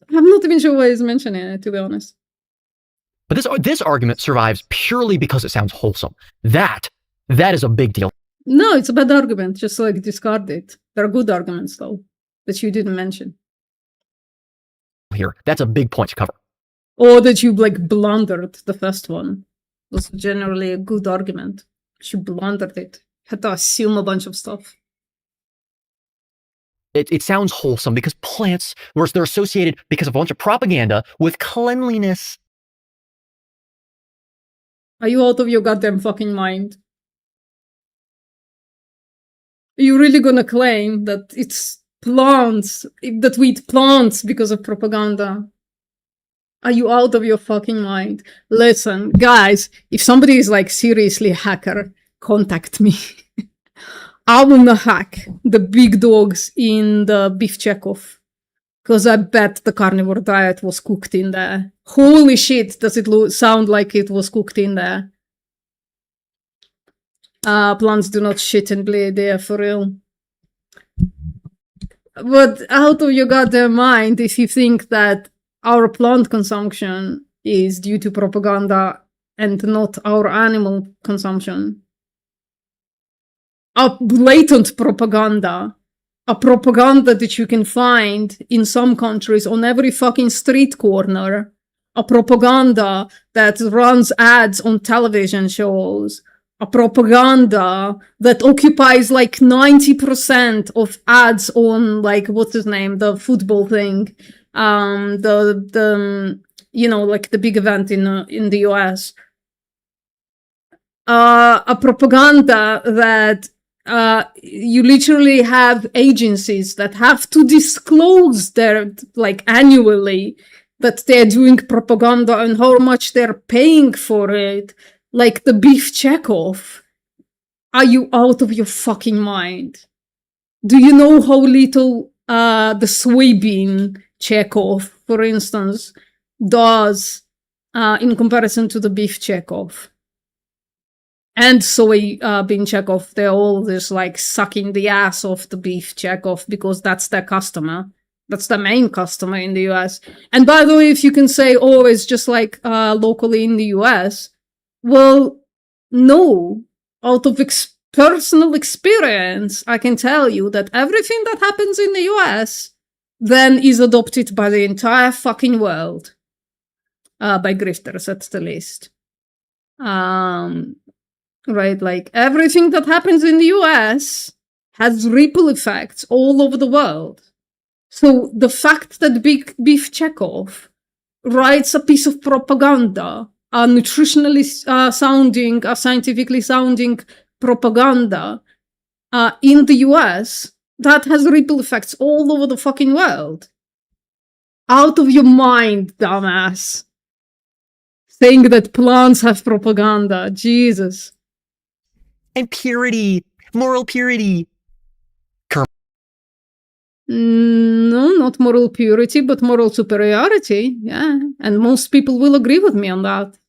I'm not even sure why he's mentioning it, to be honest. But this argument survives purely because it sounds wholesome. That is a big deal. No, it's a bad argument. Just, like, discard it. There are good arguments, though, that you didn't mention. Here, that's a big point to cover. Or that you, like, blundered the first one. Was generally a good argument. You blundered it. Had to assume a bunch of stuff. It sounds wholesome because plants, they're associated because of a bunch of propaganda with cleanliness. Are you out of your goddamn fucking mind? Are you really gonna claim that it's plants, that we eat plants because of propaganda? Are you out of your fucking mind? Listen, guys, if somebody is, like, seriously a hacker, contact me. I will not hack the big dogs in the beef checkoff. Because I bet the carnivore diet was cooked in there. Holy shit, does it sound like it was cooked in there. Plants do not shit and bleed, yeah, for real. But out of your goddamn mind, if you think that our plant consumption is due to propaganda and not our animal consumption. A blatant propaganda. A propaganda that you can find in some countries on every fucking street corner. A propaganda that runs ads on television shows. A propaganda that occupies like 90% of ads on like, what's his name, the football thing. You know, like the big event in the US. A propaganda that you literally have agencies that have to disclose their, like, annually that they're doing propaganda and how much they're paying for it, like the beef checkoff. Are you out of your fucking mind? Do you know how little the soybean checkoff, for instance, does in comparison to the beef checkoff? And soybean checkoff, they're all just like sucking the ass off the beef checkoff because that's their customer. That's the main customer in the US. And by the way, if you can say, oh, it's just like locally in the US, well, no. Out of personal experience, I can tell you that everything that happens in the US then is adopted by the entire fucking world. By grifters, at the least. Right, like everything that happens in the US has ripple effects all over the world. So the fact that Beef Chekhov writes a piece of propaganda, a nutritionally sounding, a scientifically sounding propaganda in the US, that has ripple effects all over the fucking world. Out of your mind, dumbass. Saying that plants have propaganda, Jesus. And purity, moral purity. No, not moral purity, but moral superiority. Yeah, and most people will agree with me on that.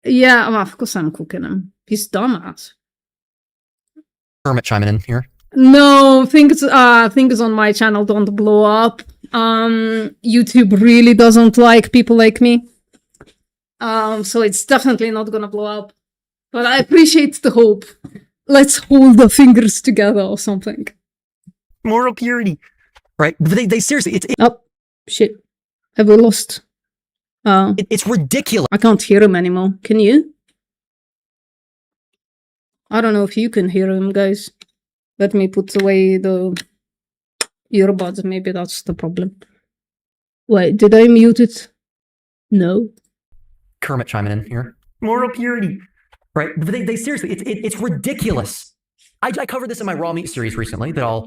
Yeah, well, of course I'm cooking him. He's dumbass. Hermit chiming in here. No, things on my channel don't blow up. YouTube really doesn't like people like me. So it's definitely not gonna blow up. But I appreciate the hope. Let's hold the fingers together or something. Moral purity. Right? They seriously, Oh, shit. Have we lost? It's ridiculous. I can't hear him anymore. Can you? I don't know if you can hear him, guys. Let me put away the earbuds. Maybe that's the problem. Wait, did I mute it? No. Kermit chiming in here. Moral purity. Right? They seriously, it's ridiculous. I covered this in my raw meat series recently that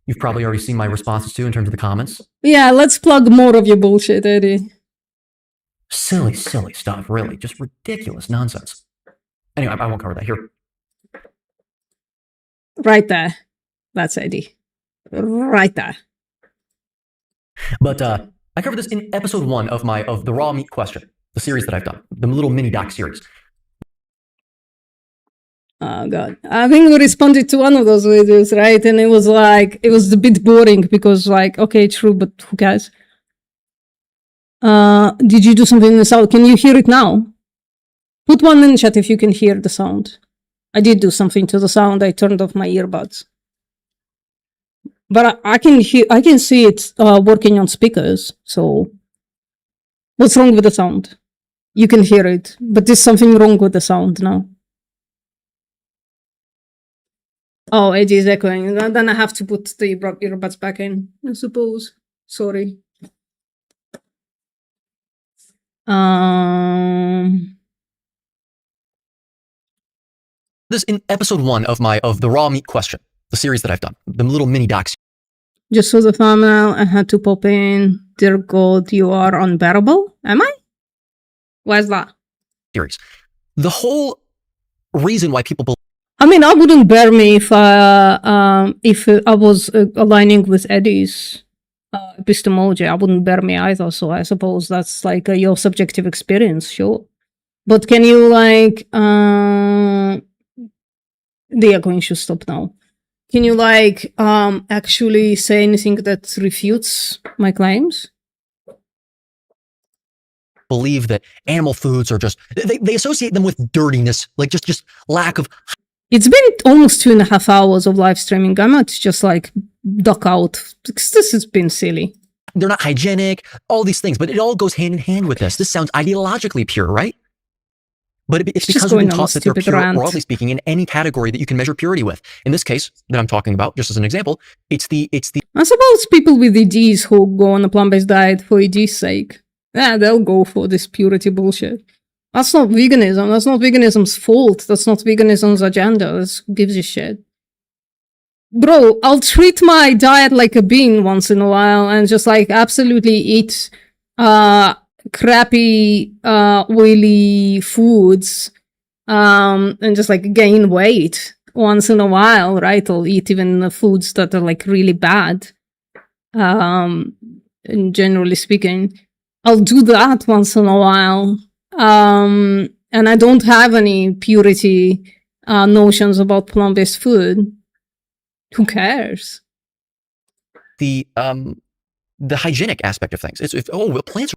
you've probably already seen my responses to in terms of the comments. Yeah, let's plug more of your bullshit, Eddie. Silly stuff, really. Just ridiculous nonsense. Anyway, I won't cover that here. Right there. That's Eddie. Right there. But I covered this in episode 1 of the raw meat question, the series that I've done, the little mini doc series. Oh god. I think we responded to one of those videos, right? And it was a bit boring because like, okay, true, but who cares? Did you do something in the sound? Can you hear it now? Put one in the chat if you can hear the sound. I did do something to the sound. I turned off my earbuds. But I can see it working on speakers. So what's wrong with the sound? You can hear it, but there's something wrong with the sound now. Oh, Eddie is echoing. Then I have to put the earbuds back in, I suppose. Sorry. This in episode 1 of the raw meat question, the series that I've done, the little mini docs. Just saw the thumbnail. I had to pop in. Dear God, you are unbearable. Am I? Why's that? Series. The whole reason why people believe. I mean, I wouldn't bear me if I was aligning with Eddie's epistemology. I wouldn't bear me either. So I suppose that's like your subjective experience, sure. But can you like they are going to stop now? Can you like actually say anything that refutes my claims? Believe that animal foods are just, they associate them with dirtiness, like just lack of. It's been almost 2.5 hours of live streaming. I might just like duck out because this has been silly. They're not hygienic, all these things, but it all goes hand in hand with this. This sounds ideologically pure, right? But it's because we've been taught that they're pure, broadly speaking, in any category that you can measure purity with. In this case that I'm talking about, just as an example, it's the. I suppose people with EDs who go on a plant-based diet for ED's sake, they'll go for this purity bullshit. That's not veganism. That's not veganism's fault. That's not veganism's agenda. This gives a shit. Bro, I'll treat my diet like a bean once in a while and just like absolutely eat crappy oily foods and just like gain weight once in a while, right? I'll eat even the foods that are like really bad. And generally speaking, I'll do that once in a while. And I don't have any purity notions about plant-based food. Who cares? The hygienic aspect of things. Plants.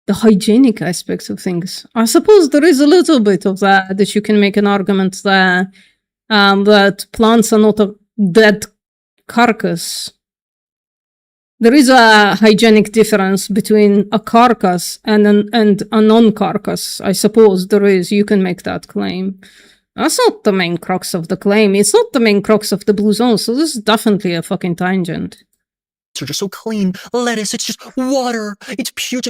The hygienic aspects of things. I suppose there is a little bit of that you can make an argument there that plants are not a dead carcass. There is a hygienic difference between a carcass and a non-carcass. I suppose there is. You can make that claim. That's not the main crux of the claim. It's not the main crux of the blue zone. So this is definitely a fucking tangent. Are just so clean. Lettuce, it's just water. It's pure.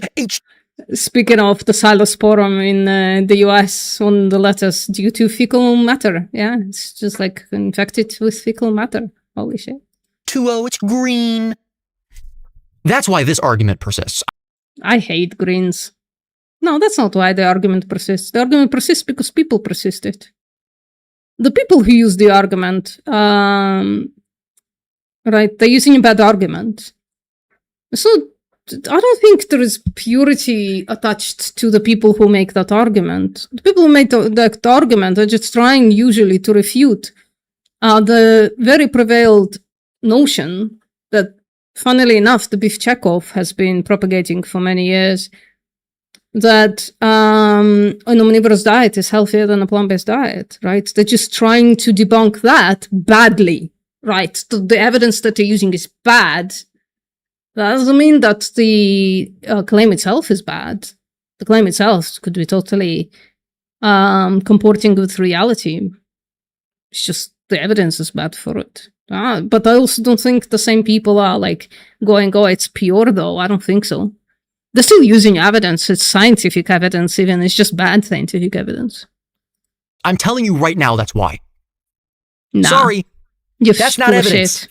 Speaking of the Cylosporum in the US on the lettuce due to fecal matter. Yeah, it's just like infected with fecal matter. Holy shit. 2O, it's green. That's why this argument persists. I hate greens. No, that's not why the argument persists. The argument persists because people persist it. The people who use the argument, right, they're using a bad argument. So I don't think there is purity attached to the people who make that argument. The people who make that argument are just trying usually to refute the very prevailed notion that, funnily enough, the Beef Chekhov has been propagating for many years, that an omnivorous diet is healthier than a plant-based diet, right? They're just trying to debunk that badly, right? The evidence that they're using is bad. That doesn't mean that the claim itself is bad. The claim itself could be totally comporting with reality. It's just the evidence is bad for it. But I also don't think the same people are like going, oh, it's pure though. I don't think so. They're still using evidence. It's scientific evidence even. It's just bad scientific evidence. I'm telling you right now that's why. Nah, sorry. That's not evidence.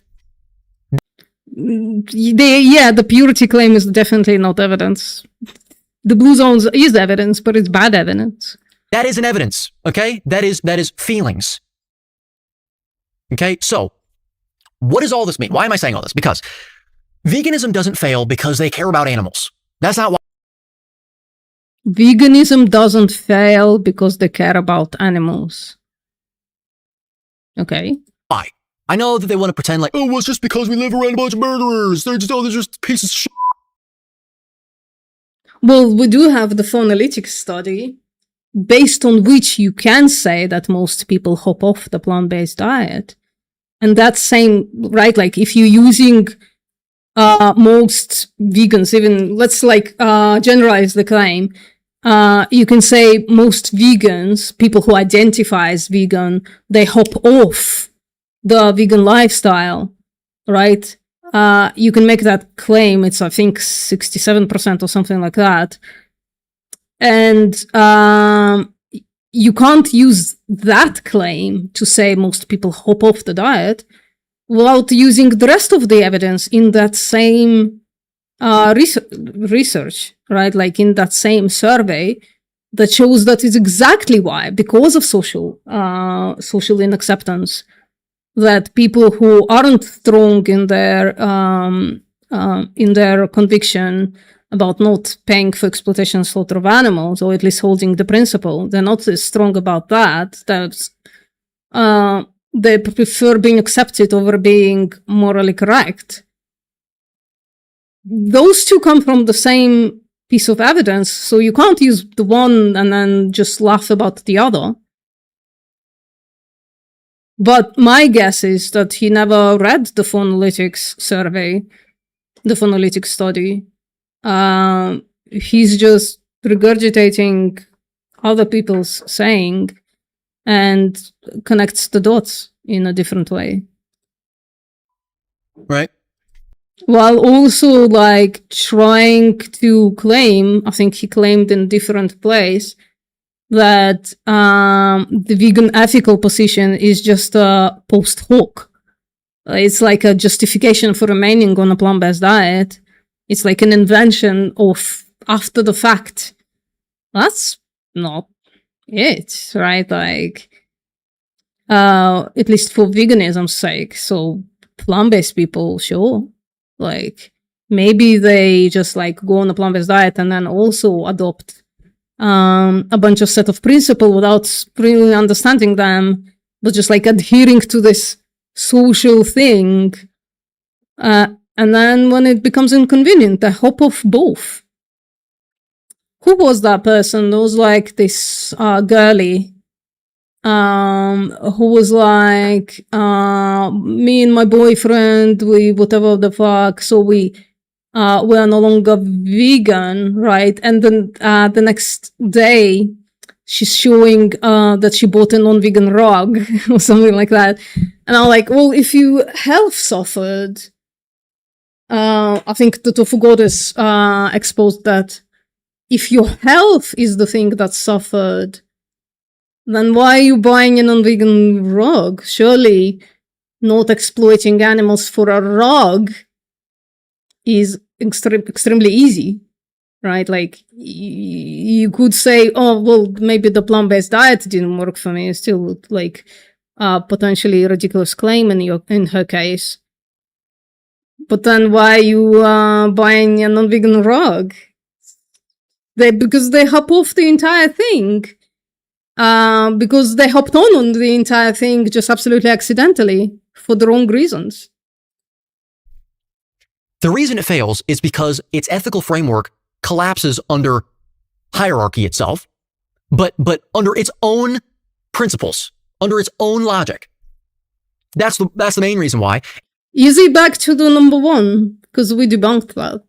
The purity claim is definitely not evidence. The blue zones is evidence, but it's bad evidence. That isn't evidence, okay? That is feelings. Okay, so what does all this mean? Why am I saying all this? Because veganism doesn't fail because they care about animals. That's not why. Veganism doesn't fail because they care about animals. Okay. Why? I know that they want to pretend like, oh, well, it's just because we live around a bunch of murderers. They're just pieces of shit. Well, we do have the phonolytic study based on which you can say that most people hop off the plant-based diet. And that's saying, right, like if you're using most vegans, even let's like generalize the claim, you can say most vegans, people who identify as vegan, they hop off the vegan lifestyle, right? You can make that claim. It's, I think, 67% or something like that. And you can't use that claim to say most people hop off the diet without using the rest of the evidence in that same research, right? Like in that same survey, that shows that it's exactly why, because of social inacceptance, that people who aren't strong in their conviction about not paying for exploitation and slaughter of animals, or at least holding the principle, they're not as strong about that. They prefer being accepted over being morally correct. Those two come from the same piece of evidence, so you can't use the one and then just laugh about the other. But my guess is that he never read the phonolytics survey, the phonolytics study. He's just regurgitating other people's saying and connects the dots in a different way. Right. While also like trying to claim, I think he claimed in a different place, that the vegan ethical position is just a post hoc. It's like a justification for remaining on a plant-based diet. It's like an invention of after the fact. That's not it, right? Like, at least for veganism's sake. So plant-based people, sure. Like, maybe they just like go on a plant-based diet and then also adopt a bunch of set of principles without really understanding them, but just like adhering to this social thing. And then when it becomes inconvenient, they hop off both. Who was that person? There was like this girly who was like, me and my boyfriend, we whatever the fuck, so we are no longer vegan, right? And then the next day, she's showing that she bought a non-vegan rug or something like that. And I'm like, well, if you health suffered, I think the Tofu Goddess exposed that if your health is the thing that suffered, then why are you buying a non-vegan rug? Surely not exploiting animals for a rug is extremely easy, right? Like, you could say, oh, well, maybe the plant-based diet didn't work for me. It's still, like, potentially a ridiculous claim in her case. But then why are you buying a non-vegan rug? Because they hop off the entire thing. Because they hopped on the entire thing just absolutely accidentally for the wrong reasons. The reason it fails is because its ethical framework collapses under hierarchy itself, but under its own principles, under its own logic. That's the main reason why. Easy back to the number one, because we debunked that.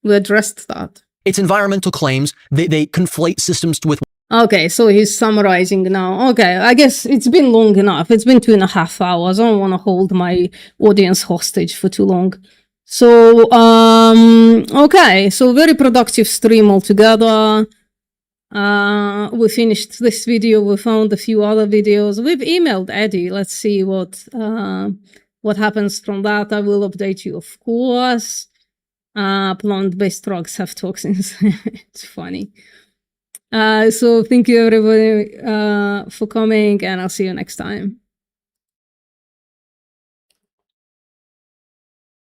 We addressed that. Its environmental claims, they conflate systems with... Okay, so he's summarizing now. Okay, I guess it's been long enough. It's been 2.5 hours. I don't want to hold my audience hostage for too long. So, okay, so very productive stream altogether. We finished this video. We found a few other videos. We've emailed Eddie. Let's see what happens from that. I will update you, of course. Plant-based drugs have toxins. It's funny. So thank you everybody for coming, and I'll see you next time.